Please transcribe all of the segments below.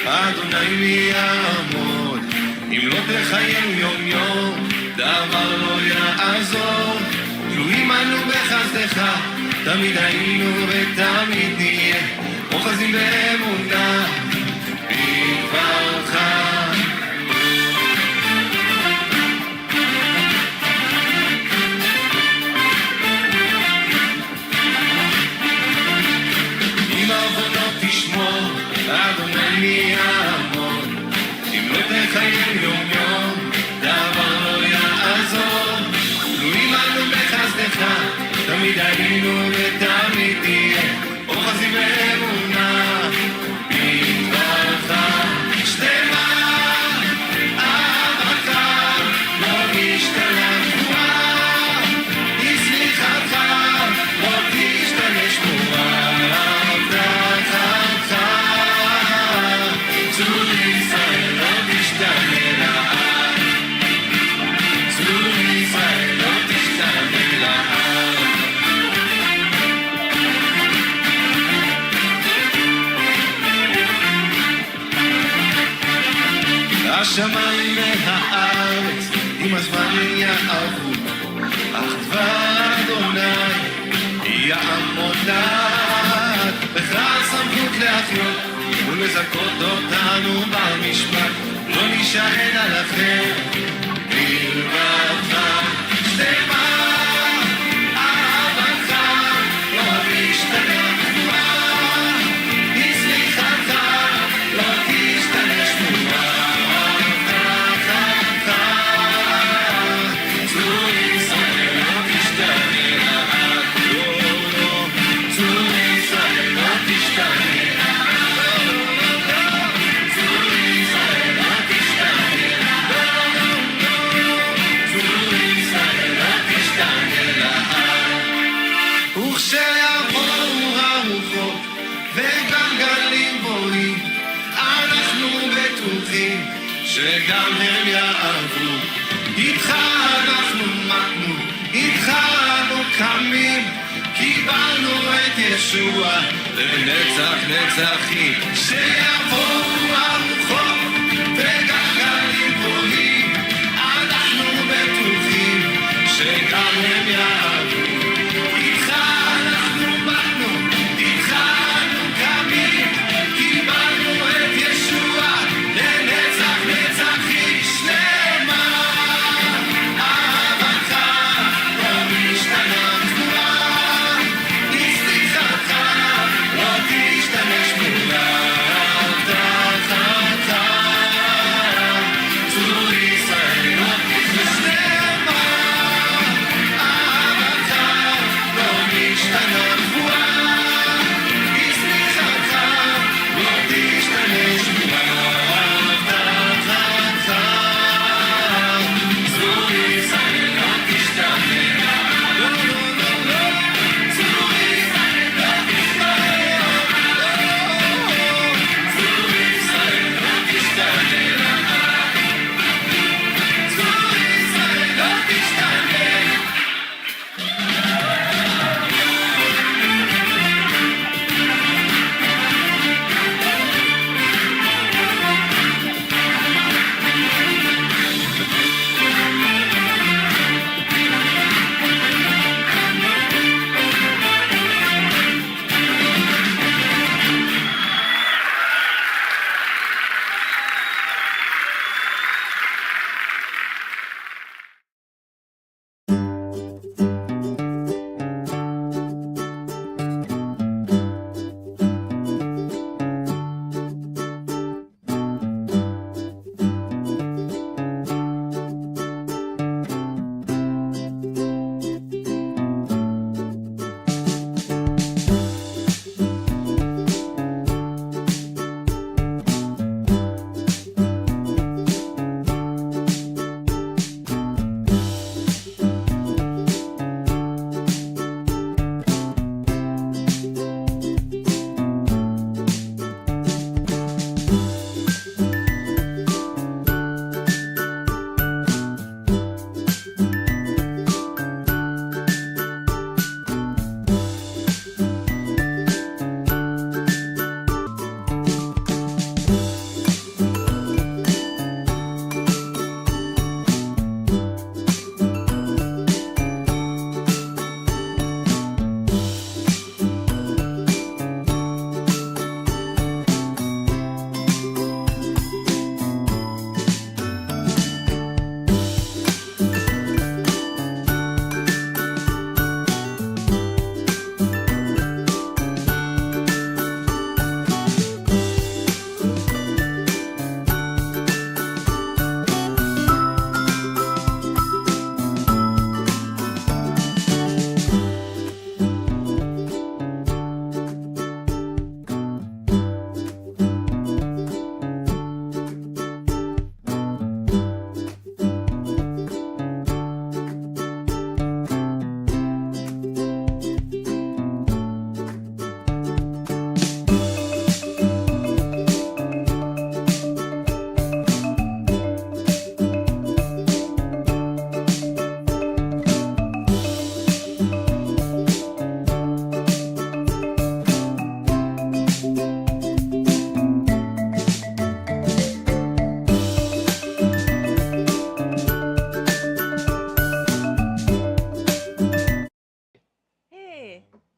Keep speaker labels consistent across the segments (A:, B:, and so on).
A: אדוני מי יעמוד, אם לא תחיינו יום יום, דבר לא יעזור. תלויים אנו בחסדך, תמיד היינו ותמיד נהיה, אוחזים באמונה בדברך. אם עוונות תשמור, אדוני מי יעמוד, אם לא תחיינו יום יום, דבר לא יעזור. תלויים אנו בחסדך, תמיד היינו ותמיד נהיה, אוחזים באמונה בדברך. שלמה אהבתך לא משתנה תמורה, הסליחתך לא תשתנה שמורה. הבטחתך צור ישראל לא תשתנה לעד, צור ישראל לא תשתנה לעד. השמיים והארץ עם הזמן יעברו, אך דבר אדוני יעמוד לעד. בך סמכות להחיות ולזכות אותנו במשפט, לא נשען על אחר בלבדך. שלמה אהבתך לא משתנה תמורה, הסליחתך לא תשתנה שמורה. וכשיבואו הרוחות וגלגלים בואים, אנחנו בטוחים שגם הם יעברו. איתך אנחנו מתנו, איתך אנו קמים, קיבלנו את ישוע לנצח נצחים. כשיבואו הרוחות וגלגלים בואים, אנחנו בטוחים שגם הם יעברו. איתך אנחנו באנו, איתך אנו קמים, קיבלנו את ישוע לנצח נצחים. שלמה אהבתך לא משתנה תמורה, הסליחתך לא תשתנה שמורה. הבטחתך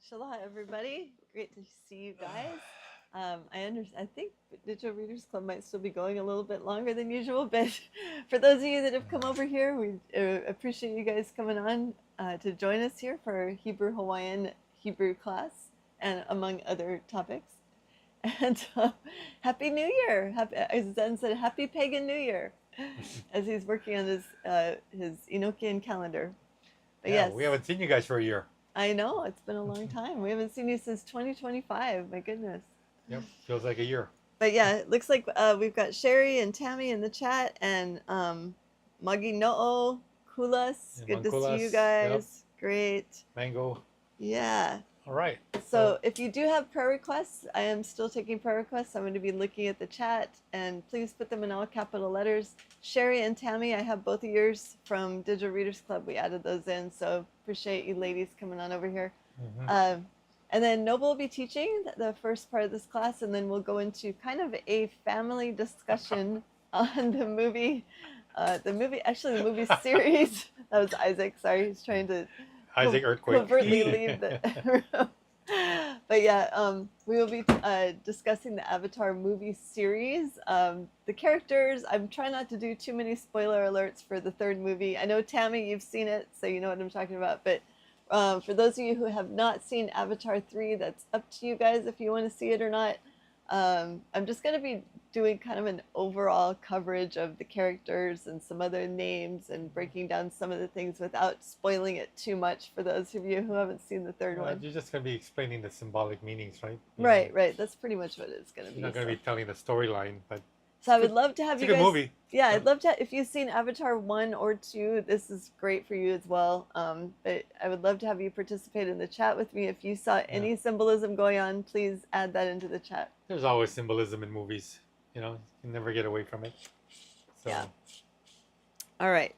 B: Shalom, everybody. Great to see you guys. I think Digital Readers Club might still be going a little bit longer than usual, but for those of you that have come over here, we appreciate you guys coming on to join us here for our Hebrew Hawaiian Hebrew class, and among other topics. And Happy New Year! As Zen said, Happy Pagan New Year, as he's working on his Enochian calendar. But
C: Yeah,
B: yes,
C: we haven't seen you guys for a year.
B: I know it's been a long time. We haven't seen you since 2025. My goodness.
C: Yep, feels like a year.
B: But yeah, it looks like we've got Sherry and Tammy in the chat, and Magi No'o, Kulas.
C: And
B: Good to see you
C: Mankulas, yep,
B: guys. Great.
C: Mango.
B: Yeah.
C: All right.
B: So if you do have prayer requests, I am still taking prayer requests. I'm going to be looking at the chat, and please put them in all capital letters. Sherry and Tammy, I have both of yours from Digital Readers Club. We added those in, so appreciate you ladies coming on over here.
C: Mm-hmm.
B: And then Noble will be teaching the first part of this class, and then we'll go into kind of a family discussion on the movie series. That was Isaac. Sorry, he's trying to
C: Isaac Earthquake.
B: covertly leave the room. But yeah, we will be discussing the Avatar movie series. The characters, I'm trying not to do too many spoiler alerts for the third movie. I know, Tammy, you've seen it, so you know what I'm talking about. But for those of you who have not seen Avatar 3, that's up to you guys if you want to see it or not. I'm just going to be doing kind of an overall coverage of the characters and some other names and breaking down some of the things without spoiling it too much for those of you who haven't seen the third one.
C: You're just going to be explaining the symbolic meanings, right?
B: Right. That's pretty much what it's going to be.
C: You're not going to be telling the storyline, but
B: so I would love to have
C: it's
B: you
C: a good
B: guys.
C: movie.
B: Yeah, I'd love to. If you've seen Avatar 1 or 2, this is great for you as well. But I would love to have you participate in the chat with me. If you saw any symbolism going on, please add that into the chat.
C: There's always symbolism in movies. You can never get away from it. So.
B: Yeah. All right.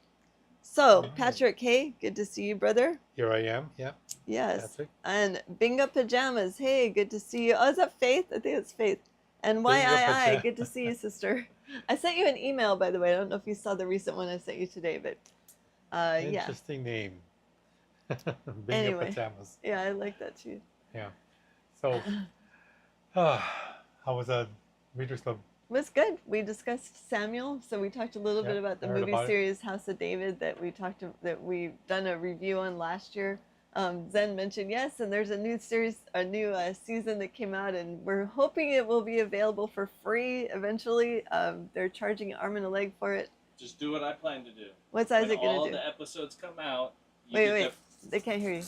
B: So, Patrick, hey, good to see you, brother.
C: Here I am. Yeah.
B: Yes.
C: Patrick.
B: And Binga Pajamas, hey, good to see you. Oh, is that Faith? I think it's Faith. And YII, good to see you, sister. I sent you an email, by the way. I don't know if you saw the recent one I sent you today, but yeah.
C: Interesting name. Binga
B: Anyway.
C: Pajamas.
B: Yeah, I like that too.
C: Yeah. So, how was Readers Club?
B: It was good. We discussed Samuel, so we talked a little bit about the movie series House of David that we've done a review on last year. Zen mentioned yes, and there's a new series, a new season that came out, and we're hoping it will be available for free eventually. They're charging an arm and a leg for it.
D: Just do what I plan to do.
B: What's Isaac
D: when
B: gonna do?
D: all the episodes come out.
B: Wait, they can't hear you.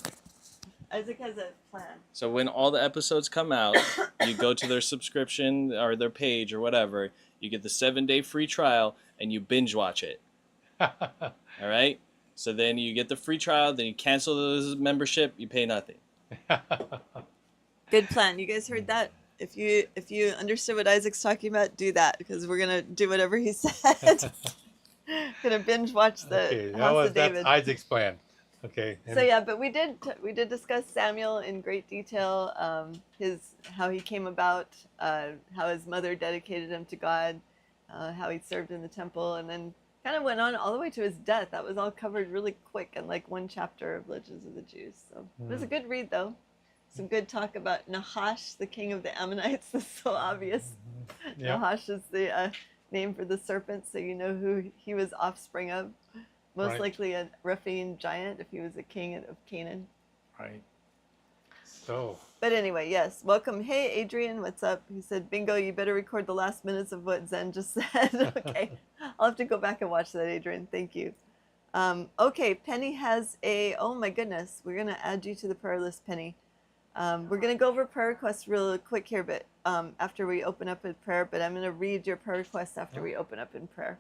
B: Isaac has a plan.
D: So when all the episodes come out, you go to their subscription or their page or whatever. You get the 7-day free trial and you binge watch it. All right. So then you get the free trial, then you cancel the membership, you pay nothing.
B: Good plan. You guys heard that? If you understood what Isaac's talking about, do that, because we're gonna do whatever he said. Gonna binge watch the House of David.
C: That's Isaac's plan. Okay.
B: So yeah, but we did discuss Samuel in great detail. How he came about, how his mother dedicated him to God, how he served in the temple, and then kind of went on all the way to his death. That was all covered really quick in like one chapter of Legends of the Jews. So it was a good read, though. Some good talk about Nahash, the king of the Ammonites. That's so obvious. Yep. Nahash is the name for the serpent, so you know who he was offspring of. Most likely a Rephaim giant if he was a king of Canaan.
C: Right. So.
B: But anyway, yes. Welcome. Hey, Adrian, what's up? He said, bingo, you better record the last minutes of what Zen just said. Okay. I'll have to go back and watch that, Adrian. Thank you. Okay, Penny has oh my goodness. We're going to add you to the prayer list, Penny. We're going to go over prayer requests real quick here, but after we open up in prayer. But I'm going to read your prayer requests after we open up in prayer.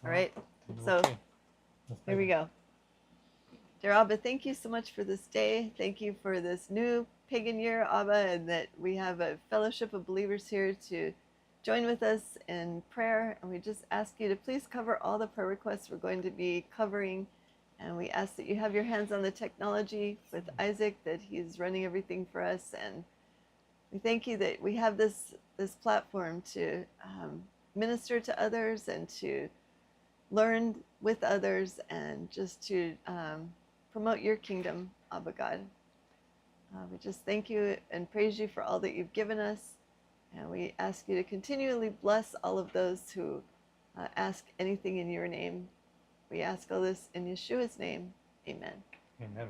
B: All right? So here we go. Dear Abba, thank you so much for this day. Thank you for this new pagan year, Abba, and that we have a fellowship of believers here to join with us in prayer. And we just ask you to please cover all the prayer requests we're going to be covering. And we ask that you have your hands on the technology with Isaac, that he's running everything for us. And we thank you that we have this platform to minister to others and to learn with others and just to promote your kingdom, Abba God. We just thank you and praise you for all that you've given us. And we ask you to continually bless all of those who ask anything in your name. We ask all this in Yeshua's name. Amen.
C: Amen.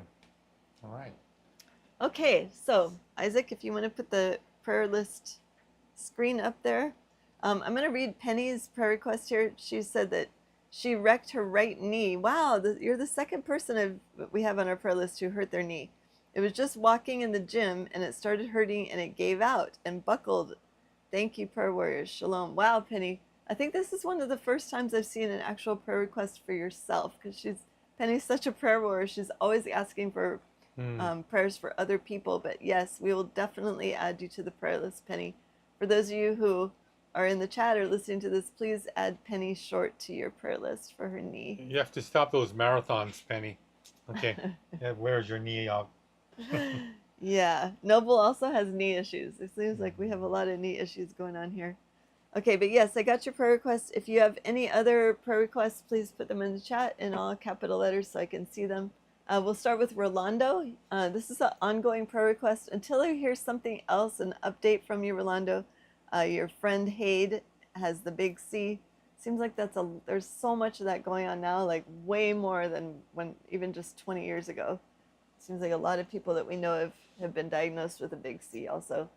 C: All right.
B: Okay, so Isaac, if you want to put the prayer list screen up there. I'm going to read Penny's prayer request here. She said that she wrecked her right knee. Wow, you're the second person we have on our prayer list who hurt their knee. It was just walking in the gym and it started hurting and it gave out and buckled. Thank you, prayer warriors. Shalom. Wow, Penny. I think this is one of the first times I've seen an actual prayer request for yourself, because Penny's such a prayer warrior. She's always asking for prayers for other people. But yes, we will definitely add you to the prayer list, Penny. For those of you who are in the chat or listening to this, please add Penny Short to your prayer list for her knee.
C: You have to stop those marathons, Penny. Okay. Yeah, where's your knee out?
B: Yeah, Noble also has knee issues. It seems like we have a lot of knee issues going on here. Okay, but yes, I got your prayer requests. If you have any other prayer requests, please put them in the chat in all capital letters so I can see them. We'll start with Rolando. This is an ongoing prayer request. Until I hear something else, an update from you, Rolando, your friend Haid has the big C. Seems like there's so much of that going on now, like way more than when even just 20 years ago. Seems like a lot of people that we know have been diagnosed with a big C also.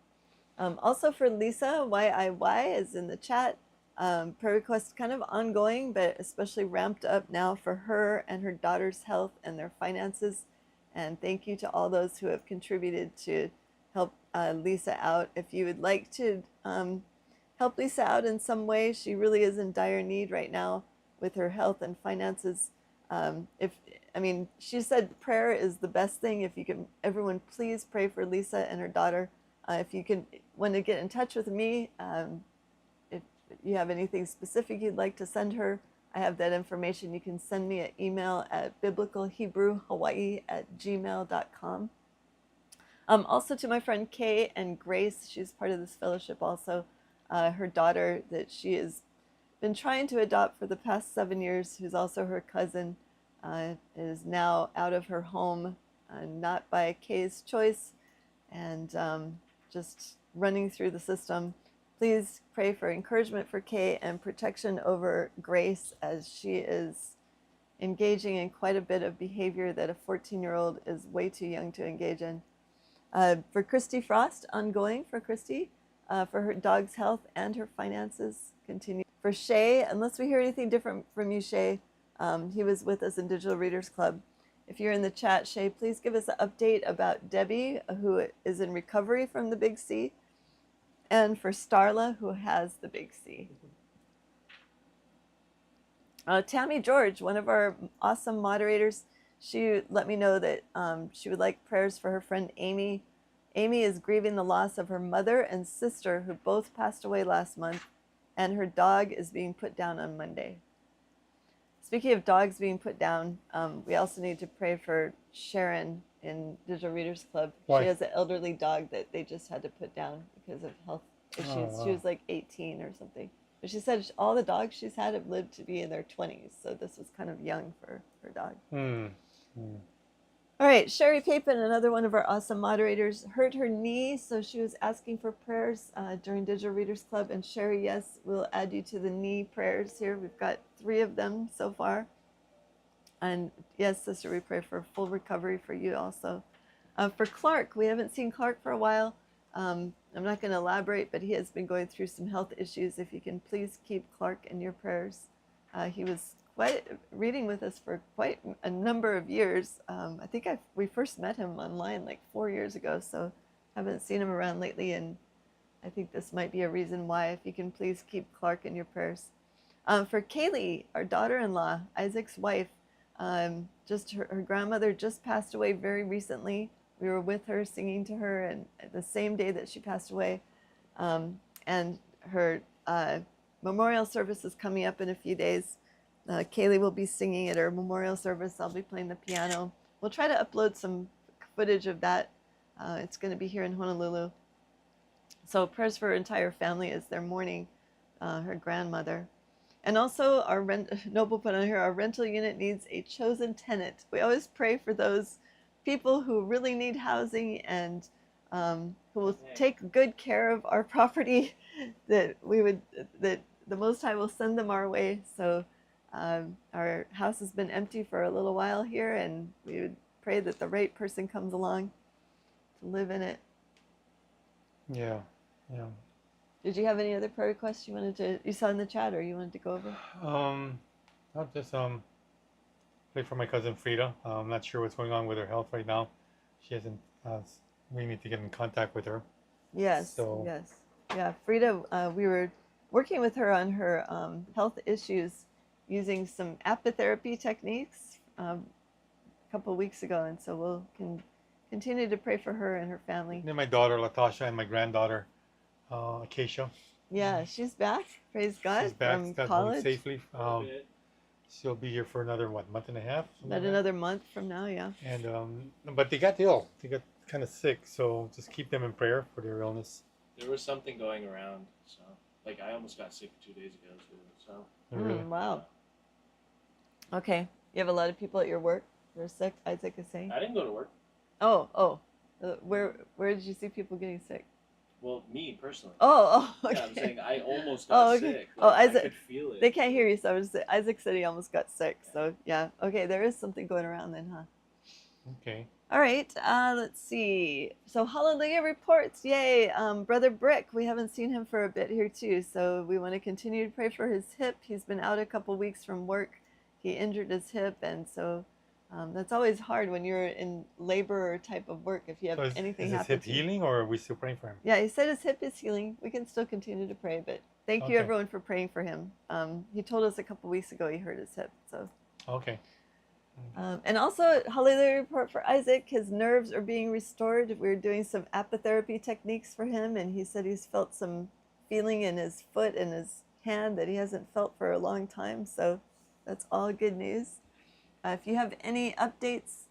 B: Also for Lisa, YIY is in the chat. Prayer request kind of ongoing, but especially ramped up now for her and her daughter's health and their finances. And thank you to all those who have contributed to help Lisa out. If you would like to help Lisa out in some way, she really is in dire need right now with her health and finances. She said prayer is the best thing. If you can, everyone please pray for Lisa and her daughter. If you want to get in touch with me, if you have anything specific you'd like to send her, I have that information. You can send me an email at biblicalhebrewhawaii@gmail.com. Also to my friend Kay and Grace, she's part of this fellowship also. Her daughter that she has been trying to adopt for the past 7 years, who's also her cousin, is now out of her home, not by Kay's choice, and just running through the system. Please pray for encouragement for Kay and protection over Grace, as she is engaging in quite a bit of behavior that a 14-year-old is way too young to engage in. For Christy Frost, ongoing for Christy, for her dog's health and her finances, continue. For Shay, unless we hear anything different from you, Shay, he was with us in Digital Readers Club. If you're in the chat, Shay, please give us an update about Debbie, who is in recovery from the big C, and for Starla, who has the big C. Tammy George, one of our awesome moderators, she let me know that she would like prayers for her friend Amy. Amy is grieving the loss of her mother and sister, who both passed away last month, and her dog is being put down on Monday. Speaking of dogs being put down, we also need to pray for Sharon in Digital Readers Club.
C: Why?
B: She has an elderly dog that they just had to put down because of health issues.
C: Oh, wow.
B: She was like 18 or something. But she said all the dogs she's had have lived to be in their 20s, so this was kind of young for her dog. All right, Sherry Papin, another one of our awesome moderators, hurt her knee, so she was asking for prayers during Digital Readers Club. And Sherry, yes, we'll add you to the knee prayers here. We've got 3 of them so far. And yes, sister, we pray for full recovery for you also. For Clark, we haven't seen Clark for a while. I'm not going to elaborate, but he has been going through some health issues. If you can please keep Clark in your prayers. He was reading with us for quite a number of years. I think we first met him online like 4 years ago, so haven't seen him around lately, and I think this might be a reason why. If you can please keep Clark in your prayers. For Kaylee, our daughter-in-law, Isaac's wife, just her grandmother just passed away very recently. We were with her, singing to her, and the same day that she passed away, and her memorial service is coming up in a few days. Kaylee will be singing at her memorial service. I'll be playing the piano. We'll try to upload some footage of that. It's going to be here in Honolulu. So prayers for her entire family as they're mourning her grandmother. And also, Noble put on here, our rental unit needs a chosen tenant. We always pray for those people who really need housing and who will take good care of our property, that the Most High will send them our way. So our house has been empty for a little while here, and we would pray that the right person comes along to live in it.
C: Yeah. Yeah.
B: Did you have any other prayer requests you saw in the chat, or you wanted to go over?
C: I'll just pray for my cousin Frida. I'm not sure what's going on with her health right now. She hasn't. We need to get in contact with her.
B: Yes.
C: So-
B: Yes. Yeah, Frida. We were working with her on her health issues using some apitherapy techniques a couple of weeks ago, and so we'll continue to pray for her and her family.
C: And then my daughter Latasha and my granddaughter Acacia.
B: Yeah, she's back. Praise God.
C: She's back.
B: From
C: Got home
B: college.
C: safely. She'll be here for another month and a half. something
B: About
C: like that.
B: another month from now. Yeah.
C: And but they got ill. They got kind of sick. So just keep them in prayer for their illness.
D: There was something going around, so like I almost got sick 2 days ago too. So
C: Really.
B: Wow. Okay. You have a lot of people at your work who are sick. Isaac is saying.
D: I didn't go to work.
B: Oh. Where did you see people getting sick?
D: Well, me personally.
B: Oh. Okay.
D: Yeah, I'm saying I almost got
B: okay.
D: sick.
B: Oh,
D: Like,
B: Isaac-
D: I could feel it.
B: They can't hear you, so I was saying, Isaac said he almost got sick. So yeah. Okay. There is something going around then, huh?
C: Okay.
B: All right, let's see. So Hallelujah reports, yay. Brother Brick, we haven't seen him for a bit here too, so we want to continue to pray for his hip. He's been out a couple weeks from work. He injured his hip, and so that's always hard when you're in labor type of work if you have
C: So
B: anything
C: is his
B: happen
C: hip
B: to you.
C: healing, or are we still praying for him?
B: Yeah, he said his hip is healing. We can still continue to pray, but thank you
C: Okay.
B: everyone for praying for him. He told us a couple weeks ago he hurt his hip, so.
C: Okay.
B: And also, Hallelujah report for Isaac. His nerves are being restored. We're doing some apitherapy techniques for him, and he said he's felt some feeling in his foot and his hand that he hasn't felt for a long time. So that's all good news. If you have any updates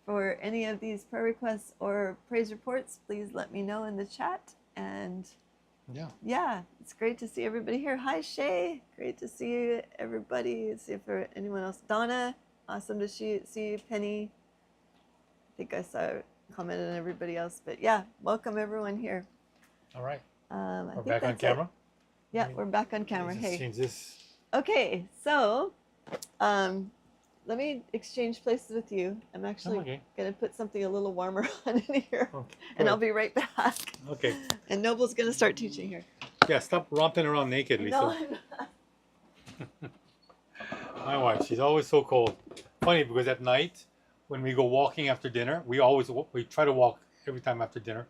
B: for any of these prayer requests or praise reports, please let me know in the chat. And
C: Yeah.
B: it's great to see everybody here. Hi, Shay. Great to see you, everybody. Let's see if there anyone else. Donna. Awesome to see you, Penny. I think I saw a comment on everybody else, but yeah, welcome everyone here.
C: All right.
B: I
C: We're
B: think
C: back on
B: that's it.
C: camera.
B: Yeah, we're back on camera.
C: Let's just
B: Hey.
C: change this.
B: Okay, so let me exchange places with you. I'm actually
C: okay.
B: gonna put something a little warmer on in here,
C: Okay.
B: and I'll
C: good.
B: be right back.
C: Okay.
B: And Noble's gonna start teaching here.
C: Yeah. Stop romping around naked, Lisa.
B: No, I'm not.
C: My wife, she's always so cold. Funny because at night when we go walking after dinner, we try to walk every time after dinner.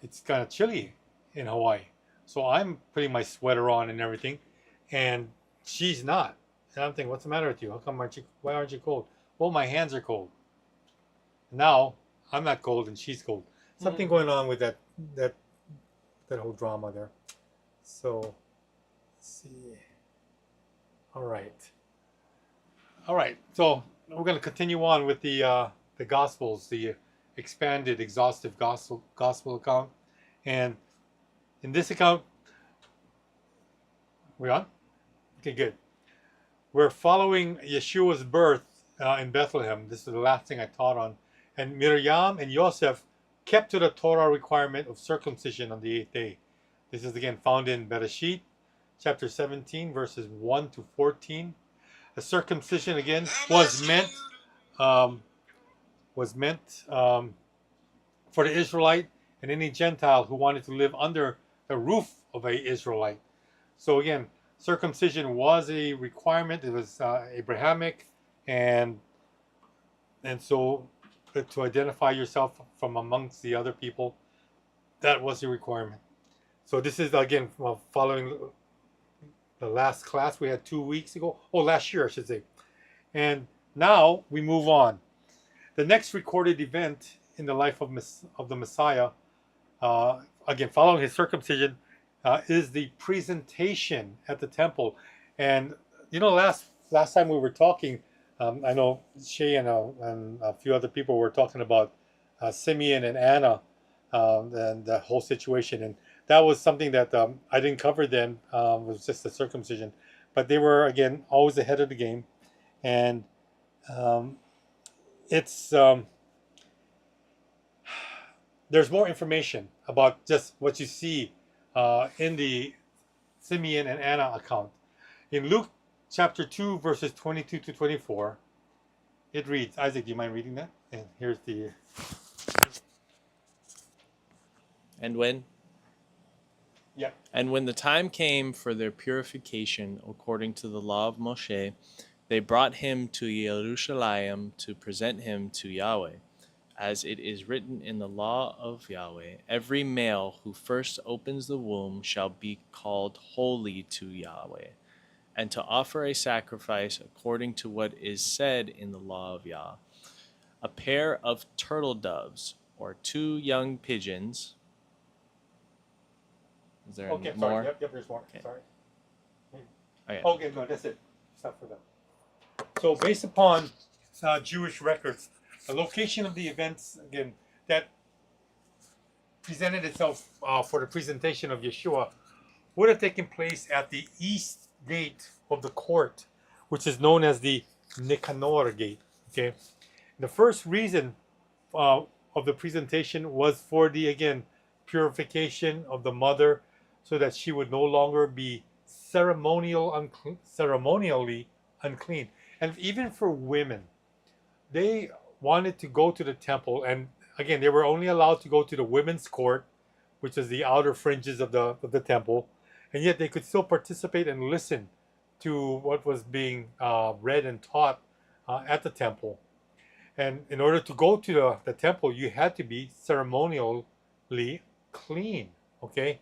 C: It's kind of chilly in Hawaii, so I'm putting my sweater on and everything, and she's not. And I'm thinking, what's the matter with you? Why aren't you cold? Well, my hands are cold. Now I'm not cold and she's cold. Something going on with that whole drama there. So let's see. All right. So we're going to continue on with the Gospels, the expanded, exhaustive gospel account. And in this account, we on? Okay, good. We're following Yeshua's birth in Bethlehem. This is the last thing I taught on. And Miriam and Yosef kept to the Torah requirement of circumcision on the 8th day. This is again found in Bereshit, chapter 17, verses 1 to 14. The circumcision again was meant for the Israelite and any Gentile who wanted to live under the roof of an Israelite. So again, circumcision was a requirement. It was Abrahamic, and so to identify yourself from amongst the other people, that was a requirement. So this is again following the last class we had 2 weeks ago. Oh, last year I should say. And now we move on. The next recorded event in the life of the Messiah, again following his circumcision, is the presentation at the temple. And you know, last time we were talking, I know Shay and a few other people were talking about Simeon and Anna and the whole situation, and that was something that I didn't cover then. Was just the circumcision, but they were again always ahead of the game, and it's there's more information about just what you see in the Simeon and Anna account. In Luke chapter 2, verses 22 to 24, it reads, Isaac, do you mind reading that? And here's the...
D: And when
C: Yep.
D: And when the time came for their purification according to the law of Moshe, they brought him to Jerusalem to present him to Yahweh. As it is written in the law of Yahweh, every male who first opens the womb shall be called holy to Yahweh, and to offer a sacrifice according to what is said in the law of Yah. A pair of turtle doves or 2 young pigeons. Is there
C: Okay,
D: more?
C: sorry. Yep, there's more.
D: Okay.
C: Sorry.
D: Okay.
C: Okay, no, that's it. Stop for that. So based upon Jewish records, the location of the events, again, that presented itself for the presentation of Yeshua would have taken place at the east gate of the court, which is known as the Nicanor gate. Okay, the first reason of the presentation was for the, again, purification of the mother, so that she would no longer be ceremonially unclean. And even for women, they wanted to go to the temple, and again, they were only allowed to go to the women's court, which is the outer fringes of the temple, and yet they could still participate and listen to what was being read and taught at the temple. And in order to go to the temple, you had to be ceremonially clean. Okay,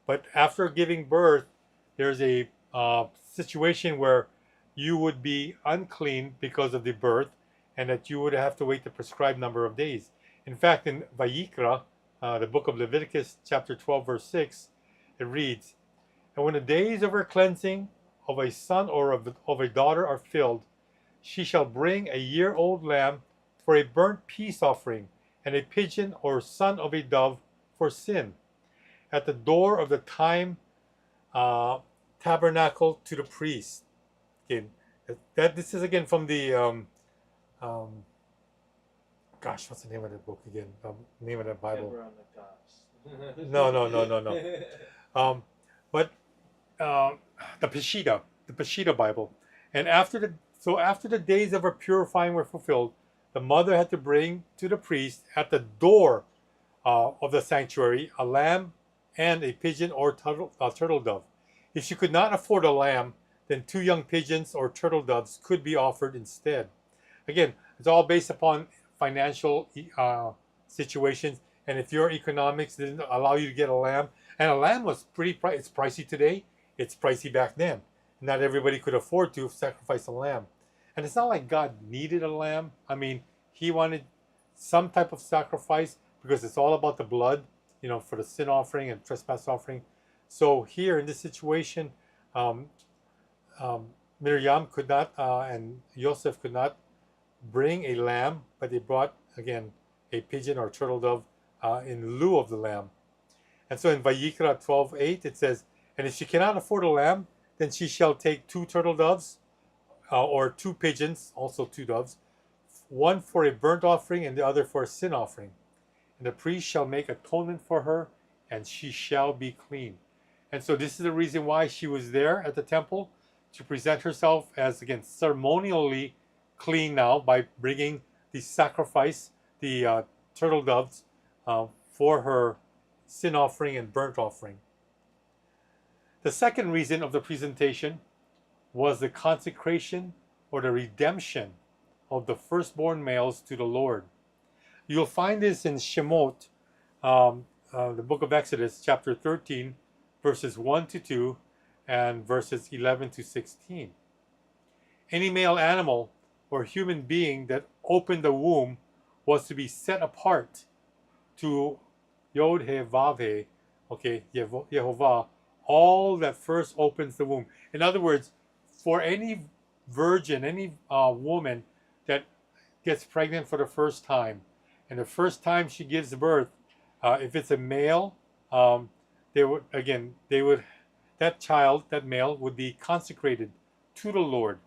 C: but after giving birth, there's a situation where you would be unclean because of the birth, and that you would have to wait the prescribed number of days. In fact, in Vayikra, the book of Leviticus, chapter 12, verse 6, it reads, "And when the days of her cleansing of a son or of a daughter are filled, she shall bring a year-old lamb for a burnt peace offering, and a pigeon or son of a dove for sin, at the door of the tabernacle to the priest." Again, this is again from the gosh, what's the name of the book again? Name of the Bible? No. But the Peshitta Bible. And after the days of her purifying were fulfilled, the mother had to bring to the priest at the door of the sanctuary a lamb and a pigeon or turtle dove. If she could not afford a lamb, then 2 young pigeons or turtle doves could be offered instead. Again, it's all based upon financial situations, and if your economics didn't allow you to get a lamb, and a lamb was it's pricey today, it's pricey back then. Not everybody could afford to sacrifice a lamb. And it's not like God needed a lamb. I mean, he wanted some type of sacrifice because it's all about the blood, for the sin offering and trespass offering. So here in this situation, Miriam could not and Joseph could not bring a lamb, but they brought, again, a pigeon or turtle dove in lieu of the lamb. And so in Vayikra 12:8 it says, "And if she cannot afford a lamb, then she shall take 2 turtle doves or 2 pigeons, also 2 doves, one for a burnt offering and the other for a sin offering. And the priest shall make atonement for her, and she shall be clean." And so this is the reason why she was there at the temple, to present herself as, again, ceremonially clean now by bringing the sacrifice, the turtle doves, for her sin offering and burnt offering. The second reason of the presentation was the consecration or the redemption of the firstborn males to the Lord. You'll find this in Shemot, the book of Exodus, chapter 13, verses 1 to 2, and verses 11 to 16. Any male animal or human being that opened the womb was to be set apart to Yod-Heh-Vav-Heh, okay, Yehovah, all that first opens the womb. In other words, for any virgin, any woman that gets pregnant for the first time, and the first time she gives birth, if it's a male, that male would be consecrated to the Lord.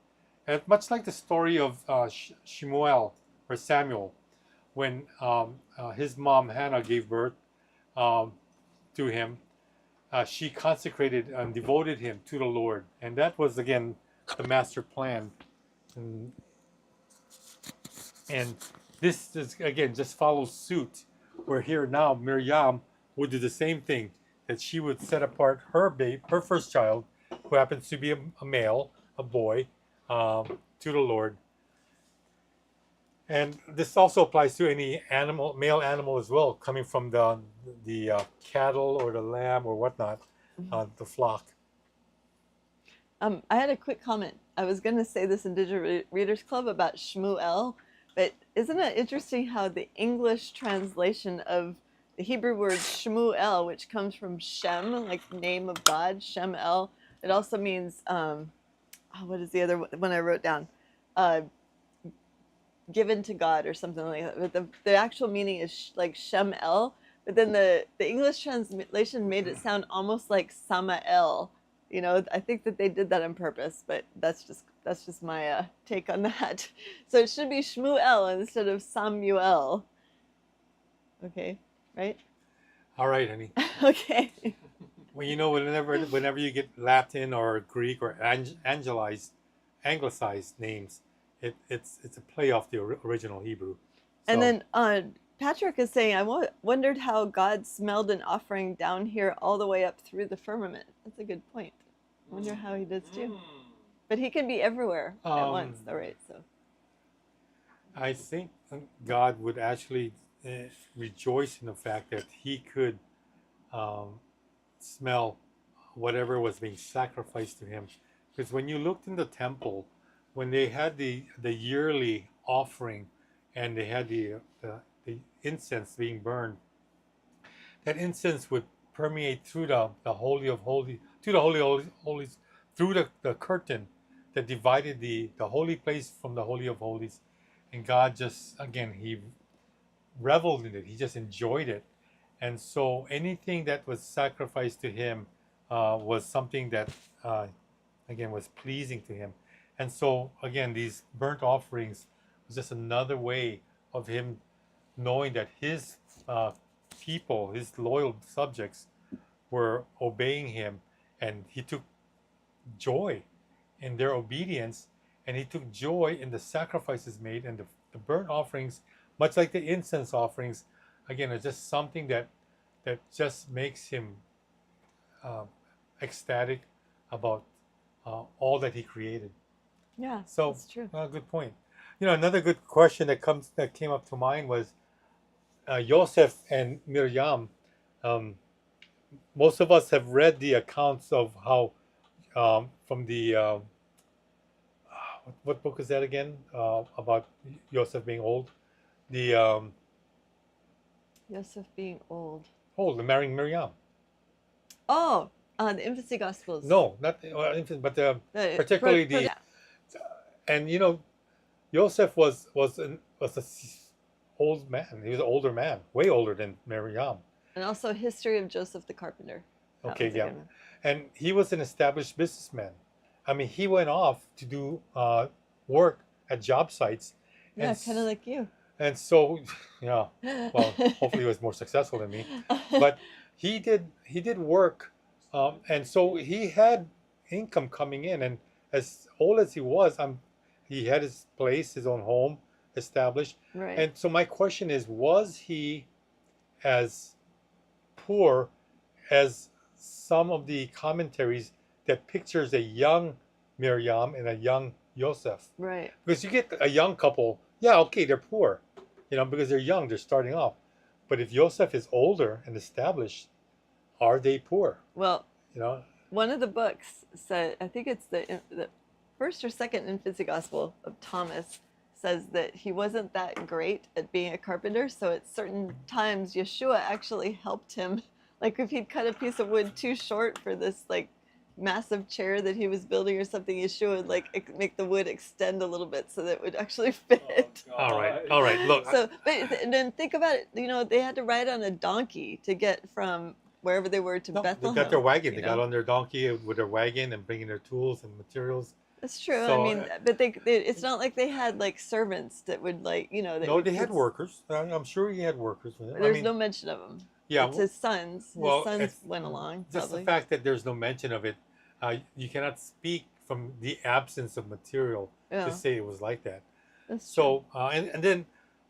C: And much like the story of Shemuel or Samuel, when his mom Hannah gave birth to him, she consecrated and devoted him to the Lord, and that was again the master plan. And, and this is again just follows suit. Where here now Miriam would do the same thing, that she would set apart her first child, who happens to be a male, a boy, to the Lord. And this also applies to any animal, male animal as well, coming from the cattle or the lamb or whatnot, the flock.
B: I had a quick comment. I was going to say this in Digital Readers Club about Shmuel, but isn't it interesting how the English translation of the Hebrew word Shmuel, which comes from Shem, like name of God, Shem El, it also means, what is the other one I wrote down? Given to God or something like that. But the actual meaning is like Shem El, but then the English translation made it sound almost like Samael. You know, I think that they did that on purpose, but that's just my take on that. So it should be Shmuel instead of Samuel. Okay, right?
C: All right, honey.
B: Okay.
C: Well, you know, whenever you get Latin or Greek or anglicized names, it's a play off the original Hebrew.
B: And
C: So,
B: then Patrick is saying, I wondered how God smelled an offering down here all the way up through the firmament. That's a good point. I wonder how he does too. But he can be everywhere at once, though, right? So
C: I think God would actually rejoice in the fact that he could smell whatever was being sacrificed to him. Because when you looked in the temple, when they had the yearly offering and they had the incense being burned, that incense would permeate through the Holy of Holies, to the Holy of Holies, through the curtain that divided the holy place from the Holy of Holies. And God just, again, he reveled in it. He just enjoyed it. And so anything that was sacrificed to him was something that, again, was pleasing to him. And so, again, these burnt offerings was just another way of him knowing that his people, his loyal subjects, were obeying him. And he took joy in their obedience. And he took joy in the sacrifices made, and the burnt offerings, much like the incense offerings, again, are just something that just makes him ecstatic about all that he created.
B: yeah,
C: So,
B: that's true.
C: good point. You know, another good question that came up to mind was Yosef and Miriam. Most of us have read the accounts of how from the what book is that again? About Yosef being old. The
B: Yosef being old.
C: marrying Miriam.
B: Oh, the Infancy Gospels.
C: No, not infant, but particularly the.
B: yeah.
C: And you know, Yosef was a old man. He was an older man, way older than Miriam.
B: And also History of Joseph the Carpenter. That
C: Okay,
B: was a
C: yeah.
B: good one.
C: And he was an established businessman. I mean, he went off to do work at job sites.
B: Yeah,
C: and
B: kind of like you.
C: And so, yeah. Well, hopefully, he was more successful than me. But he did work, and so he had income coming in. And as old as he was, he had his place, his own home established.
B: Right.
C: And so my question is, was he as poor as some of the commentaries that pictures a young Miriam and a young Yosef?
B: Right.
C: Because you get a young couple, yeah, okay, they're poor, you know, because they're young, they're starting off. But if Yosef is older and established, are they poor?
B: Well,
C: You know,
B: one of the books said, I think it's the first or second Infancy Gospel of Thomas, says that he wasn't that great at being a carpenter. So at certain times, Yeshua actually helped him. Like if he'd cut a piece of wood too short for this like massive chair that he was building or something, Yeshua would like make the wood extend a little bit so that it would actually fit.
C: all right, look.
B: So, and then think about it. You know, they had to ride on a donkey to get from wherever they were to
C: No, they
B: Bethlehem.
C: got their wagon.
B: you
C: They got
B: know?
C: on their donkey with their wagon and bringing their tools and materials.
B: That's true.
C: So,
B: I mean, but it's not like they had like servants that would like, you know, that
C: no,
B: would
C: they had
B: put-
C: workers. I'm sure he had workers with him. I
B: There's
C: mean,
B: no mention of them.
C: yeah,
B: It's his sons.
C: well,
B: His sons
C: it's
B: went along,
C: just
B: probably.
C: the fact that there's no mention of it. You cannot speak from the absence of material
B: Yeah,
C: to say it was like that.
B: that's true.
C: So, and then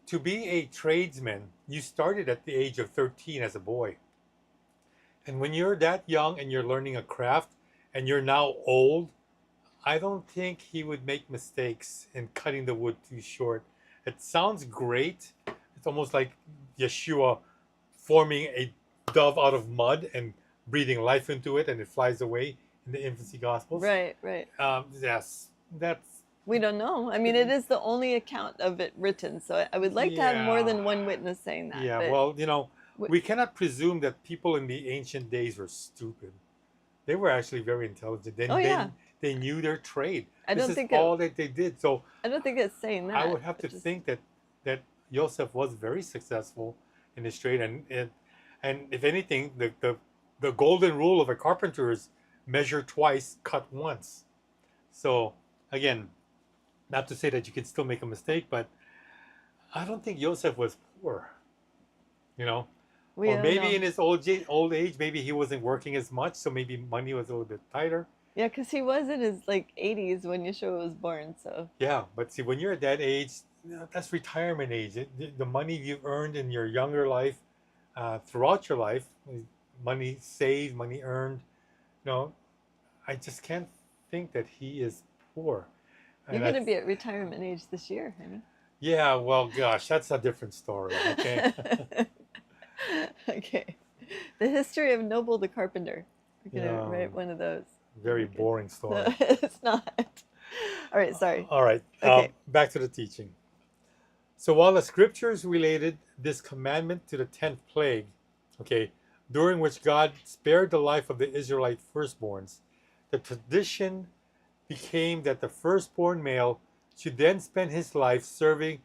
C: to be a tradesman, you started at the age of 13 as a boy. And when you're that young and you're learning a craft and you're now old, I don't think he would make mistakes in cutting the wood too short. It sounds great. It's almost like Yeshua forming a dove out of mud and breathing life into it and it flies away in the infancy gospels.
B: Right, right.
C: Yes, that's
B: We don't know. I mean, it is the only account of it written, so I would like to have more than one witness saying that.
C: yeah.
B: but-
C: Well, you know,
B: Wh-
C: we cannot presume that people in the ancient days were stupid. They were actually very intelligent.
B: Oh, yeah.
C: They knew their trade.
B: I
C: This
B: don't
C: is
B: think
C: all that they did. So
B: I don't think it's saying that.
C: I would have to
B: but just-
C: think that Joseph was very successful in his trade, and if anything, the golden rule of a carpenter is measure twice, cut once. So again, not to say that you can still make a mistake, but I don't think Joseph was poor. You know,
B: we
C: or
B: don't
C: maybe
B: know.
C: in his old age, maybe he wasn't working as much, so maybe money was a little bit tighter.
B: Yeah, because he was in his like 80s when Yeshua was born. So
C: Yeah, but see, when you're at that age, that's retirement age. The money you've earned in your younger life, throughout your life, money saved, money earned. No, I just can't think that he is poor.
B: you're
C: And
B: going to
C: I-
B: be at retirement age this year, honey.
C: Yeah, well, gosh, that's a different story. Okay.
B: Okay. The history of Noble the Carpenter. We're going to
C: Yeah.
B: write one of those.
C: Very
B: Okay.
C: boring story.
B: No, it's not. All right, sorry.
C: All right,
B: Okay.
C: back to the teaching. So while the scriptures related this commandment to the 10th plague, okay, during which God spared the life of the Israelite firstborns, the tradition became that the firstborn male should then spend his life serving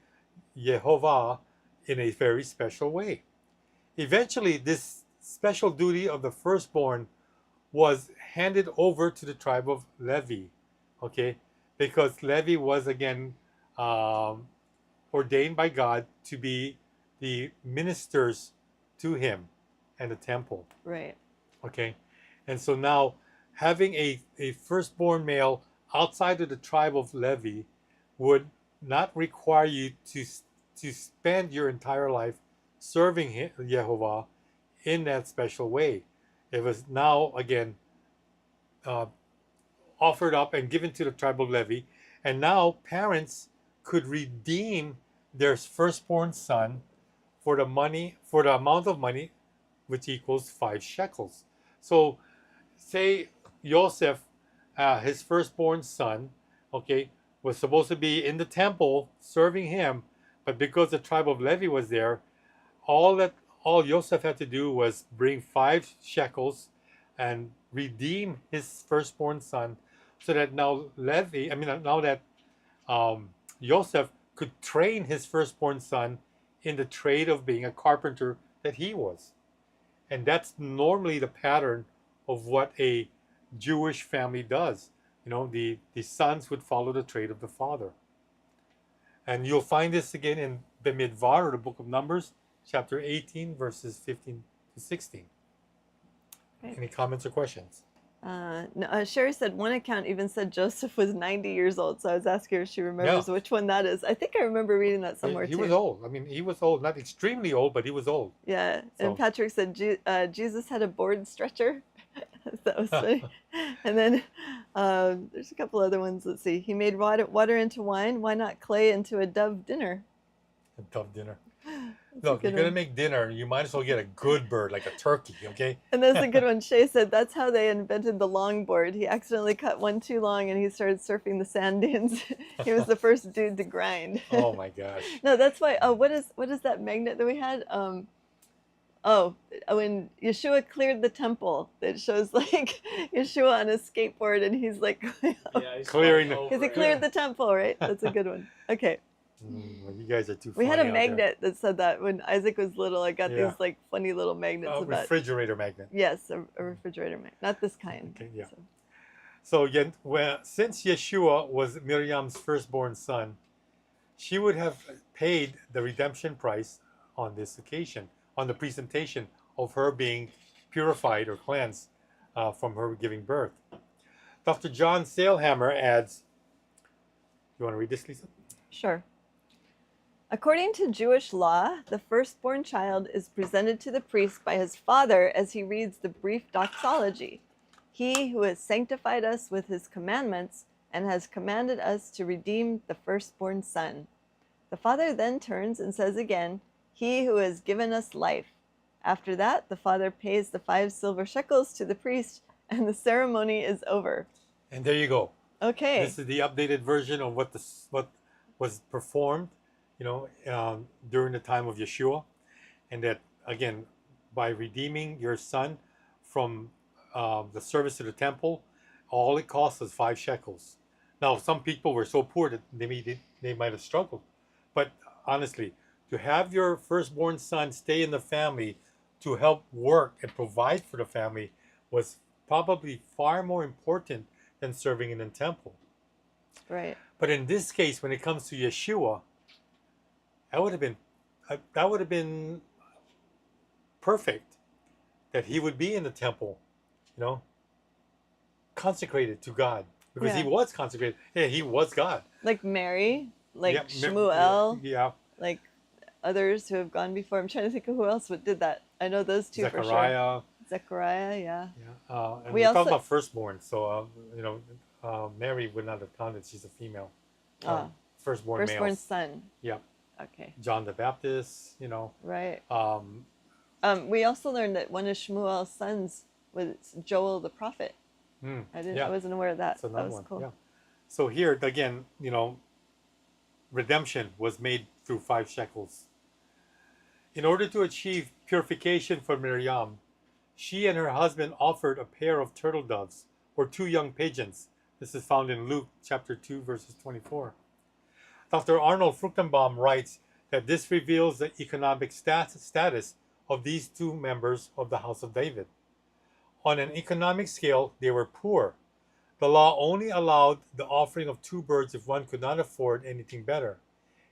C: Yehovah in a very special way. Eventually, this special duty of the firstborn was handed over to the tribe of Levi, okay, because Levi was again ordained by God to be the ministers to him and the temple,
B: Right.
C: okay, and so now having a firstborn male outside of the tribe of Levi would not require you to spend your entire life serving Yehovah in that special way. It was now again offered up and given to the tribe of Levi, and now parents could redeem their firstborn son for the amount of money which equals 5 shekels. So say Joseph, his firstborn son, okay, was supposed to be in the temple serving him, but because the tribe of Levi was there, all Joseph had to do was bring 5 shekels and redeem his firstborn son, so that now Joseph could train his firstborn son in the trade of being a carpenter that he was. And that's normally the pattern of what a Jewish family does. You know, the sons would follow the trade of the father. And you'll find this again in Bemidbar, or the book of Numbers, chapter 18, verses 15 to 16.
B: Okay.
C: Any comments or questions?
B: No, Sherry said one account even said Joseph was 90 years old. So I was asking her if she remembers
C: Yeah.
B: which one that is. I think I remember reading that somewhere
C: He
B: too.
C: was old. I mean, he was old. Not extremely old, but he was old.
B: Yeah,
C: So-
B: and Patrick said Jesus had a board stretcher. That was funny. And then there's a couple other ones. Let's see. He made water into wine. Why not clay into a dove dinner?
C: A tough dinner.
B: That's a
C: Look, you're
B: good
C: going to
B: one.
C: make dinner. You might as well get a good bird, like a turkey, okay?
B: And that's a good one. Shay said that's how they invented the longboard. He accidentally cut one too long and he started surfing the sand dunes. He was the first dude to grind.
C: Oh my gosh.
B: No, that's why. Oh, what is that magnet that we had? When Yeshua cleared the temple, it shows like Yeshua on a skateboard and he's like,
C: Clearing the-
B: because he cleared the temple, right? That's a good one. Okay,
C: Well, you guys are too
B: we
C: funny
B: had a
C: out there.
B: magnet that said that when Isaac was little. I got
C: Yeah.
B: these like funny little magnets
C: A
B: about.
C: refrigerator magnet.
B: Yes, a refrigerator magnet, not this kind.
C: Okay, yeah.
B: So,
C: So again, since Yeshua was Miriam's firstborn son, she would have paid the redemption price on this occasion, on the presentation of her being purified or cleansed from her giving birth. Dr. John Sailhammer adds, you want to read this, Lisa?
B: Sure. According to Jewish law, the firstborn child is presented to the priest by his father as he reads the brief doxology. He who has sanctified us with his commandments and has commanded us to redeem the firstborn son. The father then turns and says again, he who has given us life. After that, the father pays the 5 silver shekels to the priest, and the ceremony is over.
C: And there you go.
B: Okay.
C: This is the updated version of what was performed, during the time of Yeshua, and that again, by redeeming your son from the service to the temple, all it cost was 5 shekels. Now, some people were so poor that they might have struggled, but honestly, to have your firstborn son stay in the family to help work and provide for the family was probably far more important than serving in the temple.
B: Right.
C: But in this case, when it comes to Yeshua, that would have been perfect, that he would be in the temple, consecrated to God, because he
B: Yeah.
C: was consecrated. Yeah, he was God.
B: Like Mary, like
C: Yeah,
B: Shmuel,
C: yeah,
B: like others who have gone before. I'm trying to think of who else did that. I know those two for sure.
C: Zechariah.
B: Zechariah, yeah.
C: Yeah, and
B: We
C: we're talking
B: also-
C: about firstborn, so Mary would not have counted. She's a female. Firstborn
B: Firstborn
C: males.
B: son.
C: Yeah,
B: Okay,
C: John the Baptist.
B: right.
C: Um,
B: We also learned that one of Shmuel's sons was Joel the prophet.
C: yeah.
B: I wasn't aware of that.
C: That's
B: That
C: another
B: was
C: one.
B: cool.
C: Yeah. So here again, redemption was made through 5 shekels. In order to achieve purification for Miriam, she and her husband offered a pair of turtle doves or 2 young pigeons. This is found in Luke chapter 2, verses 24. Dr. Arnold Fruchtenbaum writes that this reveals the economic status of these 2 members of the house of David. On an economic scale, they were poor. The law only allowed the offering of 2 birds if one could not afford anything better.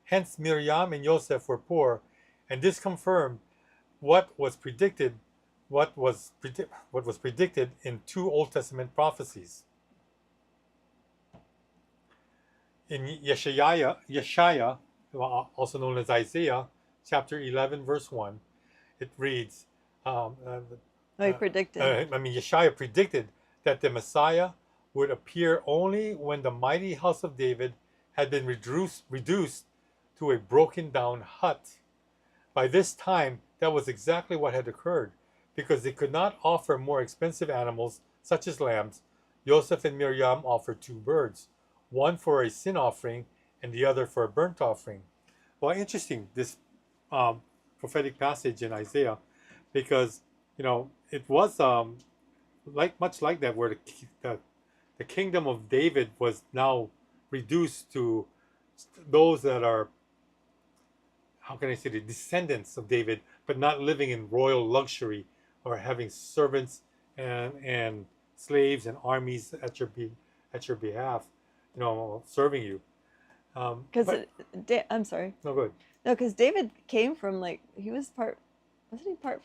C: Hence, Miriam and Joseph were poor, and this confirmed what was predicted in 2 Old Testament prophecies. In Yeshaya, also known as Isaiah, chapter 11, verse 1, it reads,
B: He predicted.
C: Yeshaya predicted that the Messiah would appear only when the mighty house of David had been reduced to a broken down hut. By this time, that was exactly what had occurred. Because they could not offer more expensive animals, such as lambs, Joseph and Miriam offered 2 birds, one for a sin offering and the other for a burnt offering. Well, interesting, this prophetic passage in Isaiah, because it was much like that, where the kingdom of David was now reduced to those that are, how can I say, the descendants of David, but not living in royal luxury or having servants and slaves and armies at your behalf, serving you.
B: Because I'm sorry.
C: No, good.
B: No, because David came from he was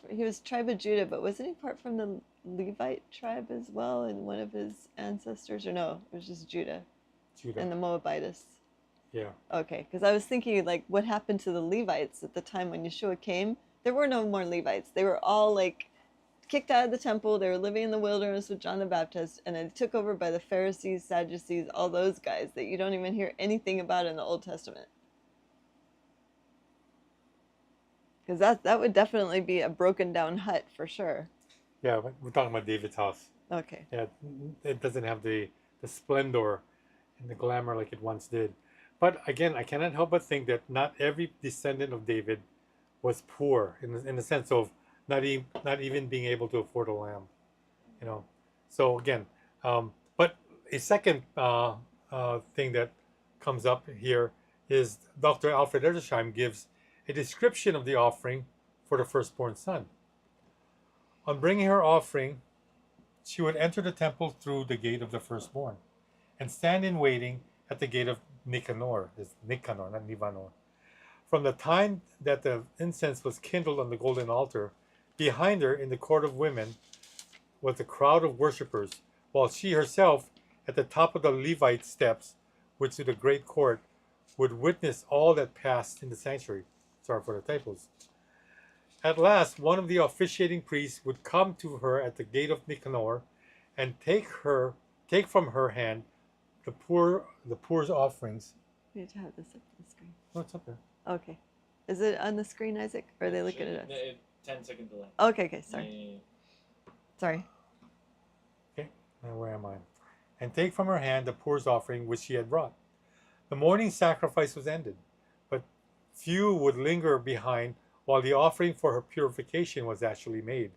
B: he was tribe of Judah, but wasn't he part from the Levite tribe as well in one of his ancestors? Or no, it was just Judah and the Moabites.
C: Yeah.
B: Okay, because I was thinking what happened to the Levites at the time when Yeshua came? There were no more Levites. They were all kicked out of the temple. They were living in the wilderness with John the Baptist, and then took over by the Pharisees, Sadducees, all those guys that you don't even hear anything about in the Old Testament. Because that would definitely be a broken down hut for sure.
C: Yeah, we're talking about David's house.
B: Okay.
C: Yeah, it doesn't have the splendor and the glamour like it once did. But again, I cannot help but think that not every descendant of David was poor in the sense of not even being able to afford a lamb. So again, but a second thing that comes up here is Dr. Alfred Edersheim gives a description of the offering for the firstborn son. On bringing her offering, she would enter the temple through the gate of the firstborn and stand in waiting at the gate of Nicanor. It's Nicanor, not Nivanor. From the time that the incense was kindled on the golden altar, behind her in the court of women was a crowd of worshippers, while she herself, at the top of the Levite steps, which to the great court, would witness all that passed in the sanctuary. Sorry for the typos. At last, one of the officiating priests would come to her at the gate of Nicanor, and take from her hand the poor's offerings.
B: We need to have this up on the screen.
C: Oh, it's up there.
B: Okay. Is it on the screen, Isaac? Or are they looking at us?
D: 10-second delay.
B: Okay, sorry. Sorry.
C: Okay, now where am I? And take from her hand the poor's offering which she had brought. The morning sacrifice was ended, but few would linger behind while the offering for her purification was actually made.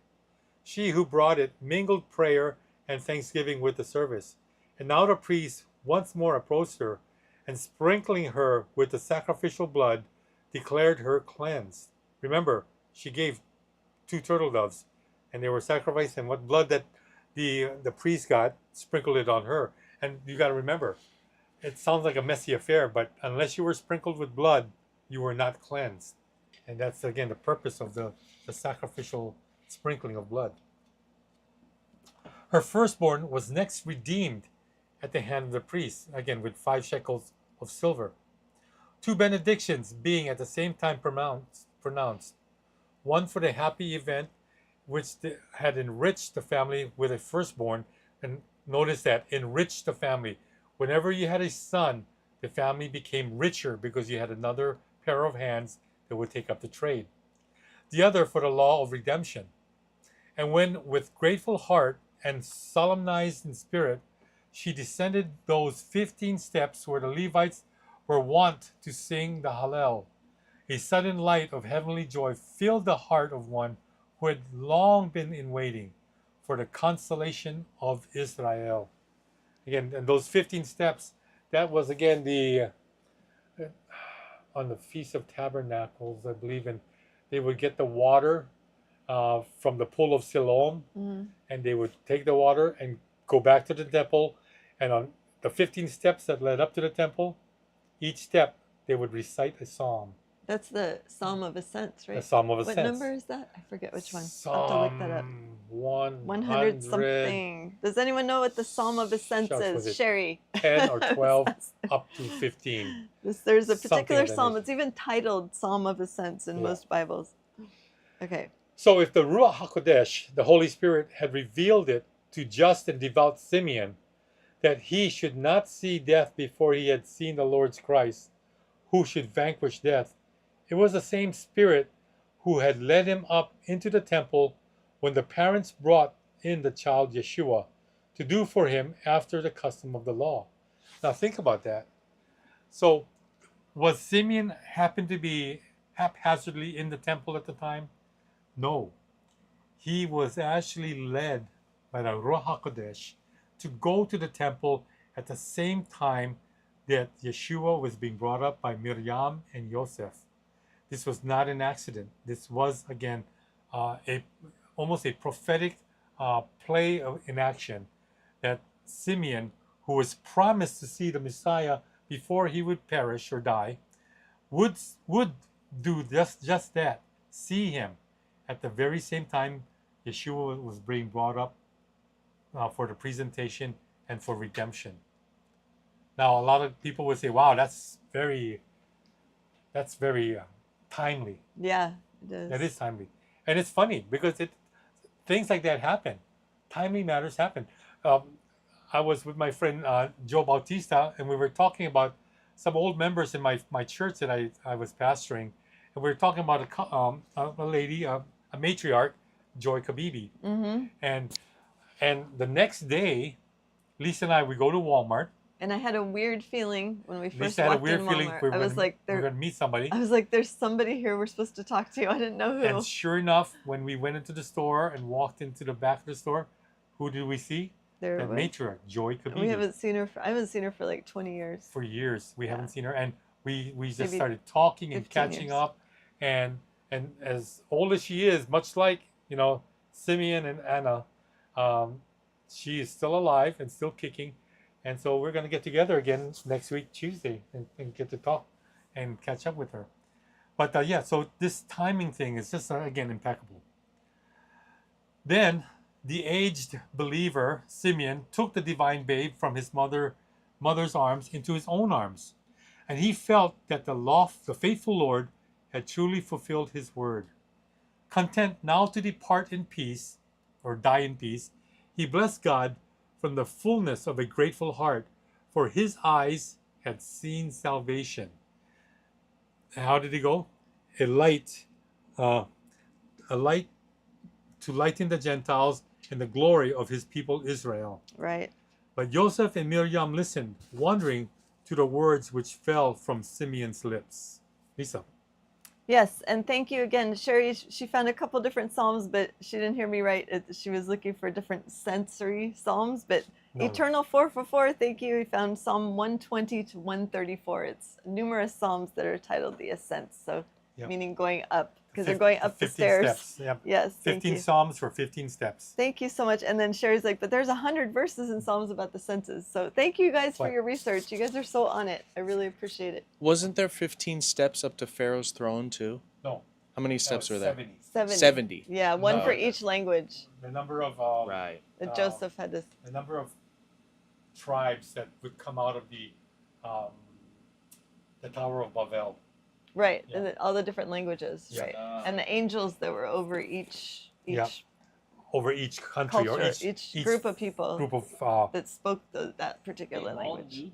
C: She who brought it mingled prayer and thanksgiving with the service. And now the priest once more approached her, and sprinkling her with the sacrificial blood, declared her cleansed. Remember, she gave 2 turtle doves, and they were sacrificed, and what blood that the priest got, sprinkled it on her. And you got to remember, it sounds like a messy affair, but unless you were sprinkled with blood, you were not cleansed. And that's, again, the purpose of the sacrificial sprinkling of blood. Her firstborn was next redeemed at the hand of the priest, again with 5 shekels of silver. 2 benedictions being at the same time pronounced, one for the happy event which had enriched the family with a firstborn. And notice that, enriched the family. Whenever you had a son, the family became richer because you had another pair of hands that would take up the trade. The other for the law of redemption. And when with grateful heart and solemnized in spirit, she descended those 15 steps where the Levites were wont to sing the Hallel, a sudden light of heavenly joy filled the heart of one who had long been in waiting for the consolation of Israel. Again, and those 15 steps, that was again the on the Feast of Tabernacles, I believe, and they would get the water from the pool of Siloam, and they would take the water and go back to the temple, and on the 15 steps that led up to the temple, each step they would recite a psalm.
B: That's the Psalm of Ascents, right?
C: The Psalm of Ascents.
B: What number is that? I forget which one.
C: Psalm
B: I'll have to look that up. 100 something. Does anyone know what the Psalm of Ascents
C: Shucks, was
B: is?
C: it
B: Sherry.
C: 10 or 12 up to 15.
B: There's a
C: Something
B: particular
C: of that
B: psalm.
C: nature.
B: It's even titled Psalm of Ascents in
C: Yeah.
B: most Bibles. Okay.
C: So if the Ruach HaKodesh, the Holy Spirit, had revealed it to just and devout Simeon, that he should not see death before he had seen the Lord's Christ, who should vanquish death, it was the same Spirit who had led him up into the temple when the parents brought in the child Yeshua to do for him after the custom of the law. Now think about that. So was Simeon happened to be haphazardly in the temple at the time? No. He was actually led by the Ruach HaKodesh to go to the temple at the same time that Yeshua was being brought up by Miriam and Yosef. This was not an accident. This was, again, almost a prophetic play in action that Simeon, who was promised to see the Messiah before he would perish or die, would do just that, see him at the very same time Yeshua was being brought up for the presentation and for redemption. Now, a lot of people would say, "Wow, that's very timely."
B: Yeah, it is.
C: That is timely, and it's funny because things like that happen. Timely matters happen. I was with my friend Joe Bautista, and we were talking about some old members in my church that I was pastoring, and we were talking about a lady, a matriarch, Joy Kabibi, and the next day, Lisa and we go to Walmart.
B: And I had a weird feeling when we first
C: Lisa had a
B: walked
C: weird
B: in
C: feeling
B: Walmart.
C: we're
B: I was like,
C: going to meet somebody.
B: I was like, there's somebody here we're supposed to talk to. I didn't know who.
C: And sure enough, when we went into the store and walked into the back of the store, who did we see?
B: There
C: That
B: was.
C: matriarch, Joy
B: And
C: Kabibi.
B: we haven't seen her. I haven't seen her for like 20 years.
C: For years, we haven't seen her, and we just
B: Maybe
C: started talking and
B: 15
C: catching
B: years.
C: up, and as old as she is, much like Simeon and Anna, she is still alive and still kicking. And so we're going to get together again next week, Tuesday, and get to talk and catch up with her. But yeah, so this timing thing is just, again, impeccable. Then the aged believer, Simeon, took the divine babe from his mother's arms into his own arms. And he felt that the faithful Lord had truly fulfilled his word. Content now to depart in peace, or die in peace, he blessed God from the fullness of a grateful heart, for his eyes had seen salvation. And how did he go? A light to lighten the Gentiles and the glory of his people Israel.
B: Right.
C: But Joseph and Miriam listened, wondering to the words which fell from Simeon's lips. Lisa.
B: Yes, and thank you again, Sherry. She found a couple different psalms, but she didn't hear me right. She was looking for different sensory psalms, but
C: No.
B: Eternal 444, thank you. We found Psalm 120 to 134. It's numerous psalms that are titled the ascents, so
C: Yep.
B: meaning going up, because they're
C: Fif-
B: going up the
C: 15
B: stairs.
C: steps. Yep.
B: Yes, thank
C: 15
B: you.
C: Psalms for 15 steps.
B: Thank you so much. And then Sherry's like, but there's 100 verses in Psalms about the senses. So thank you guys for
C: Right.
B: your research. You guys are so on it. I really appreciate it.
D: Wasn't there 15 steps up to Pharaoh's throne too?
C: No.
D: How many steps were there?
C: 70.
B: 70. Yeah, one
C: No.
B: for each language
C: The number of
D: Right.
B: that
C: Uh,
B: Joseph had to.
C: the number of tribes that would come out of the Tower of Babel.
B: Right,
C: Yeah.
B: and all the different languages,
C: Yeah.
B: right? And the angels that were over each
C: Yeah. Over each country
B: culture,
C: or
B: each group of people
C: group of
B: that spoke that particular language.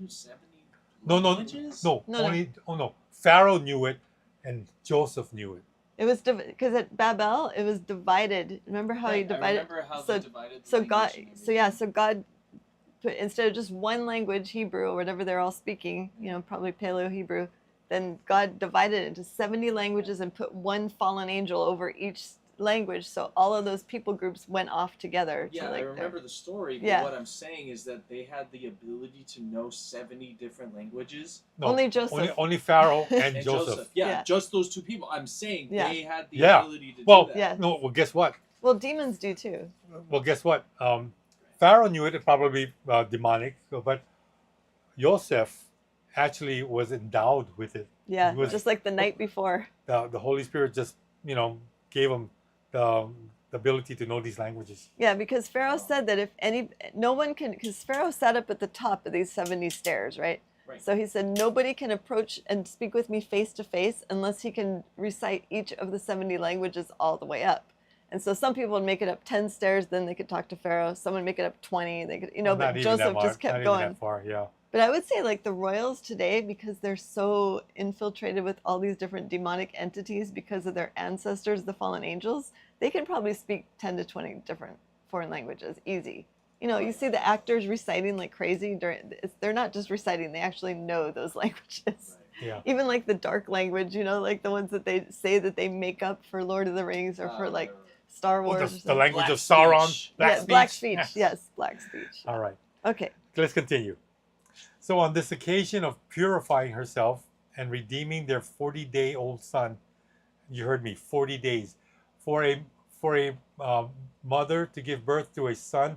C: no
B: No.
C: only Pharaoh knew it and Joseph knew it.
B: It was because at Babel it was divided. Remember how he divided? So God put, instead of just one language, Hebrew or whatever they're all speaking, probably Paleo Hebrew, then God divided it into 70 languages and put one fallen angel over each language, so all of those people groups went off together.
E: Yeah, I remember the story, but
B: Yeah.
E: what I'm saying is that they had the ability to know 70 different languages.
C: No,
B: Only Joseph.
C: Only Pharaoh and,
E: And
C: Joseph.
E: Yeah,
B: Yeah.
E: just those two people. I'm saying
B: Yeah.
E: they had the
C: Yeah.
E: ability to
C: Well,
E: do that.
B: Yeah.
C: No, well, guess what?
B: Well, demons do too.
C: Well, guess what? Pharaoh knew it, probably demonic, but Joseph actually was endowed with it.
B: Yeah,
C: It was-
B: just like the night before.
C: The Holy Spirit just, gave him the ability to know these languages.
B: Yeah, because Pharaoh said that no one can, because Pharaoh sat up at the top of these 70 stairs, right?
E: Right.
B: So he said, nobody can approach and speak with me face to face unless he can recite each of the 70 languages all the way up. And so some people would make it up 10 stairs, then they could talk to Pharaoh. Someone would make it up 20, they could,
C: Not
B: but
C: even
B: Joseph
C: that
B: just
C: not
B: kept
C: even
B: going.
C: that far, yeah.
B: But I would say like the royals today, because they're so infiltrated with all these different demonic entities because of their ancestors, the fallen angels, they can probably speak 10 to 20 different foreign languages, easy. You see the actors reciting like crazy. They're not just reciting, they actually know those languages.
C: Yeah.
B: Even like the dark language, like the ones that they say that they make up for Lord of the Rings or for like Star
C: Oh,
B: Wars. or
C: the
B: something.
C: language of
E: Black
C: Sauron.
E: speech.
B: Black speech. Yes, black speech.
C: All right.
B: Okay.
C: Let's continue. So on this occasion of purifying herself and redeeming their 40-day-old son, you heard me, 40 days, for a mother to give birth to a son,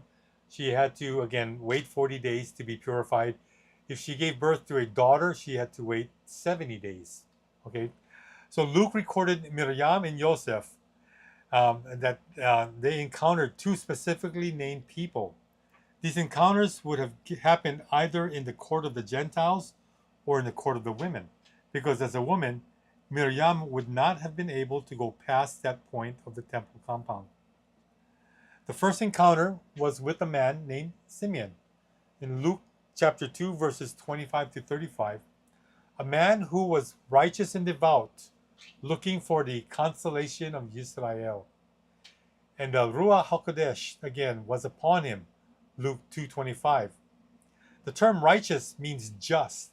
C: she had to again wait 40 days to be purified. If she gave birth to a daughter, she had to wait 70 days. Okay, so Luke recorded Miriam and Joseph that they encountered two specifically named people. These encounters would have happened either in the court of the Gentiles or in the court of the women, because as a woman, Miriam would not have been able to go past that point of the temple compound. The first encounter was with a man named Simeon. In Luke chapter 2, verses 25 to 35, a man who was righteous and devout, looking for the consolation of Israel. And the Ruach HaKodesh, again, was upon him. Luke 2:25. The term righteous means just.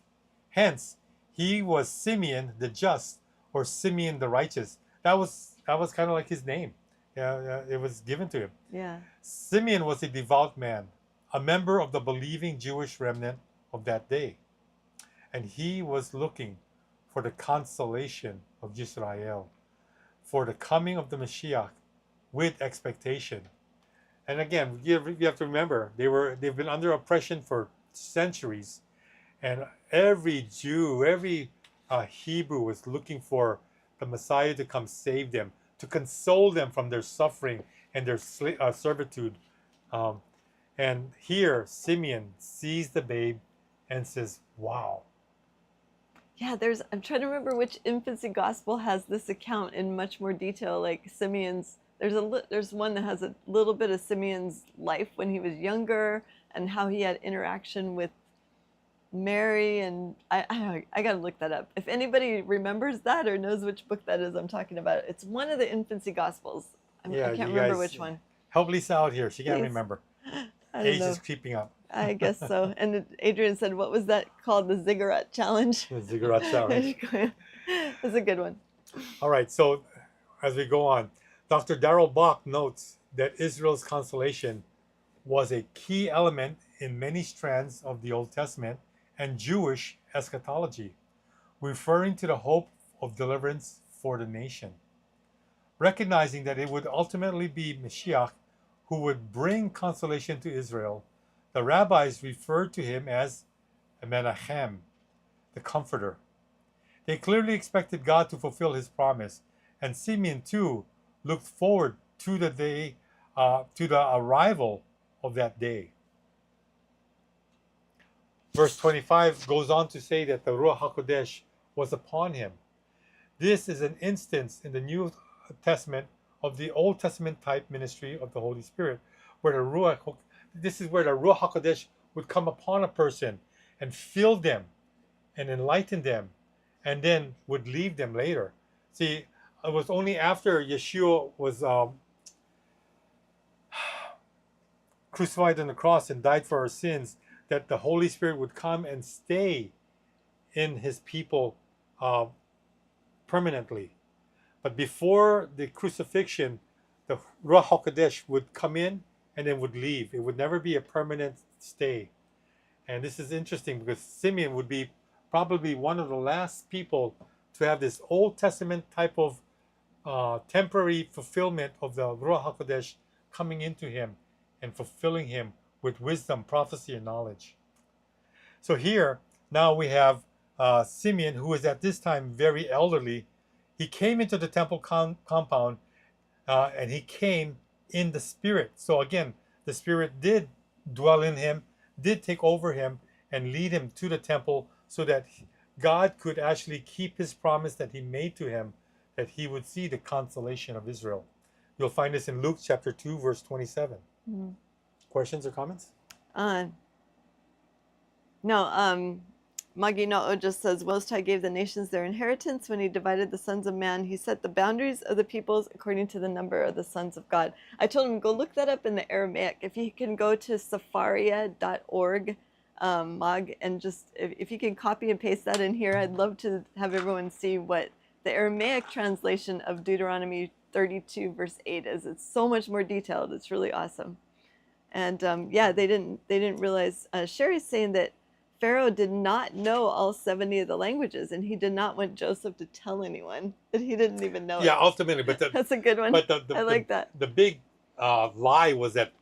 C: Hence, he was Simeon the just, or Simeon the righteous. That was kind of like his name. Yeah, it was given to him.
B: Yeah.
C: Simeon was a devout man, a member of the believing Jewish remnant of that day. And he was looking for the consolation of Israel, for the coming of the Mashiach with expectation. And again, you have to remember they've been under oppression for centuries, and every Jew, every Hebrew was looking for the Messiah to come save them, to console them from their suffering and their servitude. Um, and here, Simeon sees the babe and says, "Wow."
B: Yeah, I'm trying to remember which infancy gospel has this account in much more detail. Like Simeon's, there's one that has a little bit of Simeon's life when he was younger and how he had interaction with Mary, and I gotta look that up. If anybody remembers that or knows which book that is I'm talking about, it's one of the infancy gospels. I can't
C: you
B: remember
C: guys
B: which one.
C: Help Lisa out here. She can't
B: Please.
C: remember.
B: I don't
C: Age
B: know.
C: is creeping up.
B: I guess so. And Adrian said, what was that called? The ziggurat challenge?
C: The ziggurat challenge.
B: That's a good one.
C: All right, so as we go on, Dr. Darrell Bach notes that Israel's consolation was a key element in many strands of the Old Testament and Jewish eschatology, referring to the hope of deliverance for the nation. Recognizing that it would ultimately be Mashiach who would bring consolation to Israel, the rabbis referred to him as Menachem, the comforter. They clearly expected God to fulfill his promise, and Simeon too looked forward to the day, to the arrival of that day. Verse 25 goes on to say that the Ruach HaKodesh was upon him. This is an instance in the New Testament of the Old Testament type ministry of the Holy Spirit, where this is where the Ruach HaKodesh would come upon a person and fill them and enlighten them, and then would leave them later. See, it was only after Yeshua was crucified on the cross and died for our sins that the Holy Spirit would come and stay in his people permanently. But before the crucifixion, the Ruach HaKodesh would come in and then would leave. It would never be a permanent stay. And this is interesting because Simeon would be probably one of the last people to have this Old Testament type of temporary fulfillment of the Ruach HaKodesh coming into him and fulfilling him with wisdom, prophecy, and knowledge. So here, now we have Simeon, who is at this time very elderly. He came into the temple compound and he came in the Spirit. So again, the Spirit did dwell in him, did take over him and lead him to the temple so that God could actually keep his promise that he made to him, that he would see the consolation of Israel. You'll find this in Luke chapter 2, verse 27.
B: Mm-hmm.
C: Questions or comments?
B: No, Magi No'o just says, Most High gave the nations their inheritance. When he divided the sons of man, he set the boundaries of the peoples according to the number of the sons of God. I told him, go look that up in the Aramaic. If you can go to safaria.org, Mag, and just, if you can copy and paste that in here, I'd love to have everyone see what the Aramaic translation of Deuteronomy 32 verse 8 is. It's so much more detailed. It's really awesome. And yeah, they didn't realize, Sherry's saying that Pharaoh did not know all 70 of the languages, and he did not want Joseph to tell anyone that he didn't even know it.
C: Yeah, ultimately, but
B: That's a good one.
C: But
B: I like that.
C: The big lie was that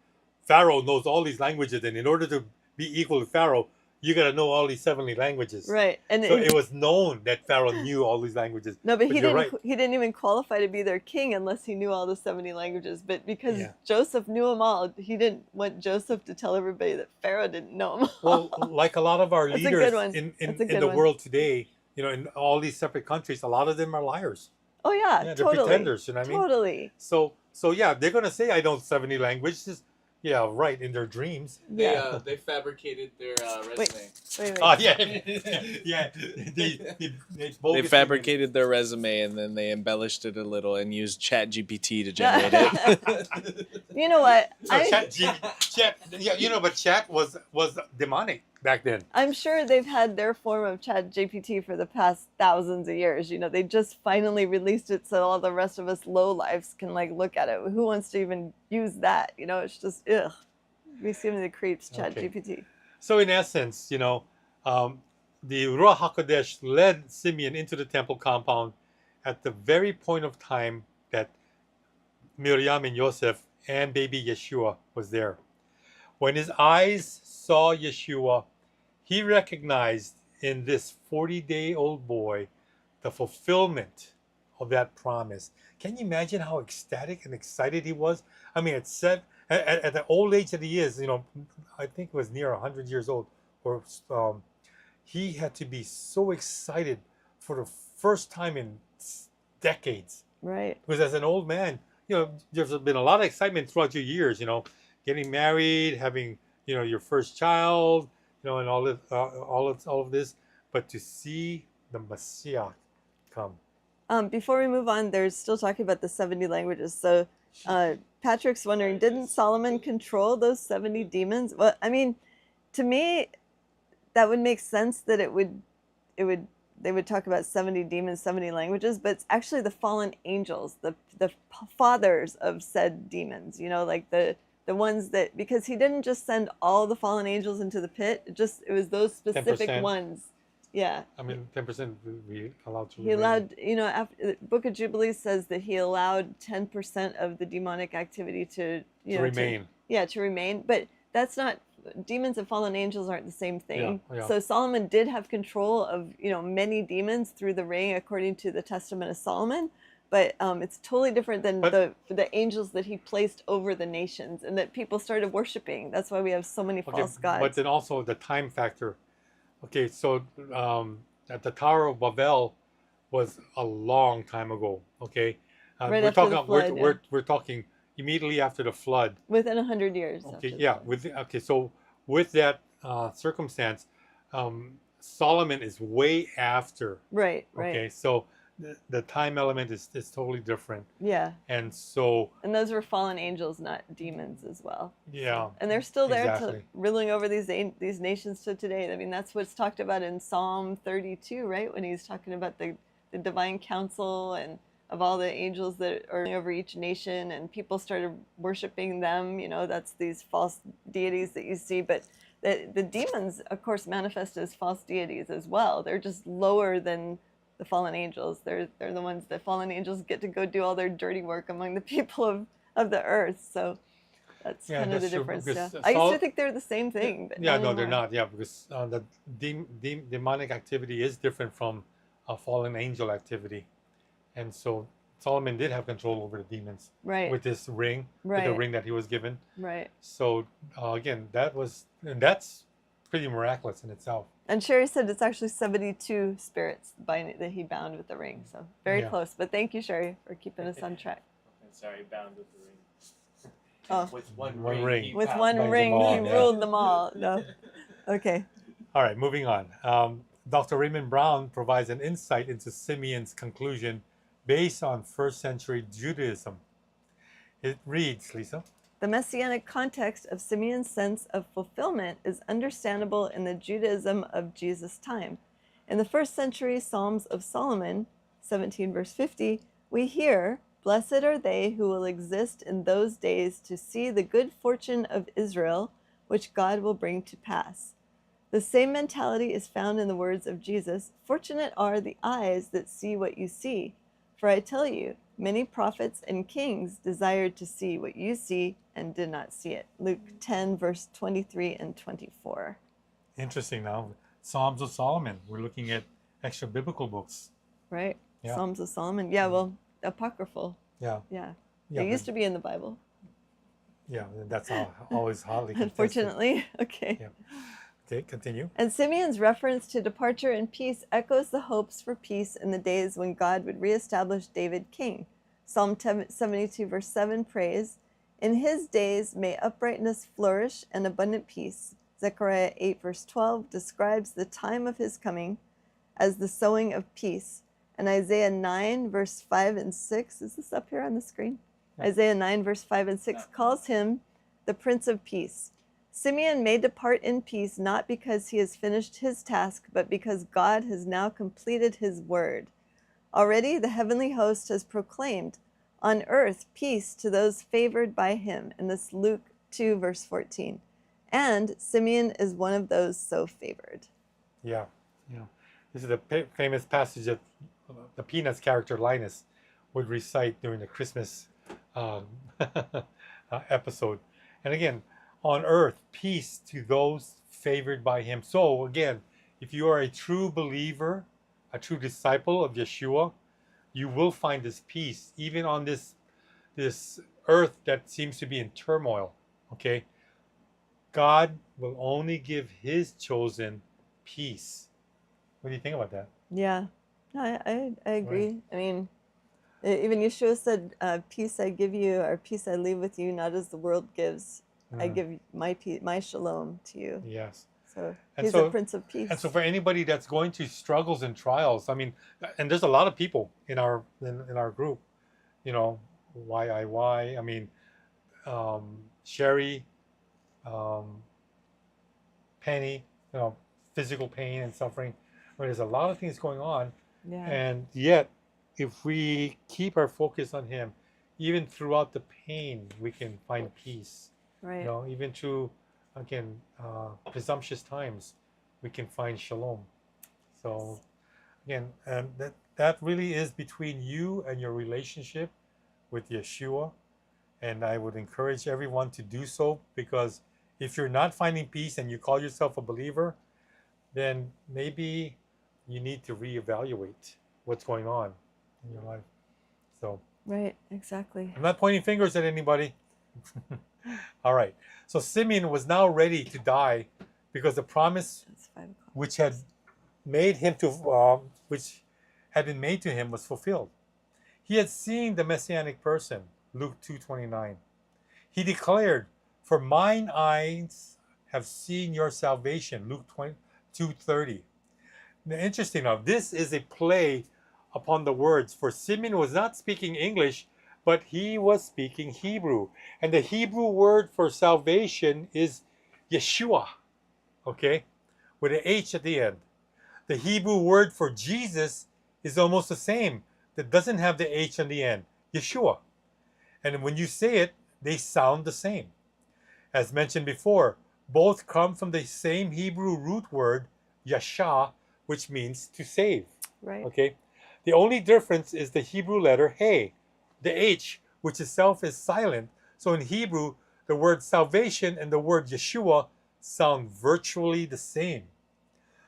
C: Pharaoh knows all these languages, and in order to be equal to Pharaoh, you got to know all these 70 languages.
B: Right. And
C: So it was known that Pharaoh knew all these languages.
B: no, but he
C: you're
B: didn't.
C: right.
B: He didn't even qualify to be their king unless he knew all the 70 languages. But because
C: Yeah.
B: Joseph knew them all, he didn't want Joseph to tell everybody that Pharaoh didn't know them all.
C: Well, like a lot of our
B: That's a
C: leaders
B: good one.
C: in
B: That's a
C: in
B: good
C: the
B: one.
C: world today, you know, in all these separate countries, a lot of them are liars.
B: Oh yeah,
C: Yeah, they're
B: totally.
C: pretenders, you know what I mean?
B: Totally.
C: So yeah, they're gonna say I know 70 languages. Yeah, right, in their dreams.
B: Yeah.
E: They fabricated their resume.
B: Wait.
C: Oh yeah, yeah. They
D: They fabricated their resume and then they embellished it a little and used ChatGPT to generate it.
B: You know what?
C: So chat, yeah, you know, but chat was demonic back then.
B: I'm sure they've had their form of Chat GPT for the past thousands of years. You know, they just finally released it so all the rest of us lowlifes can like look at it. Who wants to even use that? You know, it's just ugh. We see the creeps, Chat
C: Okay.
B: GPT.
C: So in essence, you know, the Ruach HaKodesh led Simeon into the temple compound at the very point of time that Miriam and Joseph and baby Yeshua was there. When his eyes saw Yeshua, he recognized in this 40-day-old boy the fulfillment of that promise. Can you imagine how ecstatic and excited he was? I mean, at the old age that he is, I think it was near 100 years old, or he had to be so excited for the first time in decades.
B: Right.
C: Because as an old man, there's been a lot of excitement throughout your years, getting married, having, your first child, and all of this. But to see the Messiah come.
B: Before we move on, there's still talking about the 70 languages. So Patrick's wondering, didn't Solomon control those 70 demons? Well, I mean, to me, that would make sense that they would talk about 70 demons, 70 languages, but it's actually the fallen angels, the fathers of said demons, like the ones that, because he didn't just send all the fallen angels into the pit, it was those specific
C: 10%.
B: ones. Yeah.
C: I mean, 10% we allowed to.
B: He allowed, after the Book of Jubilees says that he allowed 10% of the demonic activity to
C: remain.
B: To remain. But that's not, demons and fallen angels aren't the same thing.
C: Yeah.
B: So Solomon did have control of, many demons through the ring according to the Testament of Solomon. But it's totally different than the angels that he placed over the nations and that people started worshiping. That's why we have so many false gods.
C: But then also the time factor. Okay, so at the Tower of Babel was a long time ago. Okay,
B: Right after the flood,
C: we're talking immediately after the flood.
B: Within 100 years.
C: Okay, yeah. So with that circumstance, Solomon is way after.
B: Right.
C: Okay, so the time element is totally different.
B: Yeah.
C: And so.
B: And those were fallen angels, not demons, as well.
C: Yeah.
B: And they're still there
C: exactly.
B: ruling over these nations to today. I mean, that's what's talked about in Psalm 32, right? When he's talking about the divine council and of all the angels that are over each nation, and people started worshiping them. That's these false deities that you see. But the demons, of course, manifest as false deities as well. They're just lower than the fallen angels. They're the ones that fallen angels get to go do all their dirty work among the people of the earth. So that's kind of the difference. Yeah. I used to think they're the same thing. But
C: Yeah,
B: not
C: no,
B: anymore.
C: they're not. Yeah, because the demonic activity is different from fallen angel activity, and so Solomon did have control over the demons
B: Right.
C: with this ring, with
B: Right.
C: the ring that he was given.
B: Right.
C: So again, that's pretty miraculous in itself.
B: And Sherry said it's actually 72 spirits that he bound with the ring. So very
C: Yeah.
B: close. But thank you, Sherry, for keeping us on track.
E: Sorry, bound with the ring.
B: Oh.
E: With one
C: One
E: ring.
C: ring.
E: he
B: With
E: bound
B: one
C: Binds them
B: ring,
C: all,
B: he
C: yeah.
B: ruled them all. No. Okay.
C: All right, moving on. Dr. Raymond Brown provides an insight into Simeon's conclusion based on first century Judaism. It reads, Lisa.
B: The messianic context of Simeon's sense of fulfillment is understandable in the Judaism of Jesus' time. In the first century Psalms of Solomon, 17 verse 50, we hear, "Blessed are they who will exist in those days to see the good fortune of Israel, which God will bring to pass." The same mentality is found in the words of Jesus, "Fortunate are the eyes that see what you see. For I tell you, many prophets and kings desired to see what you see and did not see it." Luke 10, verse 23 and 24.
C: Interesting now. Psalms of Solomon. We're looking at extra biblical books.
B: Right?
C: Yeah.
B: Psalms of Solomon. Yeah, well, apocryphal.
C: Yeah.
B: Yeah.
C: Yeah,
B: They used to be in the Bible.
C: Yeah, that's always hotly contested.
B: Unfortunately. Okay.
C: Yeah. Okay, continue.
B: And Simeon's reference to departure and peace echoes the hopes for peace in the days when God would reestablish David king. Psalm 72, verse 7 prays, "In his days may uprightness flourish and abundant peace." Zechariah 8, verse 12 describes the time of his coming as the sowing of peace. And Isaiah 9, verse 5 and 6, is this up here on the screen?
C: Yeah.
B: Isaiah 9, verse 5 and 6 calls him the Prince of Peace. Simeon may depart in peace not because he has finished his task, but because God has now completed his word. Already the heavenly host has proclaimed, "On earth peace to those favored by him." And this Luke 2, verse 14. And Simeon is one of those so favored.
C: Yeah. This is a famous passage that the Peanuts character Linus would recite during the Christmas episode. And again, on earth, peace to those favored by him. So again, if you are a true believer, a true disciple of Yeshua, you will find this peace even on this earth that seems to be in turmoil. Okay? God will only give his chosen peace. What do you think about that?
B: Yeah, no, I agree. I mean, even Yeshua said, "Peace I give you, or peace I leave with you, not as the world gives. I
C: Mm,
B: give my peace, my shalom to you."
C: yes.
B: So
C: And
B: he's a
C: so
B: Prince of Peace.
C: and so for anybody that's going through struggles and trials, I mean, and there's a lot of people in our group, you know, YIY. I mean, Sherry, um, Penny, you know, physical pain and suffering. I mean, there's a lot of things going on,
B: Yeah,
C: and yet, if we keep our focus on Him, even throughout the pain, we can find peace. You
B: right.
C: know, even through, again, presumptuous times, we can find shalom. So, again, and that really is between you and your relationship with Yeshua. And I would encourage everyone to do so, because if you're not finding peace and you call yourself a believer, then maybe you need to reevaluate what's going on in your life. So
B: Right, exactly.
C: I'm not pointing fingers at anybody. All right. So Simeon was now ready to die because the promise
B: It's 5 o'clock.
C: which had been made to him was fulfilled. He had seen the messianic person, Luke 2:29. He declared, "For mine eyes have seen your salvation," Luke 2:30. Now, interesting enough, this is a play upon the words, for Simeon was not speaking English, but he was speaking Hebrew. And the Hebrew word for salvation is Yeshua, okay, with an H at the end. The Hebrew word for Jesus is almost the same, that doesn't have the H on the end, Yeshua. And when you say it, they sound the same. As mentioned before, both come from the same Hebrew root word, yasha, which means to save.
B: Right.
C: Okay? The only difference is the Hebrew letter He, the H, which itself is silent. So in Hebrew, the word salvation and the word Yeshua sound virtually the same.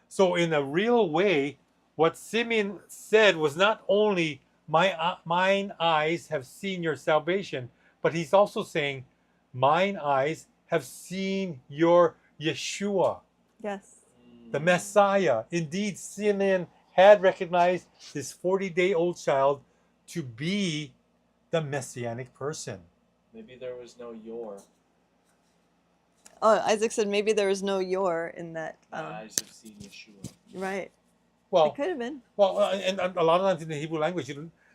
C: So in a real way, what Simeon said was not only mine eyes have seen your salvation, but he's also saying, mine eyes have seen your Yeshua,
B: Yes.
C: the Messiah. Indeed, Simeon had recognized this 40-day-old child to be the messianic person.
E: Maybe there was no your.
B: Oh, Isaac said maybe there was no your in that.
E: Eyes have seen Yeshua.
B: Right. It
C: Well,
B: could have been.
C: and a lot of times in the Hebrew language,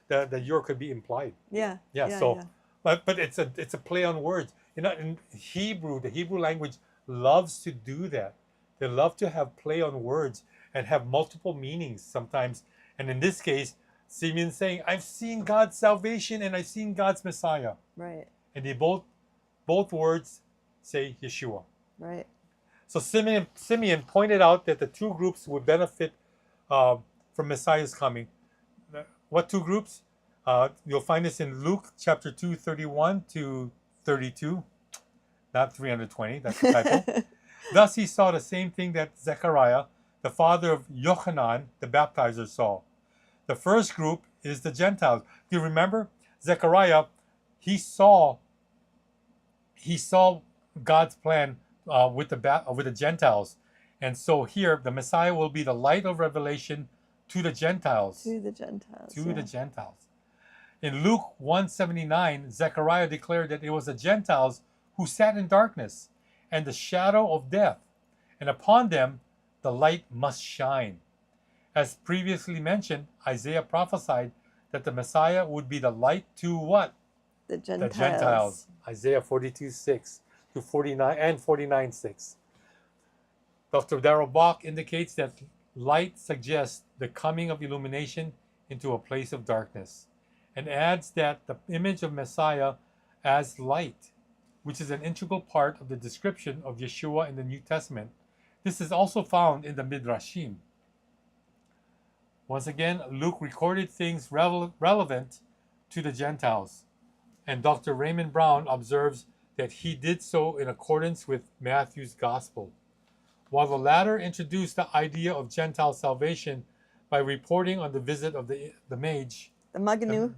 C: the your could be implied.
B: Yeah.
C: Yeah. So, but it's a play on words. You know, in Hebrew, the Hebrew language loves to do that. They love to have play on words and have multiple meanings sometimes. And in this case, Simeon saying, "I've seen God's salvation and I've seen God's Messiah,"
B: Right.
C: and they both words say Yeshua.
B: Right.
C: So Simeon pointed out that the two groups would benefit from Messiah's coming. What two groups? You'll find this in Luke chapter 2:31 to 32, not 320. That's a typo. Thus he saw the same thing that Zechariah, the father of Yochanan, the baptizer, saw. The first group is the Gentiles. Do you remember? Zechariah, he saw God's plan with the Gentiles. And so here, the Messiah will be the light of revelation to the Gentiles.
B: To the Gentiles.
C: To
B: yeah.
C: the Gentiles. In Luke 1:79, Zechariah declared that it was the Gentiles who sat in darkness and the shadow of death, and upon them the light must shine. As previously mentioned, Isaiah prophesied that the Messiah would be the light to what?
B: The Gentiles.
C: The Gentiles. Isaiah 42:6 to 49 and 49:6. Dr. Darrell Bach indicates that light suggests the coming of illumination into a place of darkness, and adds that the image of Messiah as light, which is an integral part of the description of Yeshua in the New Testament. This is also found in the Midrashim. Once again, Luke recorded things relevant to the Gentiles. and Dr. Raymond Brown observes that he did so in accordance with Matthew's gospel, while the latter introduced the idea of Gentile salvation by reporting on the visit of the Magi.
B: The Maganu.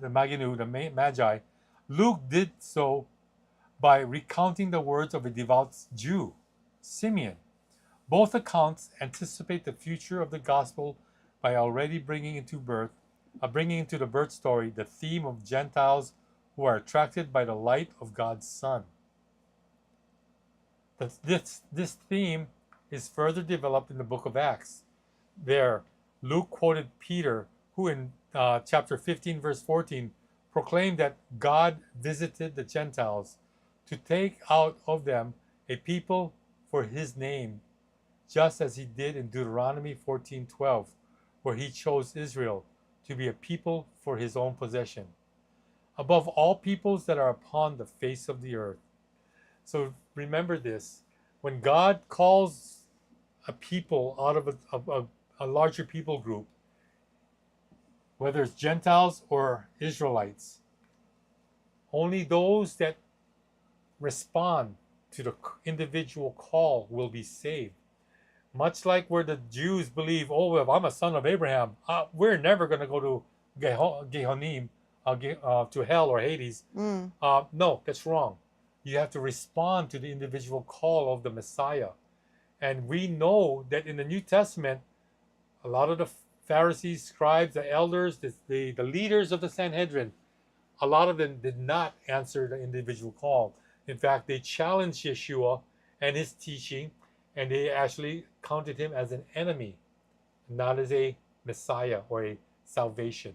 C: The Magi. Luke did so by recounting the words of a devout Jew, Simeon. Both accounts anticipate the future of the gospel by already bringing into the birth story the theme of Gentiles who are attracted by the light of God's Son. This theme is further developed in the book of Acts. There, Luke quoted Peter, who in chapter 15, verse 14, proclaimed that God visited the Gentiles to take out of them a people for his name, just as he did in Deuteronomy 14:12, where he chose Israel to be a people for his own possession, above all peoples that are upon the face of the earth. So remember this, when God calls a people out of a larger people group, whether it's Gentiles or Israelites, only those that respond to the individual call will be saved. Much like where the Jews believe, oh, if I'm a son of Abraham, we're never going to go to Gehonim, to hell or Hades. No, that's wrong. You have to respond to the individual call of the Messiah. And we know that in the New Testament, a lot of the Pharisees, scribes, the elders, the leaders of the Sanhedrin, a lot of them did not answer the individual call. In fact, they challenged Yeshua and his teaching, and they actually counted him as an enemy, not as a Messiah or a salvation.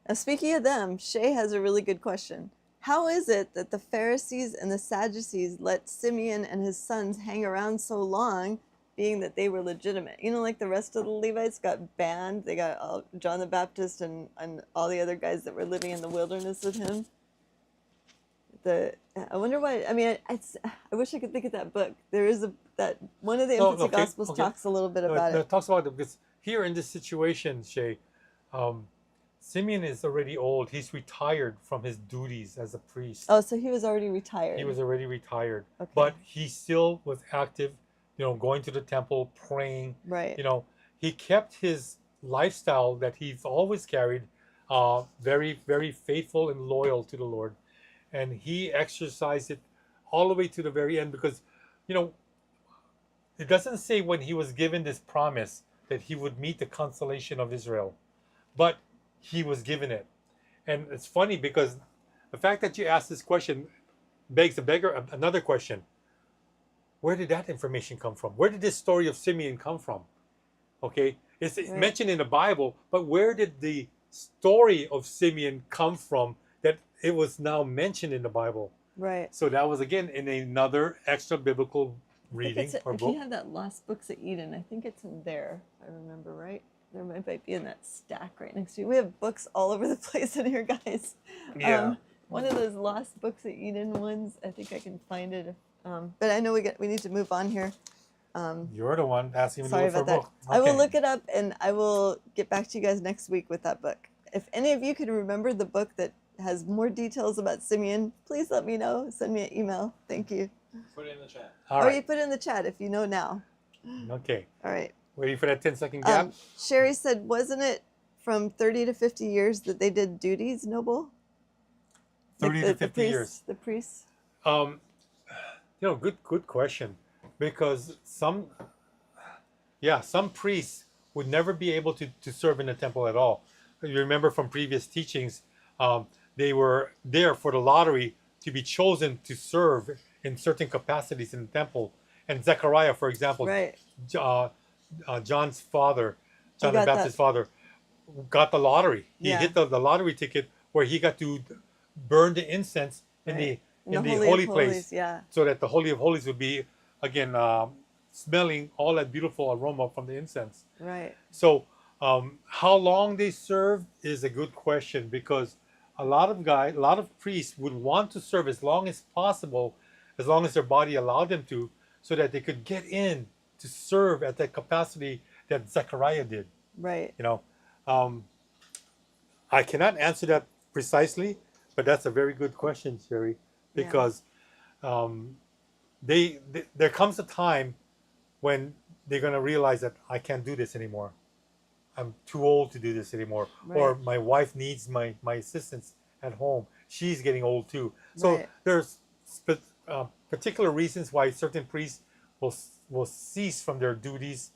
B: Now, speaking of them, Shay has a really good question. How is it that the Pharisees and the Sadducees let Simeon and his sons hang around so long, being that they were legitimate? You know, like the rest of the Levites got banned. They got John the Baptist and all the other guys that were living in the wilderness with him. I wonder why. I mean, I wish I could think of that book. There is that one of the Infancy Gospels talks a little bit about it.
C: It talks about it because here in this situation, Shay, Simeon is already old. He's retired from his duties as a priest.
B: Oh, so he was already retired.
C: He was already retired,
B: Okay.
C: but he still was active. You know, going to the temple, praying.
B: Right.
C: You know, he kept his lifestyle that he's always carried, very, very faithful and loyal to the Lord. And he exercised it all the way to the very end because, you know, it doesn't say when he was given this promise that he would meet the consolation of Israel, but he was given it. And it's funny because the fact that you asked this question begs another question. Where did that information come from? Where did this story of Simeon come from? Okay, it's mentioned in the Bible, but where did the story of Simeon come from that it was now mentioned in the Bible?
B: Right.
C: So that was again in another extra biblical reading or
B: if
C: book.
B: you have that Lost Books of Eden, I think it's in there, if I remember right. There might be in that stack right next to you. We have books all over the place in here, guys.
C: Yeah.
B: One of those Lost Books of Eden ones, I think I can find it. But I know we need to move on here.
C: You're the one asking me to
B: Sorry
C: look for
B: about
C: a
B: that.
C: book.
B: I will
C: Okay.
B: look it up and I will get back to you guys next week with that book. If any of you can remember the book that has more details about Simeon, please let me know. Send me an email. Thank you.
E: Put it in the chat.
C: All
B: Or you
C: right.
B: put it in the chat if you know now.
C: Okay.
B: All right.
C: Waiting for that 10-second gap.
B: Sherry said, wasn't it from 30 to 50 years that they did duties, Noble?
C: 30 to 50
B: priests,
C: years.
B: The priests?
C: You know, good question, because some priests would never be able to serve in the temple at all. You remember from previous teachings, they were there for the lottery to be chosen to serve in certain capacities in the temple. And Zechariah, for example,
B: Right.
C: John's father, John the
B: got
C: Baptist's father, got the lottery. He
B: Yeah.
C: hit the lottery ticket where he got to burn the incense in
B: Right.
C: the holy
B: of
C: place,
B: Holies, yeah.
C: so that the Holy of Holies would be again smelling all that beautiful aroma from the incense.
B: Right.
C: So how long they served is a good question, because a lot of priests would want to serve as long as possible, as long as their body allowed them to, so that they could get in to serve at that capacity that Zechariah did.
B: Right.
C: You know, I cannot answer that precisely, But that's a very good question, Sherry,
B: Yeah.
C: because there comes a time when they're going to realize that I can't do this anymore. I'm too old to do this anymore. Or
B: Right.
C: my wife needs my assistance at home. She's getting old too. So
B: Right.
C: there's particular reasons why certain priests will cease from their duties,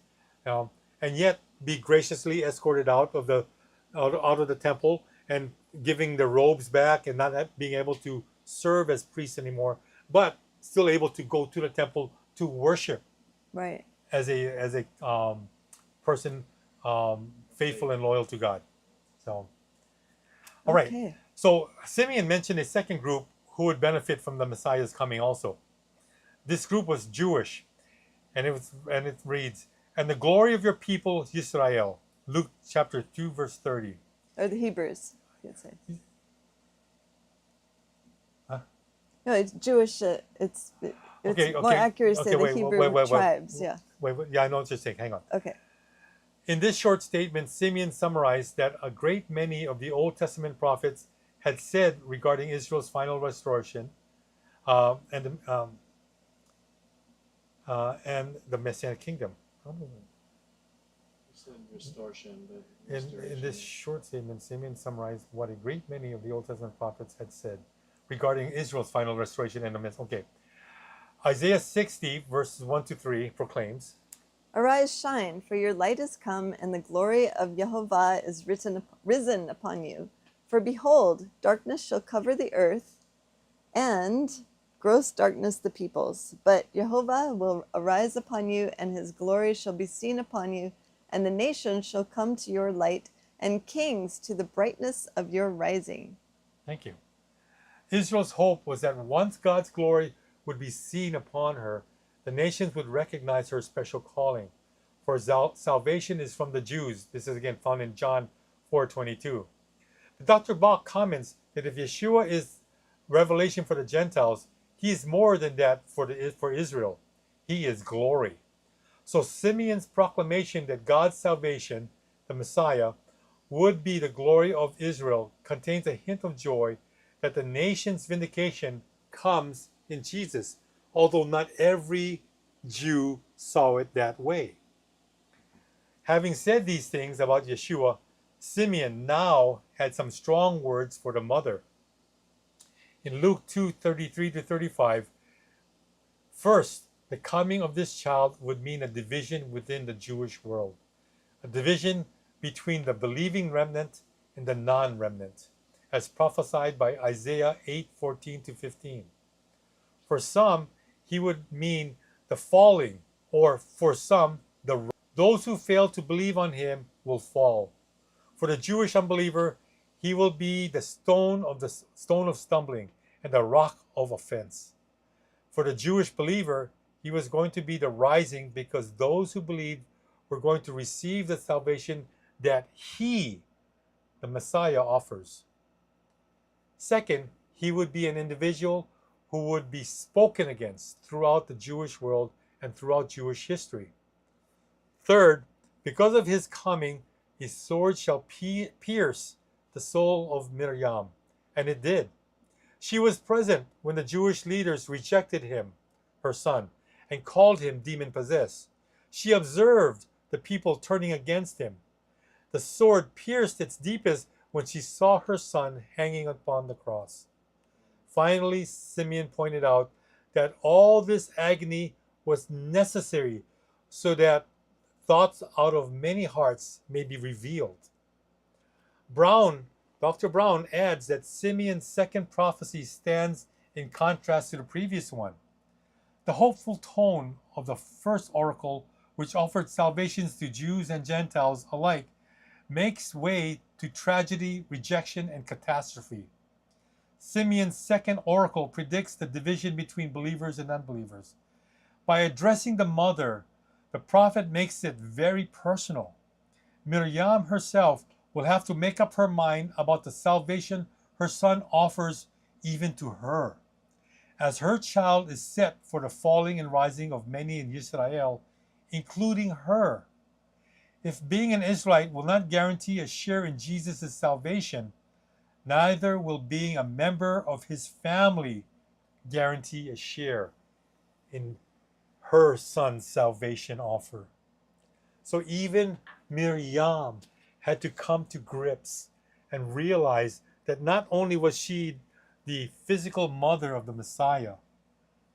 C: um, and yet be graciously escorted out of the temple and giving the robes back and not being able to serve as priests anymore, but still able to go to the temple to worship
B: Right.
C: as a person faithful and loyal to God. So, all right.
B: Okay.
C: So Simeon mentioned a second group who would benefit from the Messiah's coming also. This group was Jewish, and it reads, "And the glory of your people Israel." Luke chapter 2 verse 30.
B: Or the Hebrews, you'd say.
C: Huh?
B: No, it's Jewish. It's
C: Okay,
B: more accurate to say the
C: wait,
B: Hebrew tribes. Yeah.
C: Wait, yeah, I know what you're saying. Hang on.
B: Okay.
C: In this short statement, Simeon summarized that a great many of the Old Testament prophets had said regarding Israel's final restoration, and the Messianic kingdom.
E: You said restoration, but
C: In this short statement, Simeon summarized what a great many of the Old Testament prophets had said regarding Israel's final restoration and the Messiah. Okay. Isaiah 60, verses 1 to 3 proclaims,
B: Arise, shine, for your light is come, and the glory of Jehovah is risen upon you. For behold, darkness shall cover the earth, and gross darkness the peoples. But Jehovah will arise upon you, and his glory shall be seen upon you, and the nations shall come to your light, and kings to the brightness of your rising.
C: Thank you. Israel's hope was that once God's glory would be seen upon her, the nations would recognize her special calling. For salvation is from the Jews. This is again found in John 4:22. But Dr. Bach comments that if Yeshua is revelation for the Gentiles, he is more than that for Israel. He is glory. So Simeon's proclamation that God's salvation, the Messiah, would be the glory of Israel contains a hint of joy that the nation's vindication comes in Jesus, although not every Jew saw it that way. Having said these things about Yeshua, Simeon now had some strong words for the mother. In Luke 2:33-35, first, the coming of this child would mean a division within the Jewish world, a division between the believing remnant and the non-remnant, as prophesied by Isaiah 8:14-15. For some, he would mean the falling, or for some, those who fail to believe on him will fall. For the Jewish unbeliever, he will be the stone of stumbling and the rock of offense. For the Jewish believer, he was going to be the rising, because those who believed were going to receive the salvation that he, the Messiah, offers. Second, he would be an individual who would be spoken against throughout the Jewish world and throughout Jewish history. Third, because of his coming, his sword shall pierce the soul of Miriam. And it did. She was present when the Jewish leaders rejected him, her son, and called him demon-possessed. She observed the people turning against him. The sword pierced its deepest when she saw her son hanging upon the cross. Finally, Simeon pointed out that all this agony was necessary so that thoughts out of many hearts may be revealed. Dr. Brown adds that Simeon's second prophecy stands in contrast to the previous one. The hopeful tone of the first oracle, which offered salvations to Jews and Gentiles alike, makes way to tragedy, rejection, and catastrophe. Simeon's second oracle predicts the division between believers and unbelievers. By addressing the mother, the prophet makes it very personal. Miriam herself will have to make up her mind about the salvation her son offers even to her, as her child is set for the falling and rising of many in Israel, including her. If being an Israelite will not guarantee a share in Jesus' salvation, neither will being a member of his family guarantee a share in her son's salvation offer. So even Miriam had to come to grips and realize that not only was she the physical mother of the Messiah,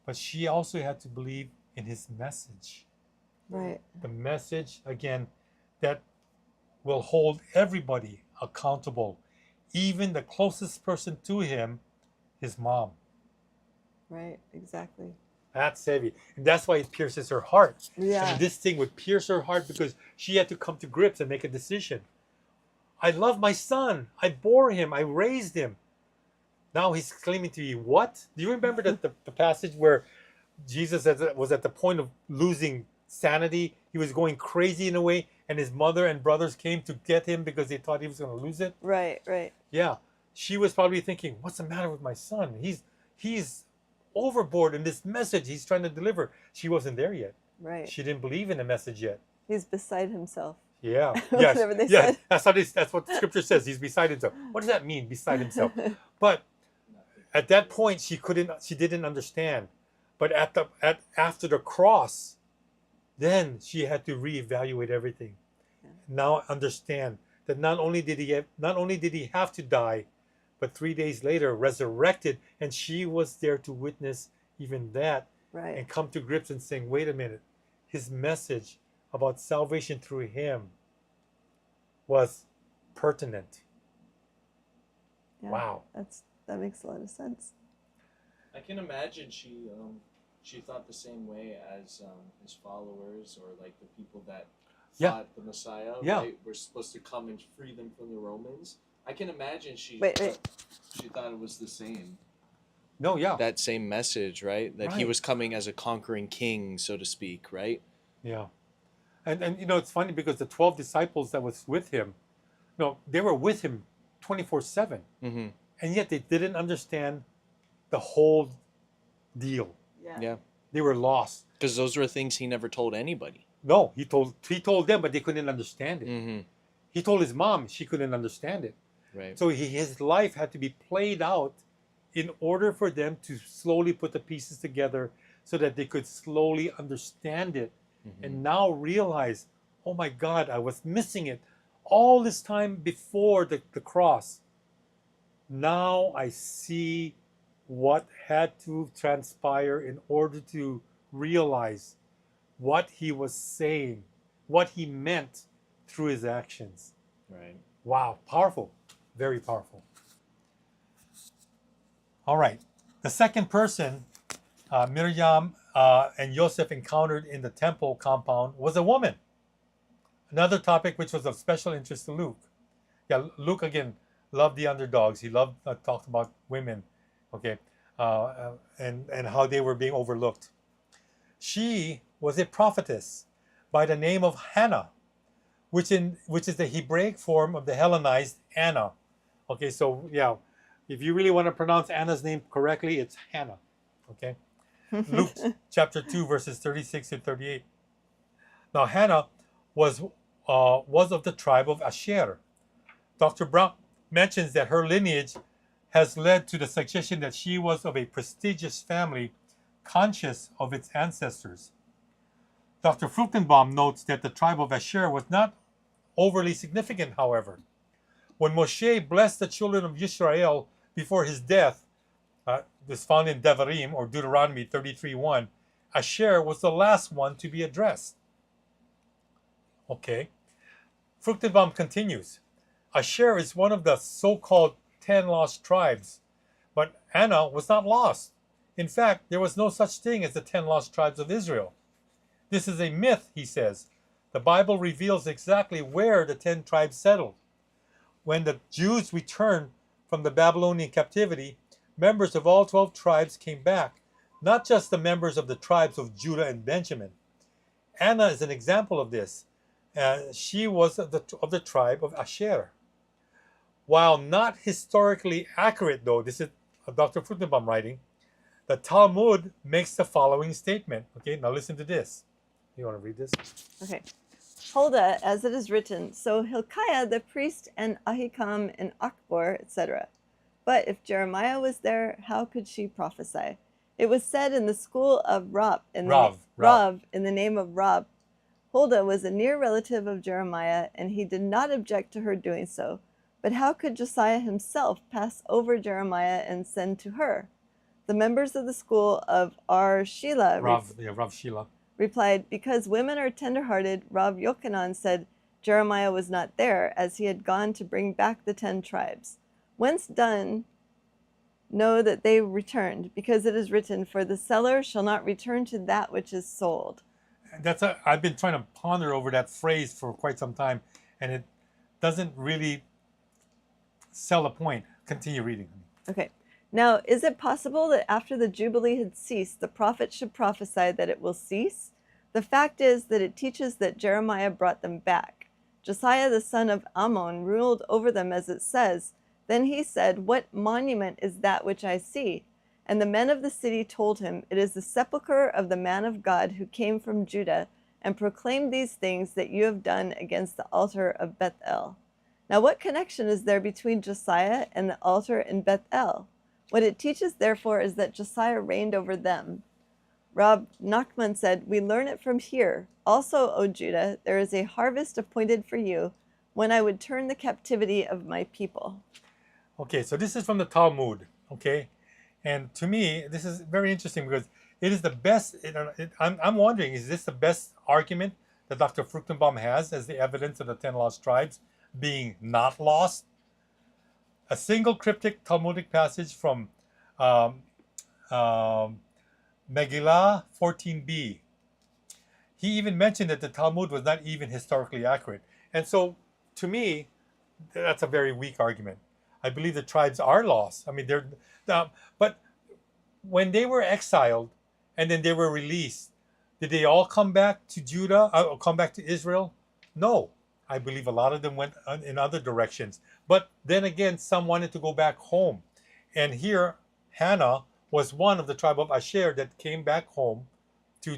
C: but she also had to believe in his message.
B: Right.
C: The message, again, that will hold everybody accountable, even the closest person to him, his mom.
B: Right. Exactly.
C: That's heavy. And that's why it pierces her heart.
B: Yeah.
C: And this thing would pierce her heart because she had to come to grips and make a decision. I love my son. I bore him. I raised him. Now he's claiming to be what? Do you remember the passage where Jesus was at the point of losing sanity? He was going crazy in a way, and his mother and brothers came to get him because they thought he was going to lose it.
B: Right. Right.
C: Yeah, she was probably thinking, "What's the matter with my son? He's overboard in this message he's trying to deliver." She wasn't there yet.
B: Right.
C: She didn't believe in the message yet.
B: He's beside himself.
C: Yeah, yes,
B: Whatever they
C: yeah.
B: said.
C: That's what Scripture says. He's beside himself. What does that mean, beside himself? But at that point, she didn't understand. But after the cross, then she had to reevaluate everything.
B: Yeah.
C: Now understand that not only did he have to die, but 3 days later resurrected, and she was there to witness even that
B: Right.
C: and come to grips and saying, wait a minute, his message about salvation through him was pertinent.
B: Yeah.
C: Wow.
B: That makes a lot of sense.
E: I can imagine she thought the same way as his followers or like the people that
C: Yeah.
E: fought the Messiah.
C: Yeah.
E: Right? Were supposed to come and free them from the Romans. I can imagine she
B: Wait.
E: thought it was the same.
C: No, yeah.
D: That same message, right? That he
C: Right.
D: was coming as a conquering king, so to speak, right?
C: Yeah. And it's funny because the 12 disciples that was with him, they were with him 24/7.
D: Mm-hmm.
C: And yet they didn't understand the whole deal.
B: Yeah.
D: Yeah.
C: They were lost.
D: Because those were things he never told anybody.
C: No, he told them, but they couldn't understand it.
D: Mm-hmm.
C: He told his mom, she couldn't understand it.
D: Right.
C: So his life had to be played out in order for them to slowly put the pieces together so that they could slowly understand it
D: Mm-hmm.
C: and now realize, oh my God, I was missing it all this time before the cross. Now I see what had to transpire in order to realize what he was saying, what he meant through his actions.
D: Right.
C: Wow, powerful, very powerful. All right, the second person Miriam and Joseph encountered in the temple compound was a woman. Another topic which was of special interest to Luke. Yeah, Luke again loved the underdogs. He loved talked about women, okay, and how they were being overlooked. She was a prophetess by the name of Hannah, which is the Hebraic form of the Hellenized Anna. Okay, so yeah, if you really want to pronounce Anna's name correctly, it's Hannah. Okay, Luke chapter 2 verses 36 to 38. Now Hannah was of the tribe of Asher. Dr. Brown mentions that her lineage has led to the suggestion that she was of a prestigious family, conscious of its ancestors. Dr. Fruchtenbaum notes that the tribe of Asher was not overly significant, however. When Moshe blessed the children of Israel before his death, this found in Devarim or Deuteronomy 33:1, Asher was the last one to be addressed. Okay. Fruchtenbaum continues. Asher is one of the so-called 10 lost tribes, but Anna was not lost. In fact, there was no such thing as the 10 lost tribes of Israel. This is a myth, he says. The Bible reveals exactly where the 10 tribes settled. When the Jews returned from the Babylonian captivity, members of all 12 tribes came back, not just the members of the tribes of Judah and Benjamin. Anna is an example of this. She was of the tribe of Asher. While not historically accurate, though, this is Dr. Fruchtenbaum writing, the Talmud makes the following statement. Okay, now listen to this. You want to read this?
B: Okay. Huldah, as it is written, so Hilkiah the priest and Ahikam and Achbor, etc., But if Jeremiah was there, how could she prophesy? It was said in the school of Rav, Rav, in the name of Rav. Huldah was a near relative of Jeremiah, and he did not object to her doing so. But how could Josiah himself pass over Jeremiah and send to her? The members of the school of Ar Sheila
C: Rav Sheila.
B: replied, because women are tender-hearted, Rav Yochanan said Jeremiah was not there, as he had gone to bring back the 10 tribes. Whence done, know that they returned, because it is written, for the seller shall not return to that which is sold.
C: I've been trying to ponder over that phrase for quite some time, and it doesn't really sell a point. Continue reading.
B: Okay. Now, is it possible that after the Jubilee had ceased, the prophet should prophesy that it will cease? The fact is that it teaches that Jeremiah brought them back. Josiah the son of Ammon ruled over them, as it says. Then he said, what monument is that which I see? And the men of the city told him, it is the sepulchre of the man of God who came from Judah and proclaimed these things that you have done against the altar of Bethel. Now, what connection is there between Josiah and the altar in Bethel? What it teaches, therefore, is that Josiah reigned over them. Rab Nachman said, we learn it from here. Also, O Judah, there is a harvest appointed for you, when I would turn the captivity of my people.
C: Okay, so this is from the Talmud, okay? And to me, this is very interesting because it is the best, I'm wondering, is this the best argument that Dr. Fruchtenbaum has as the evidence of the 10 lost tribes being not lost? A single cryptic Talmudic passage from Megillah 14b. He even mentioned that the Talmud was not even historically accurate. And so, to me, that's a very weak argument. I believe the tribes are lost. I mean, but when they were exiled and then they were released, did they all come back to Judah or come back to Israel? No. I believe a lot of them went in other directions. But then again, some wanted to go back home. And here, Hannah was one of the tribe of Asher that came back home to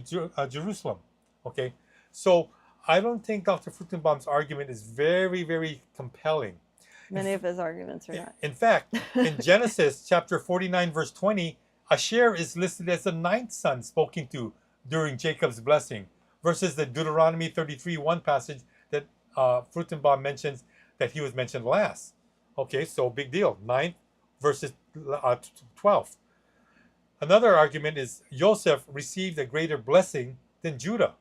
C: Jerusalem. Okay? So I don't think Dr. Fruchtenbaum's argument is very, very compelling.
B: Many of his arguments are not.
C: In fact, in Genesis chapter 49, verse 20, Asher is listed as the 9th son spoken to during Jacob's blessing, versus the Deuteronomy 33:1 passage that Fruchtenbaum mentions that he was mentioned last. Okay, so big deal. 9th versus 12th. Another argument is Joseph received a greater blessing than Judah.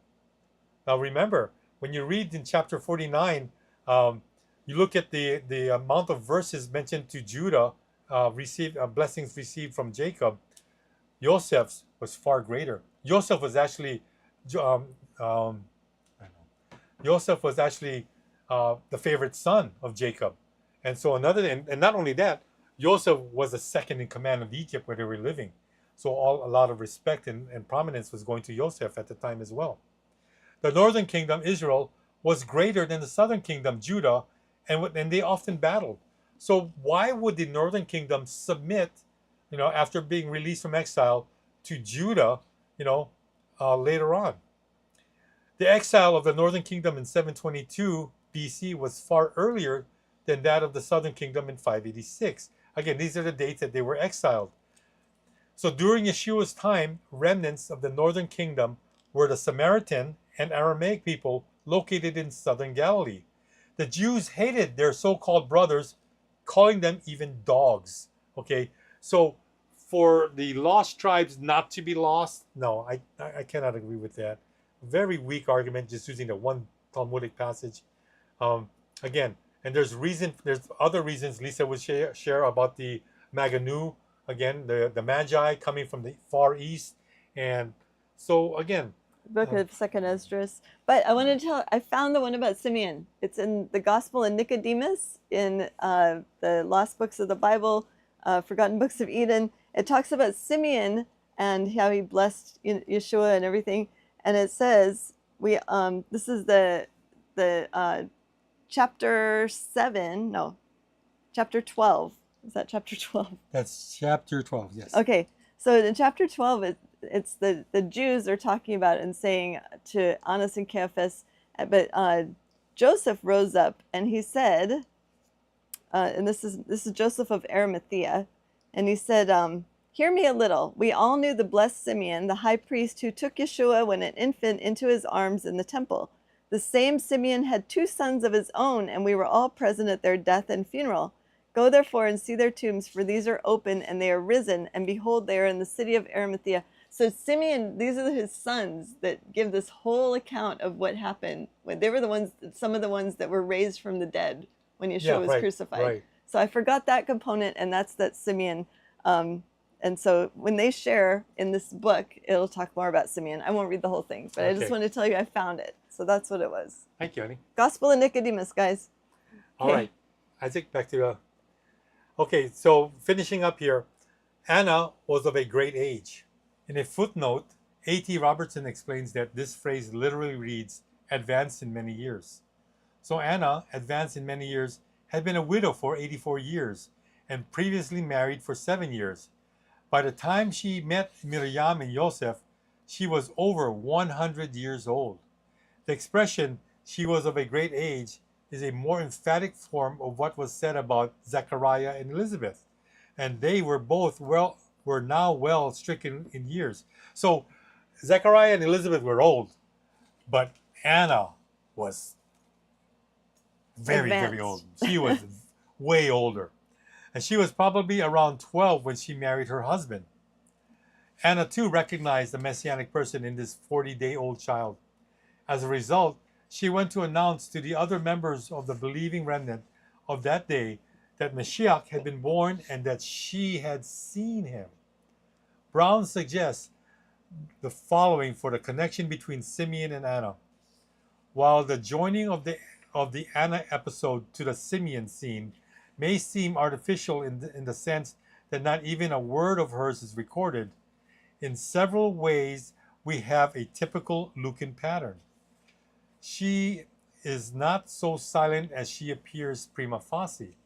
C: Now remember, when you read in chapter 49, you look at the amount of verses mentioned to Judah, blessings received from Jacob. Joseph's was far greater. Joseph was actually the favorite son of Jacob, and so and not only that, Joseph was the second in command of Egypt where they were living. So a lot of respect and prominence was going to Joseph at the time as well. The northern kingdom, Israel, was greater than the southern kingdom, Judah, and they often battled. So why would the northern kingdom submit, after being released from exile, to Judah, later on? The exile of the northern kingdom in 722 BC was far earlier than that of the southern kingdom in 586. Again, these are the dates that they were exiled. So during Yeshua's time, remnants of the northern kingdom were the Samaritan and Aramaic people located in southern Galilee. The Jews hated their so-called brothers, calling them even dogs. Okay, so for the lost tribes not to be lost, no, I cannot agree with that. Very weak argument, just using the one Talmudic passage. Again, and there's other reasons Lisa would share about the Maganu. Again, the Magi coming from the Far East, and so again,
B: Book of Second Esdras. But I wanted to I found the one about Simeon. It's in the Gospel of Nicodemus, in the Lost Books of the Bible, Forgotten Books of Eden. It talks about Simeon and how he blessed Yeshua and everything. And it says, this is the chapter 12. Is that chapter 12?
C: That's chapter 12, yes.
B: Okay, so in chapter 12, it's the Jews are talking about and saying to Annas and Caiaphas, but Joseph rose up and he said, and this is Joseph of Arimathea, and he said, "Hear me a little. We all knew the blessed Simeon, the high priest, who took Yeshua when an infant into his arms in the temple. The same Simeon had 2 sons of his own, and we were all present at their death and funeral. Go therefore and see their tombs, for these are open, and they are risen, and behold, they are in the city of Arimathea." So Simeon, these are his sons that give this whole account of what happened. When they were the ones, some of the ones that were raised from the dead when Yeshua was crucified.
C: Right.
B: So I forgot that component, and that's that Simeon. And so when they share in this book, it'll talk more about Simeon. I won't read the whole thing, but I just
C: Okay.
B: want to tell you I found it. So that's what it was.
C: Thank you, honey.
B: Gospel of Nicodemus, guys.
C: All
B: Okay.
C: right. Isaac, back to you. Okay, so finishing up here, Anna was of a great age. In a footnote, A.T. Robertson explains that this phrase literally reads, advanced in many years. So Anna, advanced in many years, had been a widow for 84 years and previously married for 7 years. By the time she met Miriam and Joseph, she was over 100 years old. The expression, she was of a great age, is a more emphatic form of what was said about Zechariah and Elizabeth. And they were now well stricken in years. So Zechariah and Elizabeth were old, but Anna was very
B: Advanced.
C: old. She was way older. And she was probably around 12 when she married her husband. Anna too recognized the messianic person in this 40-day-old child. As a result, she went to announce to the other members of the believing remnant of that day that Mashiach had been born and that she had seen him. Brown suggests the following for the connection between Simeon and Anna. While the joining of the Anna episode to the Simeon scene may seem artificial in the sense that not even a word of hers is recorded, in several ways we have a typical Lucan pattern. She is not so silent as she appears prima facie,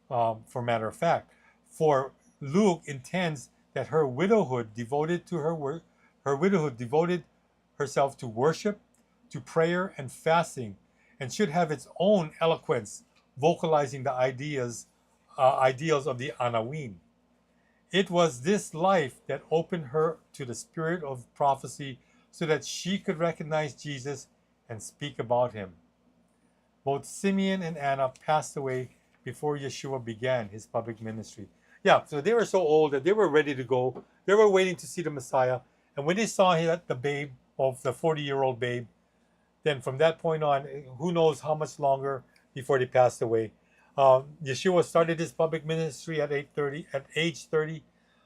C: for matter of fact. For Luke intends that her widowhood devoted herself to worship, to prayer and fasting, and should have its own eloquence, vocalizing the ideals of the Anawim. It was this life that opened her to the spirit of prophecy so that she could recognize Jesus and speak about him. Both Simeon and Anna passed away before Yeshua began his public ministry. Yeah, so they were so old that they were ready to go. They were waiting to see the Messiah. And when they saw the babe, of the 40-year-old babe, then from that point on, who knows how much longer before they passed away. Yeshua started his public ministry at age 30.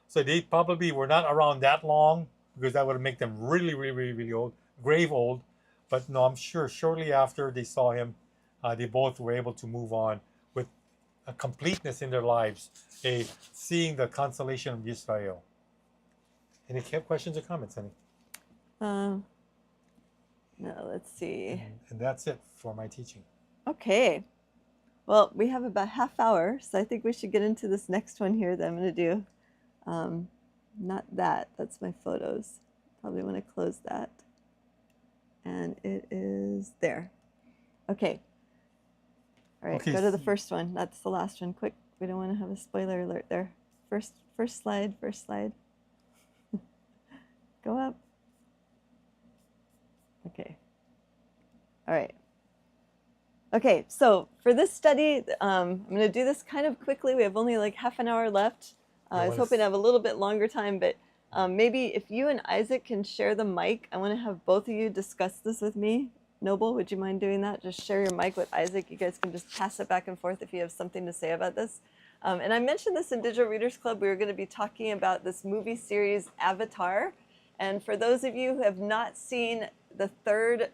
C: So they probably were not around that long, because that would make them really old, grave old. But no, I'm sure shortly after they saw him, they both were able to move on with a completeness in their lives, seeing the consolation of Israel. Any questions or comments, honey?
B: No, let's see.
C: And that's it for my teaching.
B: Okay. Well, we have about half hour, so I think we should get into this next one here that I'm going to do. Not that. That's my photos. Probably want to close that. And it is there. Okay. All right,
C: Okay.
B: go to the first one. That's the last one. Quick. We don't want to have a spoiler alert there. First slide. Go up. Okay. All right. Okay, so for this study, I'm going to do this kind of quickly. We have only like half an hour left. I was hoping to have a little bit longer time, but maybe if you and Isaac can share the mic, I want to have both of you discuss this with me. Noble, would you mind doing that? Just share your mic with Isaac. You guys can just pass it back and forth if you have something to say about this. And I mentioned this in Digital Readers Club. We were going to be talking about this movie series, Avatar. And for those of you who have not seen the third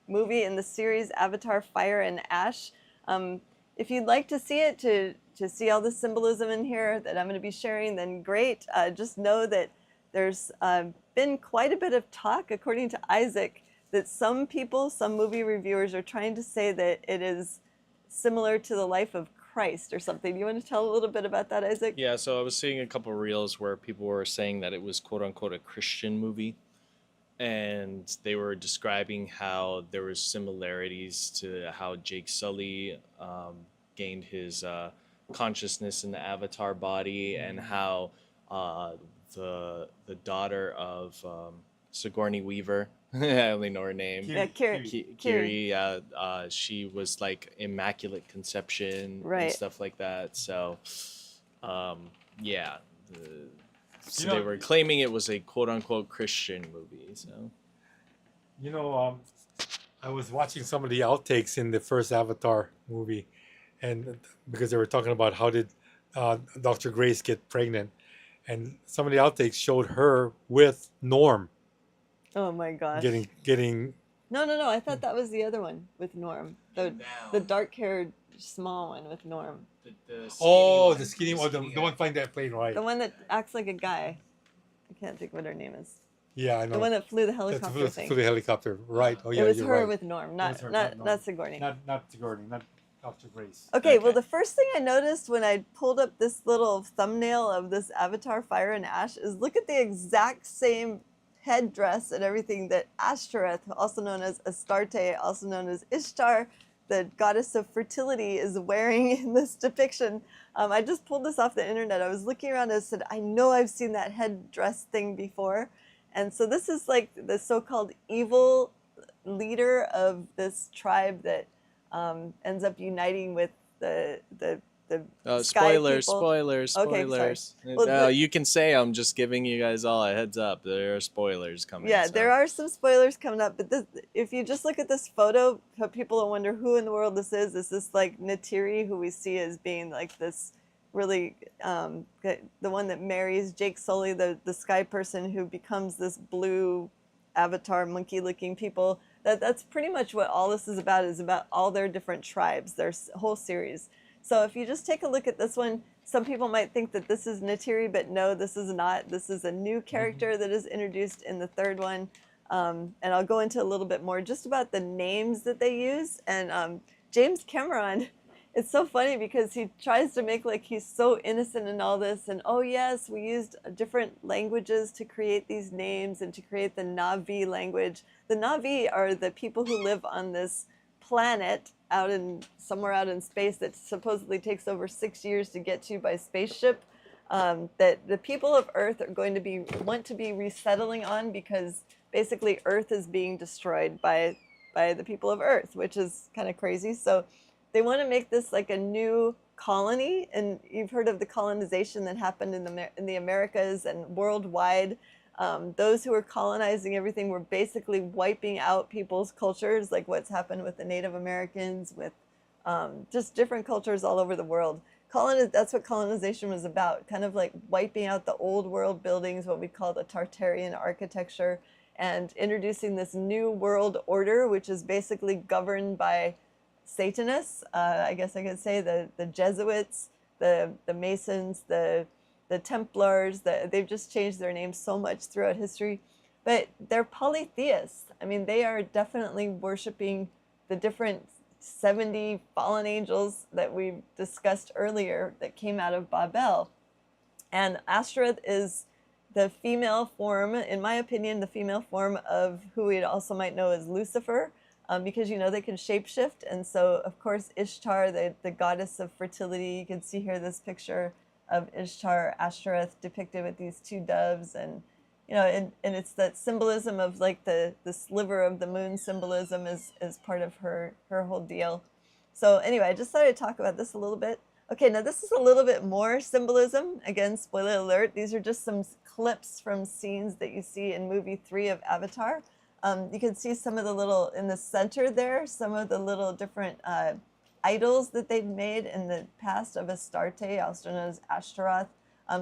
B: movie in the series, Avatar: Fire and Ash, if you'd like to see it, to see all the symbolism in here that I'm going to be sharing, then great. Just know that there's been quite a bit of talk, according to Isaac, that some people, some movie reviewers, are trying to say that it is similar to the life of Christ or something. You want to tell a little bit about that, Isaac?
D: Yeah, so I was seeing a couple reels where people were saying that it was quote unquote a Christian movie. And they were describing how there were similarities to how Jake Sully gained his consciousness in the Avatar body, and how the daughter of Sigourney Weaver, I only know her name.
B: Yeah, Kiri.
D: Kiri, she was like immaculate conception and
B: Right.
D: stuff like that. So, yeah, so
C: You know-
D: they were claiming it was a quote unquote Christian movie. So,
C: You know, I was watching some of the outtakes in the first Avatar movie, and because they were talking about how did Dr. Grace get pregnant, and some of the outtakes showed her with Norm
B: Oh my gosh.
C: getting.
B: No. I thought that was the other one with Norm. The dark-haired small one with Norm.
C: Oh, the skinny one, the one flying that plane, right?
B: The one that acts like a guy. I can't think what her name is.
C: Yeah, I know.
B: The one that flew the
C: That's
B: helicopter thing.
C: for the helicopter, right? Oh yeah,
B: It was
C: you're
B: her
C: right.
B: with Norm,
C: It
B: not
C: was her,
B: not
C: Norm.
B: not Sigourney.
C: Not Sigourney, not Dr. Grace.
B: Okay, well,
D: Okay.
B: the first thing I noticed when I pulled up this little thumbnail of this Avatar Fire and Ash is look at the exact same headdress and everything that Ashtoreth, also known as Astarte, also known as Ishtar, the goddess of fertility, is wearing in this depiction. I just pulled this off the internet. I was looking around and I said, I know I've seen that headdress thing before. And so this is like the so-called evil leader of this tribe that ends up uniting with the sky
D: spoilers,
B: people.
D: spoilers,
B: Okay, sorry.
D: spoilers.
B: Well,
D: You can say I'm just giving you guys all a heads up. There are spoilers coming.
B: Yeah,
D: so.
B: there are some spoilers coming up, but if you just look at this photo, people will wonder who in the world this is. Is this like Natiri, who we see as being like this really the one that marries Jake Sully, the sky person who becomes this blue avatar monkey-looking people? That's pretty much what all this is about all their different tribes, their whole series. So if you just take a look at this one, some people might think that this is Natiri, but no, this is not. This is a new character that is introduced in the third one. And I'll go into a little bit more just about the names that they use. And James Cameron, it's so funny because he tries to make like he's so innocent in all this. And oh yes, we used different languages to create these names and to create the Na'vi language. The Na'vi are the people who live on this planet somewhere out in space that supposedly takes over 6 years to get to by spaceship, that the people of Earth are going to want to be resettling on because basically Earth is being destroyed by the people of Earth, which is kind of crazy. So they want to make this like a new colony, and you've heard of the colonization that happened in the Americas and worldwide. Those who were colonizing everything were basically wiping out people's cultures, like what's happened with the Native Americans, with just different cultures all over the world. That's what colonization was about, kind of like wiping out the old world buildings, what we call the Tartarian architecture, and introducing this new world order, which is basically governed by Satanists. I guess I could say the Jesuits, the Masons, the Templars. They've just changed their names so much throughout history, but they're polytheists. I mean, they are definitely worshiping the different 70 fallen angels that we discussed earlier that came out of Babel. And Ashtoreth is the female form, in my opinion, the female form of who we also might know as Lucifer, because they can shapeshift. And so, of course, Ishtar, the goddess of fertility, you can see here this picture of Ishtar, Ashtoreth, depicted with these two doves, and and it's that symbolism of like the sliver of the moon symbolism is part of her whole deal. So anyway, I just thought I'd talk about this a little bit. Okay, now this is a little bit more symbolism. Again, spoiler alert, these are just some clips from scenes that you see in movie 3 of Avatar. You can see some of the little, in the center there, some of the little different idols that they've made in the past of Astarte, also known as Ashtaroth.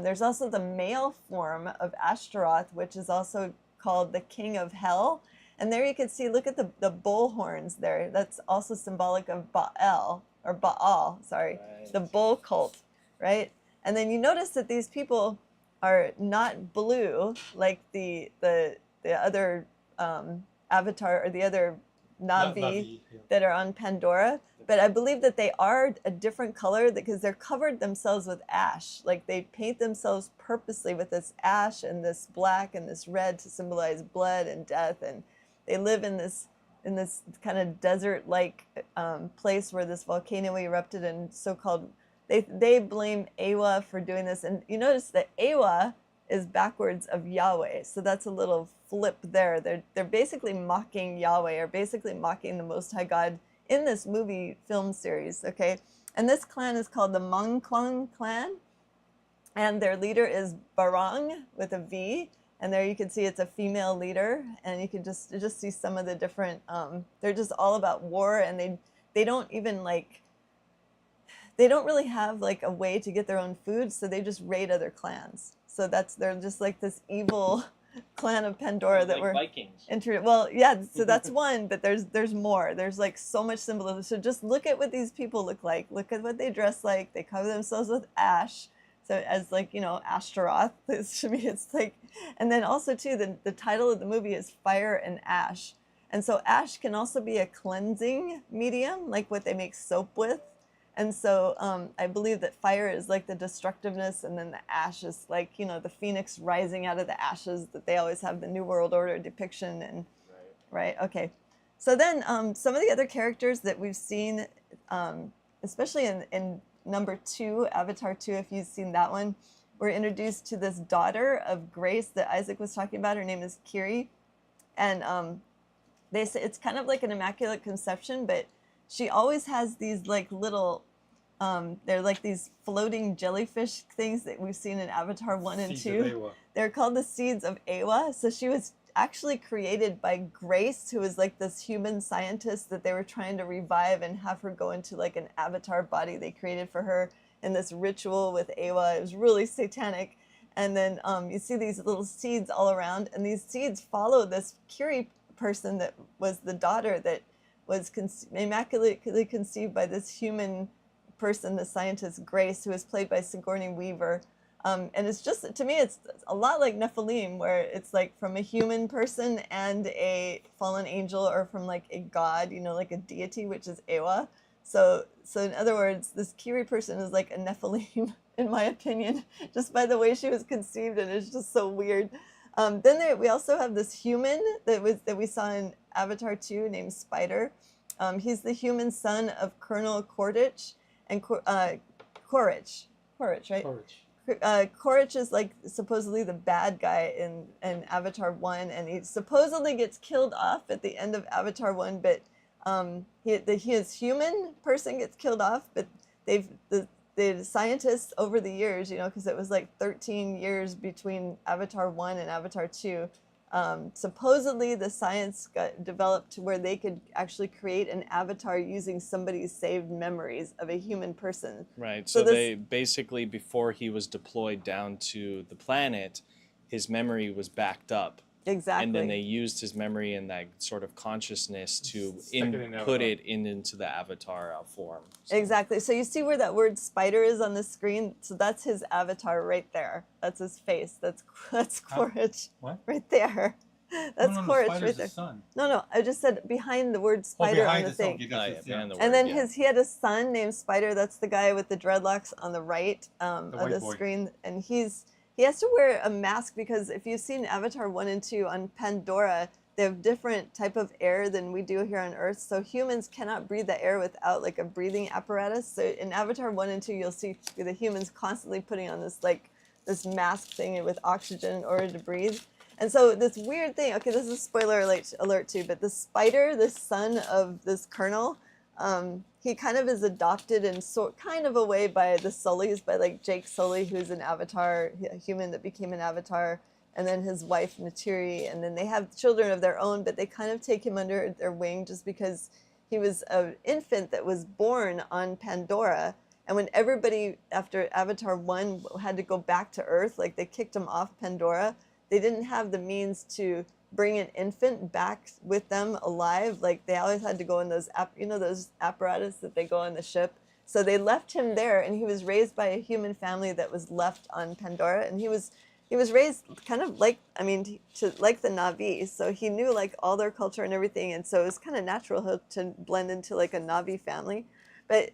B: There's also the male form of Ashtaroth, which is also called the King of Hell. And there you can see, look at the bull horns there. That's also symbolic of Baal,
E: Right.
B: the bull cult, right? And then you notice that these people are not blue like the other avatar or the other Na'vi that are on Pandora, but I believe that they are a different color because they're covered themselves with ash. Like they paint themselves purposely with this ash and this black and this red to symbolize blood and death, and they live in this in this kind of desert-like place where this volcano erupted, and so-called they blame Ewa for doing this. And you notice that Ewa is backwards of Yahweh, so that's a little flip there. They're basically mocking Yahweh, or basically mocking the Most High God in this movie film series. Okay, and this clan is called the Mongklong clan, and their leader is Barang with a V. And there you can see it's a female leader, and you can just see some of the different. They're just all about war, and they don't even like. They don't really have like a way to get their own food, so they just raid other clans. So they're just like this evil clan of Pandora that
D: like
B: were
D: Vikings.
B: well, yeah. So that's one, but there's more. There's like so much symbolism. So just look at what these people look like. Look at what they dress like. They cover themselves with ash. So as like, Ashtaroth, to me it's like, and then also too, the title of the movie is Fire and Ash. And so ash can also be a cleansing medium, like what they make soap with. And so I believe that fire is like the destructiveness, and then the ash is like, the phoenix rising out of the ashes that they always have the New World Order depiction. And right. Okay. So then some of the other characters that we've seen, especially in number 2, Avatar 2, if you've seen that one, we're introduced to this daughter of Grace that Isaac was talking about. Her name is Kiri. And they say it's kind of like an immaculate conception, but she always has these like little, they're like these floating jellyfish things that we've seen in Avatar 1 and 2. They're called the seeds of Ewa. So she was actually created by Grace, who was like this human scientist that they were trying to revive and have her go into like an avatar body they created for her in this ritual with Ewa. It was really satanic. And then you see these little seeds all around, and these seeds follow this Kiri person that was the daughter that was immaculately conceived by this human person, the scientist Grace, who was played by Sigourney Weaver. And it's just, to me, it's a lot like Nephilim, where it's like from a human person and a fallen angel, or from like a god, like a deity, which is Ewa. So in other words, this Kiri person is like a Nephilim, in my opinion, just by the way she was conceived, and it's just so weird. Then we also have this human that we saw in Avatar 2 named Spider. He's the human son of Colonel Quaritch and Quaritch, right? Quaritch is like supposedly the bad guy in Avatar 1, and he supposedly gets killed off at the end of Avatar 1, but his human person gets killed off, but the scientists over the years, because it was like 13 years between Avatar 1 and Avatar 2, supposedly the science got developed to where they could actually create an avatar using somebody's saved memories of a human person.
D: Right. So they basically, before he was deployed down to the planet, his memory was backed up.
B: Exactly.
D: And then they used his memory and that sort of consciousness to put it into the avatar form. So.
B: Exactly. So you see where that word spider is on the screen? So that's his avatar right there. That's his face. That's Quaritch.
C: What?
B: Right there. That's Quaritch right there.
C: Son.
B: No. I just said behind the word spider on the thing.
C: Behind
D: the word,
B: And then he had a son named Spider. That's the guy with the dreadlocks on the right of the screen. And he has to wear a mask, because if you've seen Avatar 1 and 2 on Pandora, they have different type of air than we do here on Earth. So humans cannot breathe the air without like a breathing apparatus. So in Avatar 1 and 2, you'll see the humans constantly putting on this mask thing with oxygen in order to breathe. And so this weird thing, okay, this is a spoiler alert too, but the Spider, the son of this colonel, he kind of is adopted in kind of a way by the Sullys, by like Jake Sully, who's an avatar, a human that became an avatar, and then his wife Natiri, and then they have children of their own, but they kind of take him under their wing just because he was an infant that was born on Pandora. And when everybody after Avatar 1 had to go back to Earth, like they kicked him off Pandora, they didn't have the means to bring an infant back with them alive. Like they always had to go in those those apparatus that they go on the ship. So they left him there, and he was raised by a human family that was left on Pandora, and he was raised kind of like, like the Na'vi. So he knew like all their culture and everything, and so it was kind of natural to blend into like a Na'vi family. But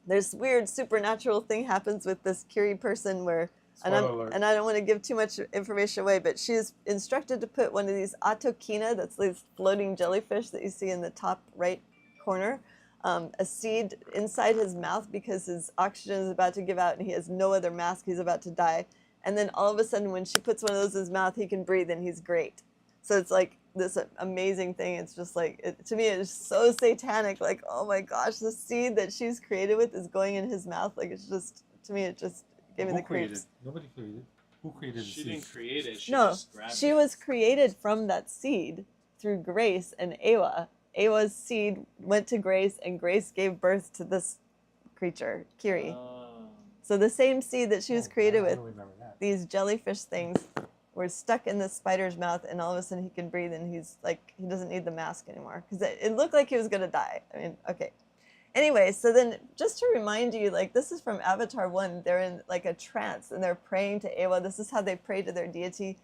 B: there's weird supernatural thing happens with this Kiri person where
C: Spoiler alert.
B: And I don't want to give too much information away, but she is instructed to put one of these atokina, that's these floating jellyfish that you see in the top right corner, a seed inside his mouth because his oxygen is about to give out and he has no other mask. He's about to die. And then all of a sudden, when she puts one of those in his mouth, he can breathe and he's great. So it's like this amazing thing. It's just like, to me, it's so satanic. Like, oh my gosh, the seed that she's created with is going in his mouth. Like, it's just, to me, it just gave me
C: Who
B: the
C: created?
B: creeps.
C: Nobody created. Who created the
E: She
C: seed?
E: didn't create it. She
B: No,
E: just grabbed
B: she
E: it.
B: was created from that seed through Grace and Awa. Awa's seed went to Grace, and Grace gave birth to this creature, Kiri. So the same seed that she was created
C: I
B: with,
C: don't remember that.
B: these jellyfish things, were stuck in the spider's mouth, and all of a sudden he can breathe, and he's like, he doesn't need the mask anymore because it looked like he was gonna die. I mean, okay. Anyway, so then just to remind you, like, this is from Avatar 1. They're in like a trance and they're praying to Awa. This is how they pray to their deity.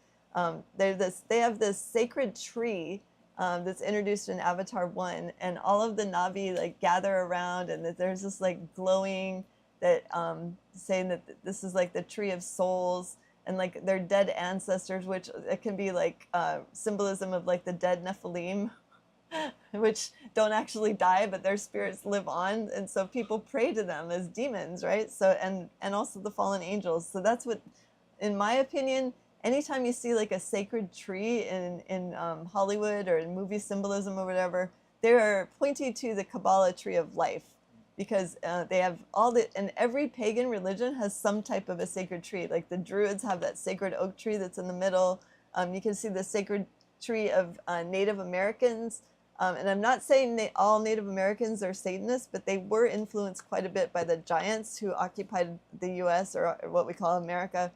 B: They have this sacred tree that's introduced in Avatar 1, and all of the Na'vi like gather around, and that there's this like glowing that saying that this is like the tree of souls and like their dead ancestors, which it can be like symbolism of like the dead Nephilim, which don't actually die, but their spirits live on, and so people pray to them as demons, right? So and also the fallen angels. So that's what, in my opinion, anytime you see like a sacred tree in Hollywood or in movie symbolism or whatever, they're pointing to the Kabbalah tree of life, because they have all the, and every pagan religion has some type of a sacred tree. Like the Druids have that sacred oak tree that's in the middle. You can see the sacred tree of Native Americans. And I'm not saying all Native Americans are Satanists, but they were influenced quite a bit by the giants who occupied the U.S., or what we call America,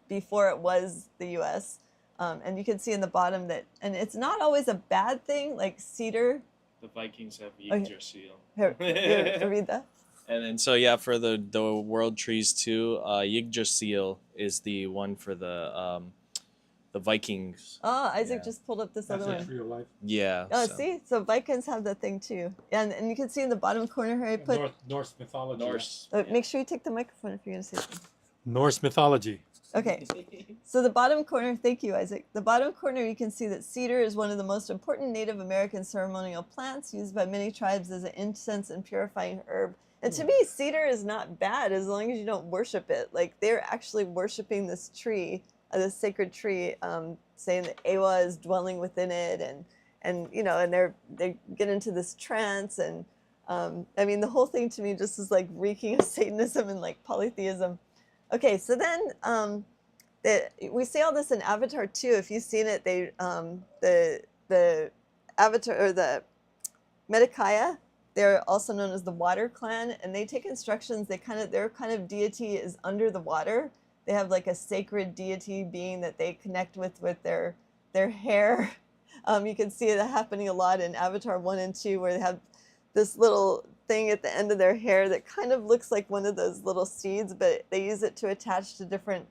B: before it was the U.S. And you can see in the bottom that, and it's not always a bad thing, like cedar.
E: The Vikings have
B: Okay.
E: Yggdrasil.
B: Here, read that.
D: And then so yeah, for the world trees too, Yggdrasil is the one for the Vikings.
B: Oh, Isaac
C: Yeah.
B: just pulled up this
C: That's
B: other
C: a
B: one.
C: tree of life.
D: Yeah.
B: Oh,
D: so-
B: see? So Vikings have that thing too. And you can see in the bottom corner here, I put,
C: Norse mythology.
E: Norse.
B: make sure you take the microphone if you're going to say something.
C: Norse mythology.
B: Okay. So the bottom corner, thank you, Isaac. The bottom corner, you can see that cedar is one of the most important Native American ceremonial plants used by many tribes as an incense and purifying herb. And to me, cedar is not bad as long as you don't worship it. Like, they're actually worshiping this tree, this sacred tree, saying that Awa is dwelling within it, and you know, and they get into this trance, and I mean, the whole thing to me just is like reeking of Satanism and like polytheism. Okay, so then we see all this in Avatar 2. If you've seen it, they the Avatar, or the Medakaya, they're also known as the Water Clan, and they take instructions. Their kind of deity is under the water. They have like a sacred deity being that they connect with their hair. You can see that happening a lot in Avatar 1 and 2, where they have this little thing at the end of their hair that kind of looks like one of those little seeds, but they use it to attach to different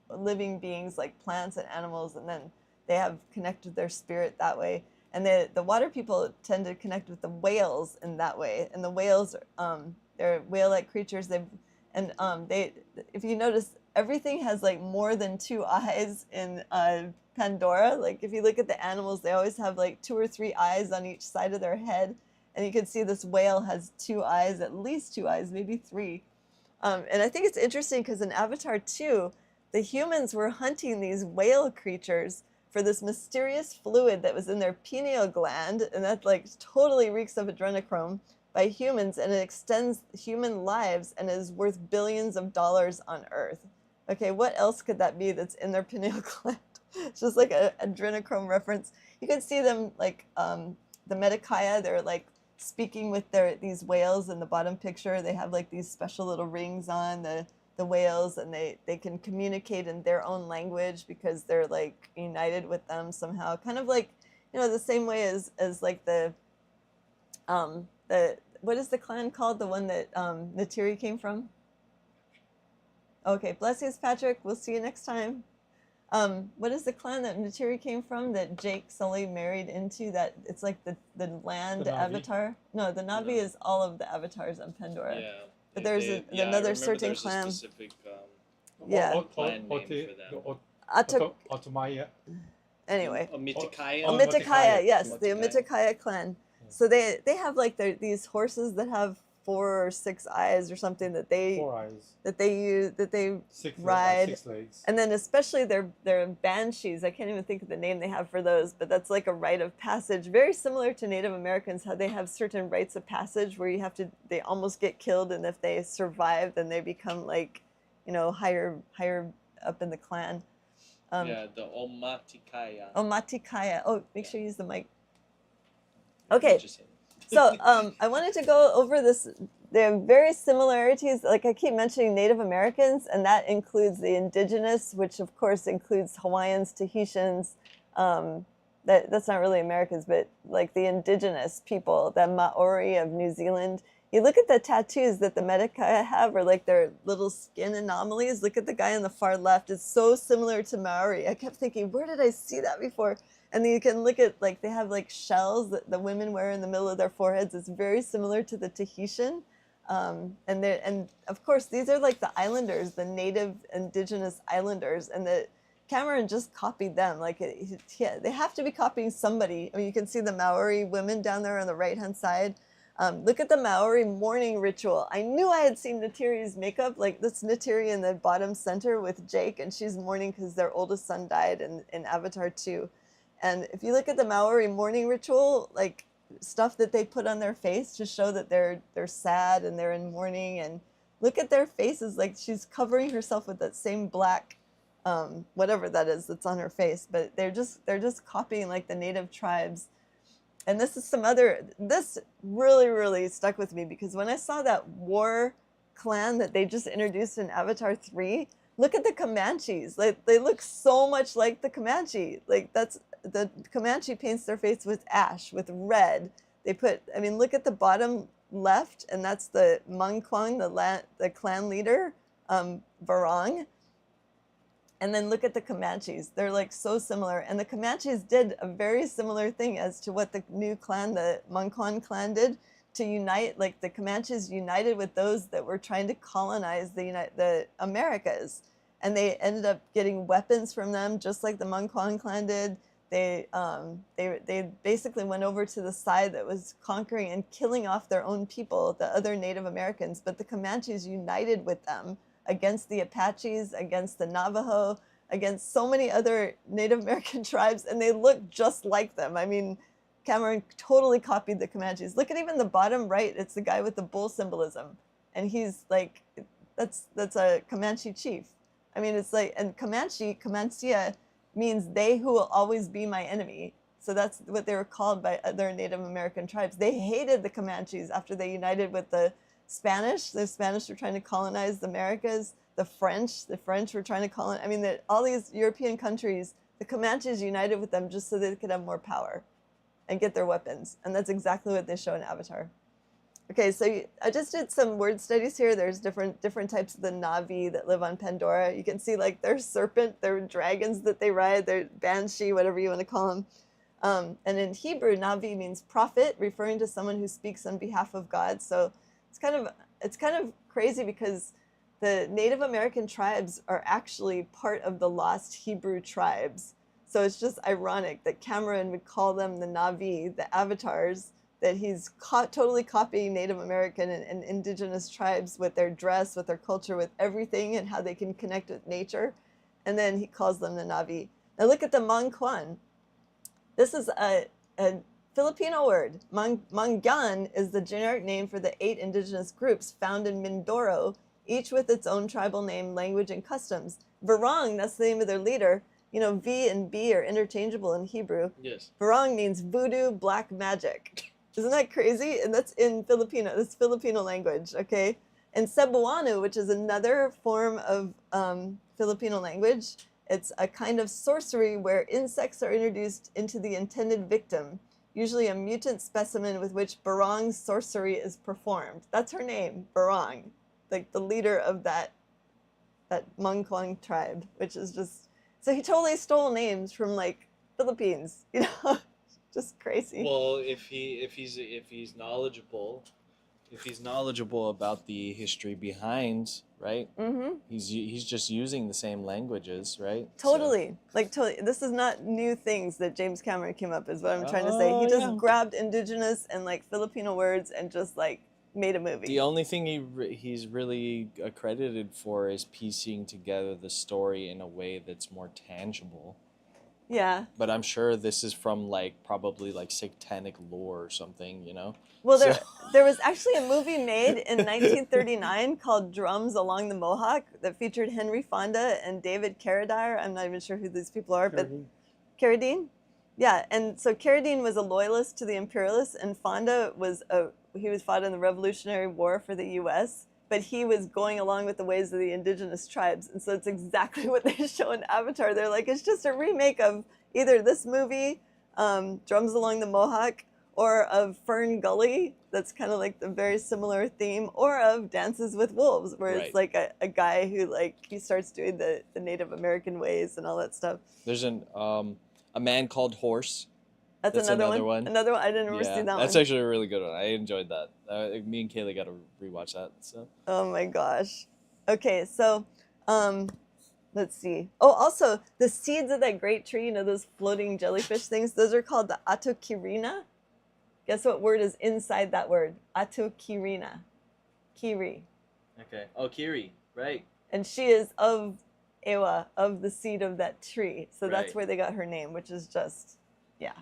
B: living beings like plants and animals, and then they have connected their spirit that way. And the water people tend to connect with the whales in that way. And the whales, they're whale-like creatures. If you notice, everything has like more than 2 eyes in Pandora. Like if you look at the animals, they always have like 2 or 3 eyes on each side of their head. And you can see this whale has 2 eyes, at least 2 eyes, maybe 3. And I think it's interesting because in Avatar 2, the humans were hunting these whale creatures for this mysterious fluid that was in their pineal gland, and that like totally reeks of adrenochrome, by humans, and it extends human lives and is worth billions of dollars on Earth. Okay, what else could that be that's in their pineal gland? It's just like a adrenochrome reference. You can see them like the Medakaya, they're like speaking with these whales in the bottom picture. They have like these special little rings on the whales, and they can communicate in their own language because they're like united with them somehow, kind of like, you know, the same way as like the what is the clan called, the one that Natiri came from? Okay, bless you, Patrick, we'll see you next time. What is the clan that Natiri came from that Jake Sully married into? That it's like the land
C: The Na'vi?
B: avatar. No, the Na'vi
E: No.
B: is all of the avatars on Pandora.
E: Yeah.
B: But there's
E: I
B: another
E: remember
B: certain
E: there's a
B: clan.
E: specific
B: Yeah.
D: clan name for them.
C: Otomaya.
B: Anyway.
D: Omitikaya.
C: Oh,
B: Omitikaya, yes, the
D: Omitikaya.
B: Omitikaya clan. So they have like these horses that have 4 or 6 eyes or something that they
C: 4 eyes.
B: use that they
C: 6
B: ride.
C: 6 legs.
B: And then especially their banshees. I can't even think of the name they have for those, but that's like a rite of passage, very similar to Native Americans, how they have certain rites of passage where they almost get killed, and if they survive, then they become like, higher up in the clan.
D: Yeah, the Omatikaya.
B: Omatikaya. Oh, make sure you use the mic.
D: You
B: Okay.
D: just say it.
B: So I wanted to go over this. There are very similarities. Like I keep mentioning Native Americans, and that includes the indigenous, which of course includes Hawaiians, Tahitians. That's not really Americans, but like the indigenous people, the Maori of New Zealand. You look at the tattoos that the Metkayina have, or like their little skin anomalies. Look at the guy on the far left. It's so similar to Maori. I kept thinking, where did I see that before? And then you can look at, like, they have like shells that the women wear in the middle of their foreheads. It's very similar to the Tahitian. And of course, these are like the islanders, the native indigenous islanders, and the Cameron just copied them. Like, they have to be copying somebody. I mean, you can see the Maori women down there on the right-hand side. Look at the Maori mourning ritual. I knew I had seen Natiri's makeup. Like, that's Natiri in the bottom center with Jake, and she's mourning because their oldest son died in Avatar 2. And if you look at the Maori mourning ritual, like stuff that they put on their face to show that they're sad and they're in mourning, and look at their faces, like she's covering herself with that same black, whatever that is that's on her face. But they're just copying like the native tribes. And this really, really stuck with me, because when I saw that war clan that they just introduced in Avatar 3, look at the Comanches. Like, they look so much like the Comanche. Like, the Comanche paints their face with ash, with red. Look at the bottom left, and that's the Mungkwang, the clan leader, Varong. And then look at the Comanches. They're like so similar. And the Comanches did a very similar thing as to what the new clan, the Mungkwang clan, did to unite. Like, the Comanches united with those that were trying to colonize the Americas. And they ended up getting weapons from them, just like the Mungkwang clan did. They basically went over to the side that was conquering and killing off their own people, the other Native Americans. But the Comanches united with them against the Apaches, against the Navajo, against so many other Native American tribes, and they look just like them. I mean, Cameron totally copied the Comanches. Look at even the bottom right, it's the guy with the bull symbolism. And he's like, that's a Comanche chief. I mean, it's like, and Comanchea means they who will always be my enemy. So that's what they were called by other Native American tribes. They hated the Comanches after they united with the Spanish. The Spanish were trying to colonize the Americas. The French were trying to colonize. I mean, all these European countries, the Comanches united with them just so they could have more power and get their weapons. And that's exactly what they show in Avatar. Okay, so I just did some word studies here. There's different types of the Na'vi that live on Pandora. You can see, like, their serpent, their dragons that they ride, their banshee, whatever you want to call them. And in Hebrew, Na'vi means prophet, referring to someone who speaks on behalf of God. So it's kind of crazy, because the Native American tribes are actually part of the lost Hebrew tribes. So it's just ironic that Cameron would call them the Na'vi, the avatars, that he's totally copying Native American and indigenous tribes with their dress, with their culture, with everything, and how they can connect with nature. And then he calls them the Na'vi. Now look at the Mungkwang. This is a Filipino word. Mangyan is the generic name for the 8 indigenous groups found in Mindoro, each with its own tribal name, language, and customs. Varong, that's the name of their leader. You know, V and B are interchangeable in Hebrew.
D: Yes.
B: Varong means voodoo, black magic. Isn't that crazy? And that's in Filipino. That's Filipino language, okay? And Cebuano, which is another form of Filipino language, it's a kind of sorcery where insects are introduced into the intended victim, usually a mutant specimen with which Barong's sorcery is performed. That's her name, Barong, like the leader of that Mungkwang tribe, which is just, so he totally stole names from like Philippines, you know, just crazy.
D: Well, if he's knowledgeable, If he's knowledgeable about the history behind, right?
B: Mm-hmm.
D: He's just using the same languages, right?
B: Totally. Like, totally. This is not new things that James Cameron came up, is what I'm trying to say. He
D: Oh,
B: just
D: yeah.
B: grabbed indigenous and like Filipino words and just like made a movie.
D: The only thing he's really accredited for is piecing together the story in a way that's more tangible.
B: Yeah.
D: But I'm sure this is from like probably like satanic lore or something, you know?
B: Well,
D: So-
B: there was actually a movie made in 1939 called Drums Along the Mohawk that featured Henry Fonda and David Carradine. I'm not even sure who these people are, but Carradine? Yeah, and so Carradine was a loyalist to the imperialists, and Fonda was fought in the Revolutionary War for the U.S., but he was going along with the ways of the indigenous tribes, and so it's exactly what they show in Avatar. They're like, it's just a remake of either this movie, Drums Along the Mohawk, or of Fern Gully, that's kind of like the very similar theme, or of Dances with Wolves, where
D: Right.
B: it's like a guy who like he starts doing the Native American ways and all that stuff.
D: There's a Man Called Horse.
B: That's
D: That's
B: another,
D: another
B: one.
D: one.
B: Another one. I didn't ever see that
D: that's
B: one.
D: actually a really good one. I enjoyed that. Me and Kaylee got to rewatch that. So
B: Oh my gosh. Okay, so let's see. Oh, also the seeds of that great tree, you know, those floating jellyfish things, those are called the Atokirina. Guess what word is inside that word? Atokirina. Kiri.
D: okay. Oh, Kiri, right?
B: And she is of Ewa, of the seed of that tree. So that's
D: Right.
B: where they got her name, which is just, yeah.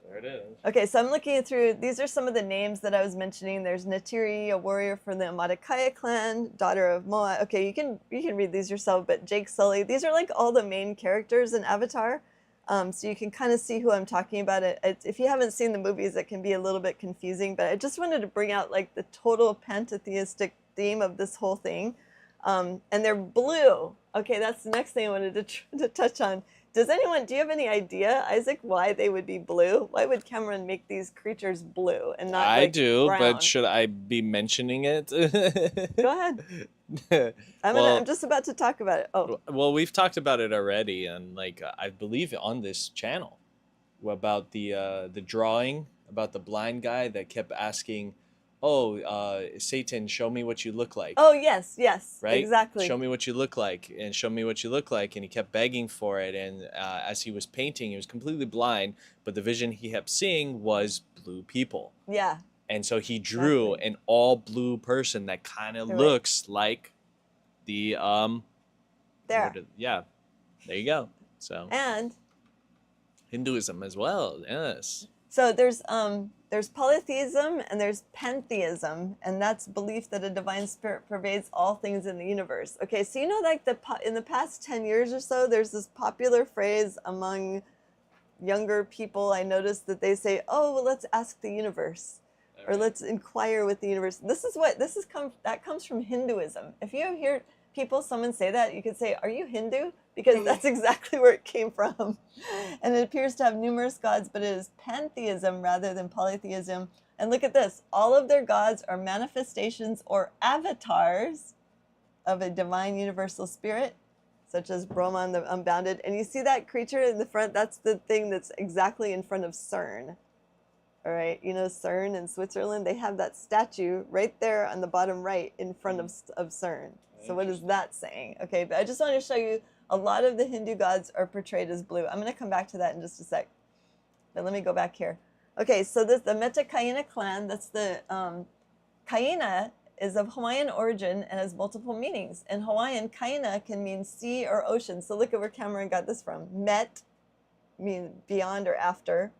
D: There it is.
B: Okay, so I'm looking through, these are some of the names that I was mentioning. There's Natiri, a warrior from the Amaticaya clan, daughter of Moa. Okay, you can read these yourself, but Jake Sully, these are like all the main characters in Avatar. So you can kind of see who I'm talking about. If you haven't seen the movies, it can be a little bit confusing, but I just wanted to bring out like the total pantheistic theme of this whole thing. And they're blue. Okay, that's the next thing I wanted to touch on. Do you have any idea, Isaac, why they would be blue? Why would Cameron make these creatures blue and not
D: I
B: like,
D: do,
B: brown?
D: but should I be mentioning it?
B: Go ahead. I'm just about to talk about it. Oh,
D: Well, we've talked about it already, and like I believe on this channel about the drawing about the blind guy that kept asking, "Oh, Satan, show me what you look like."
B: oh yes,
D: Right?
B: exactly.
D: Show me what you look like, and show me what you look like, and he kept begging for it. And as he was painting, he was completely blind, but the vision he kept seeing was blue people.
B: Yeah,
D: And so he drew
B: Exactly.
D: an all blue person that kind of
B: You're right.
D: looks like the
B: there.
D: yeah, there you go. So
B: And
D: Hinduism as well, yes.
B: so there's polytheism and there's pantheism, and that's belief that a divine spirit pervades all things in the universe. Okay, so you know, like in the past 10 years or so, there's this popular phrase among younger people. I noticed that they say, "Oh, well, let's ask the universe," or "Let's inquire with the universe." That comes from Hinduism. If you hear someone say that, you could say, "Are you Hindu?" Because that's exactly where it came from. And it appears to have numerous gods, but it is pantheism rather than polytheism. And look at this. All of their gods are manifestations or avatars of a divine universal spirit, such as Brahman the Unbounded. And you see that creature in the front? That's the thing that's exactly in front of CERN. All right, you know CERN in Switzerland? They have that statue right there on the bottom right in front of CERN. So what is that saying? Okay, but I just want to show you a lot of the Hindu gods are portrayed as blue. I'm going to come back to that in just a sec. But let me go back here. Okay, so the Metkayina clan, that's the Kaina is of Hawaiian origin and has multiple meanings. In Hawaiian, Kaina can mean sea or ocean. So look at where Cameron got this from. Met means beyond or after,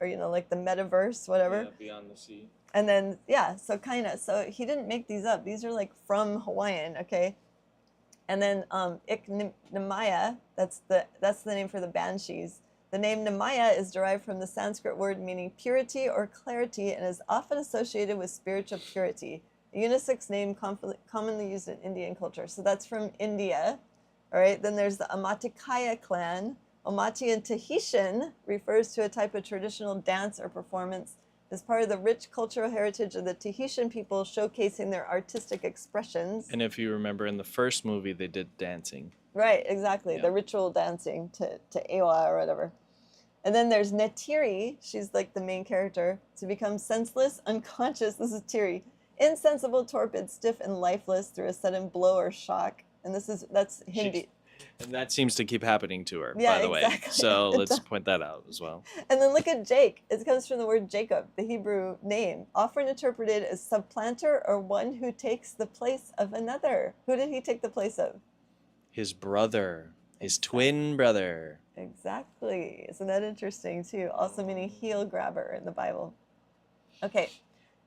B: or you know, like the metaverse, whatever.
D: Yeah, beyond the sea.
B: And then, yeah, so Kaina. So he didn't make these up. These are like from Hawaiian, okay? And then Iknimaya, that's the name for the banshees. The name Nimaya is derived from the Sanskrit word meaning purity or clarity and is often associated with spiritual purity. A unisex name commonly used in Indian culture. So that's from India. All right, then there's the Amaticaya clan. Omati in Tahitian refers to a type of traditional dance or performance as part of the rich cultural heritage of the Tahitian people, showcasing their artistic expressions.
D: And if you remember in the first movie, they did dancing.
B: Right, exactly.
D: Yeah.
B: The ritual dancing to Ewa or whatever. And then there's Netiri. She's like the main character. To become senseless, unconscious. This is Tiri. Insensible, torpid, stiff, and lifeless through a sudden blow or shock. And that's Hindi.
D: And that seems to keep happening to her,
B: Yeah,
D: by the way.
B: exactly.
D: So
B: It
D: let's
B: does.
D: point that out as well.
B: And then look at Jake. It comes from the word Jacob, the Hebrew name, often interpreted as supplanter or one who takes the place of another. Who did he take the place of?
D: His brother, his twin brother.
B: Exactly. Isn't that interesting too? Also meaning heel grabber in the Bible. Okay.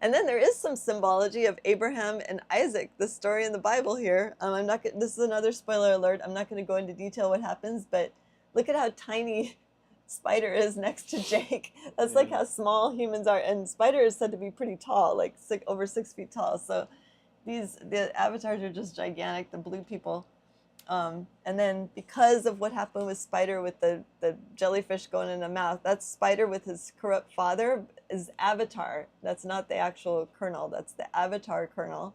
B: And then there is some symbology of Abraham and Isaac, the story in the Bible here. This is another spoiler alert. I'm not going to go into detail what happens, but look at how tiny Spider is next to Jake. That's like how small humans are. And Spider is said to be pretty tall, like over 6 feet tall. So the avatars are just gigantic, the blue people. And then because of what happened with Spider with the jellyfish going in the mouth, that's Spider with his corrupt father is Avatar. That's not the actual kernel. That's the Avatar kernel.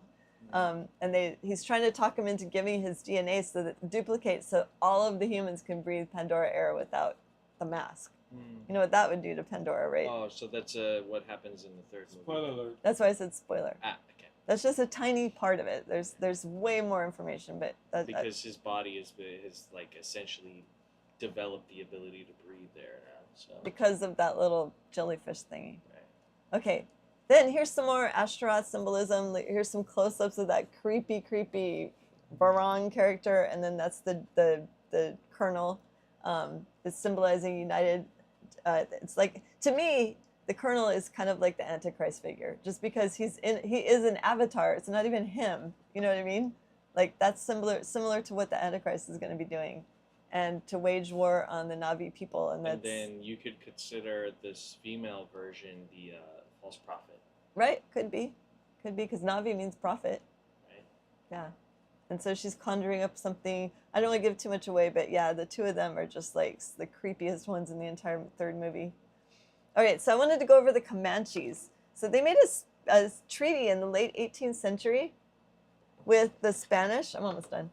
B: And he's trying to talk him into giving his DNA so that it duplicates so all of the humans can breathe Pandora air without the mask. You know what that would do to Pandora, right?
D: Oh, so that's what happens in the third movie.
C: Spoiler alert.
B: That's why I said spoiler.
D: Ah, okay.
B: That's just a tiny part of it. There's way more information, but
D: Because his body has like essentially developed the ability to breathe there now. So
B: because of that little jellyfish thingy.
D: Right.
B: Okay, then here's some more Ashtaroth symbolism. Here's some close-ups of that creepy Barang character, and then that's the Colonel. It's symbolizing united. It's like, to me, the Colonel is kind of like the Antichrist figure, just because he is an avatar. It's not even him. You know what I mean? Like that's similar to what the Antichrist is going to be doing, and to wage war on the Navi people. And
D: then you could consider this female version the false prophet.
B: Right, could be, because Navi means prophet.
D: Right.
B: Yeah, and so she's conjuring up something. I don't want to give too much away, but yeah, the two of them are just like the creepiest ones in the entire third movie. All right, so I wanted to go over the Comanches. So they made a treaty in the late 18th century with the Spanish. I'm almost done.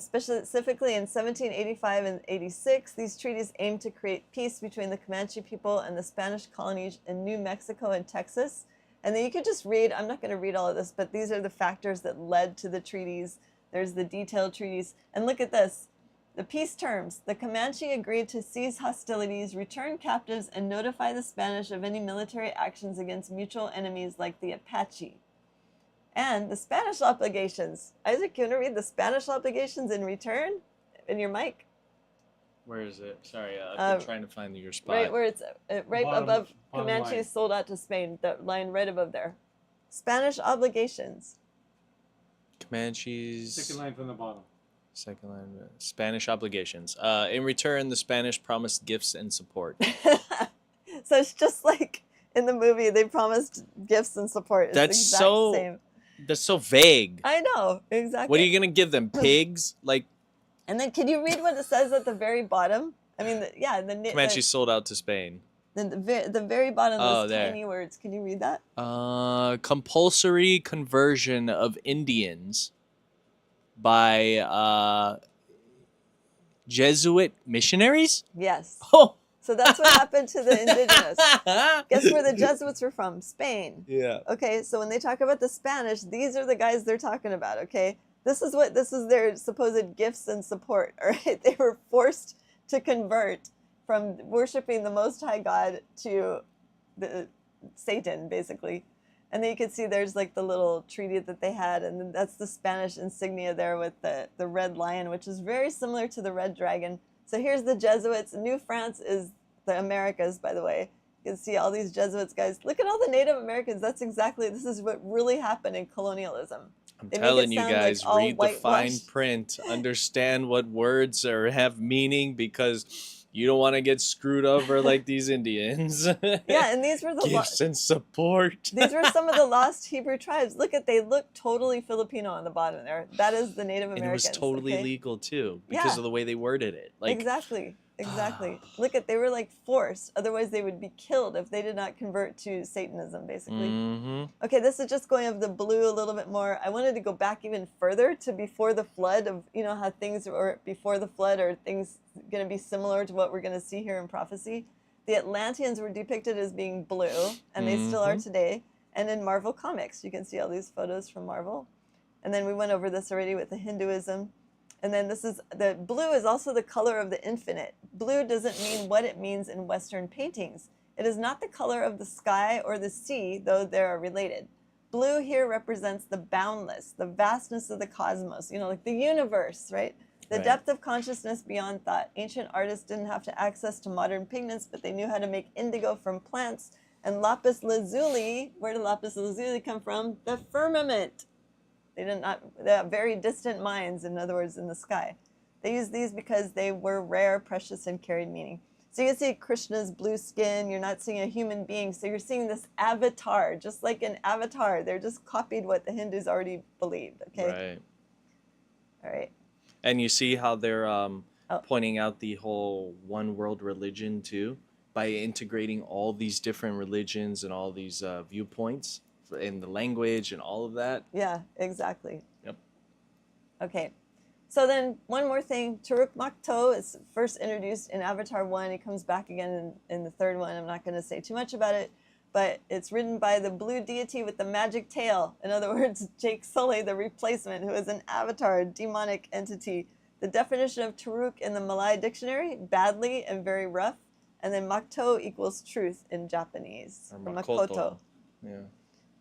B: Specifically in 1785 and 86, these treaties aimed to create peace between the Comanche people and the Spanish colonies in New Mexico and Texas. And then you could just read, I'm not going to read all of this, but these are the factors that led to the treaties. There's the detailed treaties. And look at this. The peace terms. The Comanche agreed to cease hostilities, return captives, and notify the Spanish of any military actions against mutual enemies like the Apache. And the Spanish obligations. Isaac, you want to read the Spanish obligations in return? In your mic?
D: Where is it? Sorry, I've been trying to find your spot.
B: Right where it's right
C: Bottom-
B: above
C: bottom
B: Comanches
C: line.
B: sold out to Spain. That line right above there. Spanish obligations.
D: Comanches.
C: Second line from the bottom.
D: Second line. Spanish obligations. In return, the Spanish promised gifts and support.
B: So it's just like in the movie, they promised gifts and support. It's
D: That's
B: the exact
D: so-
B: same.
D: That's so vague.
B: I know, exactly.
D: What are you gonna give them? Pigs? Like
B: And then can you read what it says at the very bottom? I mean,
D: Comanches sold out to Spain.
B: the very bottom,
D: Oh,
B: those
D: there.
B: tiny words. Can you read that?
D: Compulsory conversion of Indians by Jesuit missionaries?
B: Yes.
D: Oh.
B: So that's what happened to the indigenous. Guess where the Jesuits were from? Spain.
D: Yeah.
B: Okay, so when they talk about the Spanish, these are the guys they're talking about, okay? This is their supposed gifts and support, all right? They were forced to convert from worshiping the Most High God to the Satan, basically. And then you can see there's like the little treaty that they had, and then that's the Spanish insignia there with the red lion, which is very similar to the red dragon. So here's the Jesuits. New France is the Americas, by the way. You can see all these Jesuits guys. Look at all the Native Americans. This is what really happened in colonialism.
D: I'm
B: They make it
D: telling you
B: sound like
D: guys,
B: all
D: read the fine
B: whitewashed.
D: print, understand what words have meaning, because you don't want to get screwed over like these Indians.
B: Yeah, and these were the
D: Gifts and support.
B: these were some of the lost Hebrew tribes. They look totally Filipino on the bottom there. That is the Native
D: And
B: Americans.
D: it was totally
B: okay?
D: legal too, because
B: Yeah.
D: of the way they worded it. Like
B: Exactly. They were like forced. Otherwise, they would be killed if they did not convert to Satanism, basically.
D: hmm
B: Okay, this is just going of the blue a little bit more. I wanted to go back even further to before the flood, of how things were before the flood, or things going to be similar to what we're going to see here in prophecy. the Atlanteans were depicted as being blue, and they still are today. And in Marvel Comics, you can see all these photos from Marvel. And then we went over this already with the Hinduism. And then the blue is also the color of the infinite. Blue doesn't mean what it means in Western paintings. It is not the color of the sky or the sea, though they are related. Blue here represents the boundless, the vastness of the cosmos, like the universe, right? The
D: Right.
B: depth of consciousness beyond thought. Ancient artists didn't have to access to modern pigments, but they knew how to make indigo from plants. And lapis lazuli, where did lapis lazuli come from? The firmament. They have very distant minds, in other words, in the sky. They used these because they were rare, precious, and carried meaning. So you can see Krishna's blue skin. You're not seeing a human being. So you're seeing this avatar, just like an avatar. They're just copied what the Hindus already believed. Okay.
D: Right.
B: All right.
D: And you see how they're
B: Oh.
D: pointing out the whole one world religion too, by integrating all these different religions and all these viewpoints in the language and all of that.
B: Yeah, exactly.
D: Yep.
B: Okay. So then one more thing, Taruk Makto is first introduced in Avatar 1. He comes back again in the third one. I'm not going to say too much about it, but it's written by the blue deity with the magic tail. In other words, Jake Sully, the replacement, who is an avatar, a demonic entity. The definition of Taruk in the Malay dictionary, badly and very rough. And then Makto equals truth in Japanese.
D: Or
B: Makoto.
D: Yeah.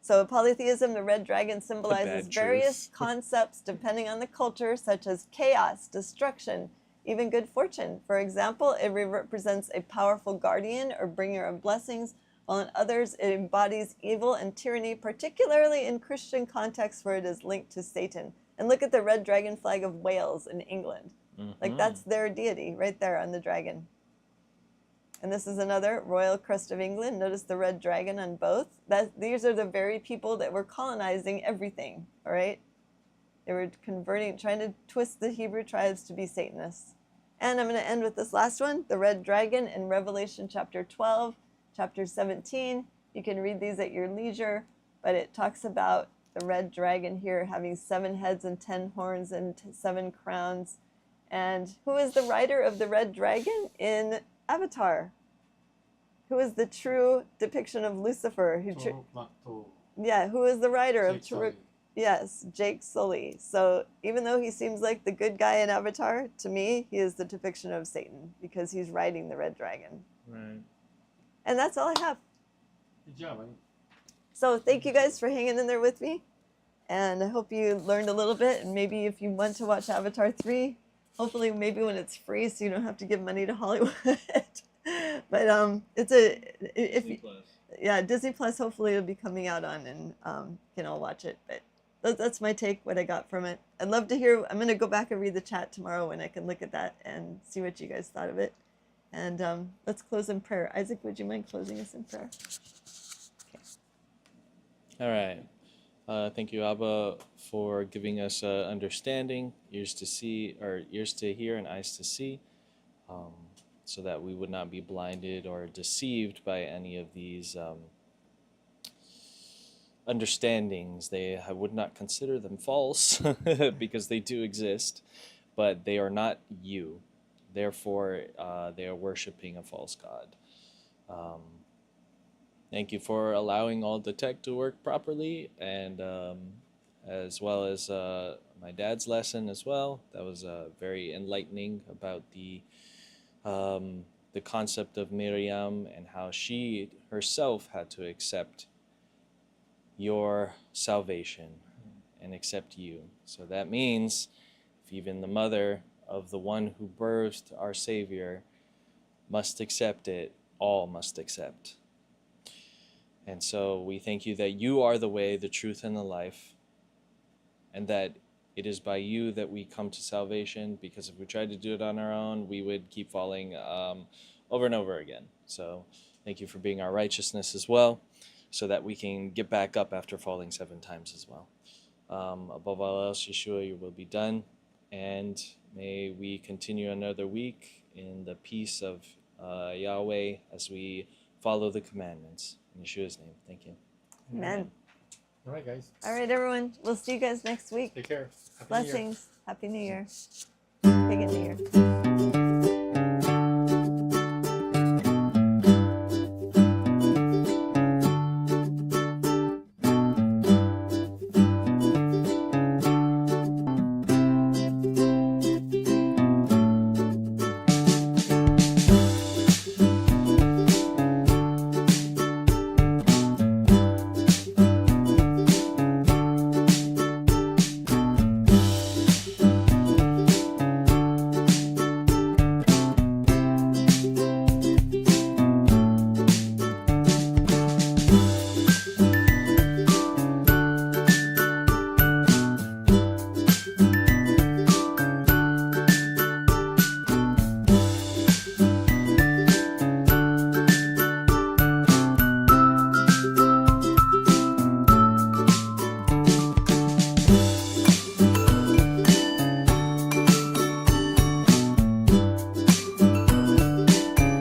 B: So polytheism, the red dragon symbolizes
D: bad
B: various
D: truth.
B: concepts depending on the culture, such as chaos, destruction, even good fortune. For example, it represents a powerful guardian or bringer of blessings, while in others it embodies evil and tyranny, particularly in Christian contexts where it is linked to Satan. And look at the red dragon flag of Wales in England. Like that's their deity right there on the dragon. And this is another Royal Crest of England. Notice the red dragon on both. These are the very people that were colonizing everything, all right? They were trying to twist the Hebrew tribes to be Satanists. And I'm going to end with this last one, the red dragon in Revelation chapter 12, chapter 17. You can read these at your leisure, but it talks about the red dragon here having 7 heads and 10 horns and 7 crowns. And who is the rider of the red dragon in Avatar? Who is the true depiction of Lucifer? Who is the writer of Taruk? Yes, Jake Sully. So even though he seems like the good guy in Avatar, to me, he is the depiction of Satan because he's riding the red dragon.
D: Right.
B: And that's all I have.
C: Good job, buddy.
B: So thank you guys for hanging in there with me. And I hope you learned a little bit. And maybe if you want to watch Avatar 3, hopefully maybe when it's free so you don't have to give money to Hollywood. But Disney Plus, hopefully it'll be coming out on and you can all watch it. But that's my take, what I got from it. I'd love to hear, I'm going to go back and read the chat tomorrow when I can look at that and see what you guys thought of it. And let's close in prayer. Isaac, would you mind closing us in prayer?
D: All right. Thank you, Abba, for giving us understanding, ears to see, or ears to hear and eyes to see, so that we would not be blinded or deceived by any of these understandings. I would not consider them false because they do exist, but they are not you. Therefore, they are worshiping a false god. Thank you for allowing all the tech to work properly, and as well as my dad's lesson as well. That was very enlightening about the concept of Miriam and how she herself had to accept your salvation and accept you. So that means if even the mother of the one who birthed our Savior must accept it, all must accept. And so we thank you that you are the way, the truth, and the life, and that it is by you that we come to salvation, because if we tried to do it on our own, we would keep falling over and over again. So thank you for being our righteousness as well, so that we can get back up after falling 7 times as well. Above all else, Yeshua, your will be done, and may we continue another week in the peace of Yahweh as we follow the commandments. In Yeshua's name, thank you.
B: Amen.
C: All right, guys.
B: All right, everyone. We'll see you guys next week.
C: Take care. Happy New Year.
B: Blessings. Happy New Year. Pagan New Year.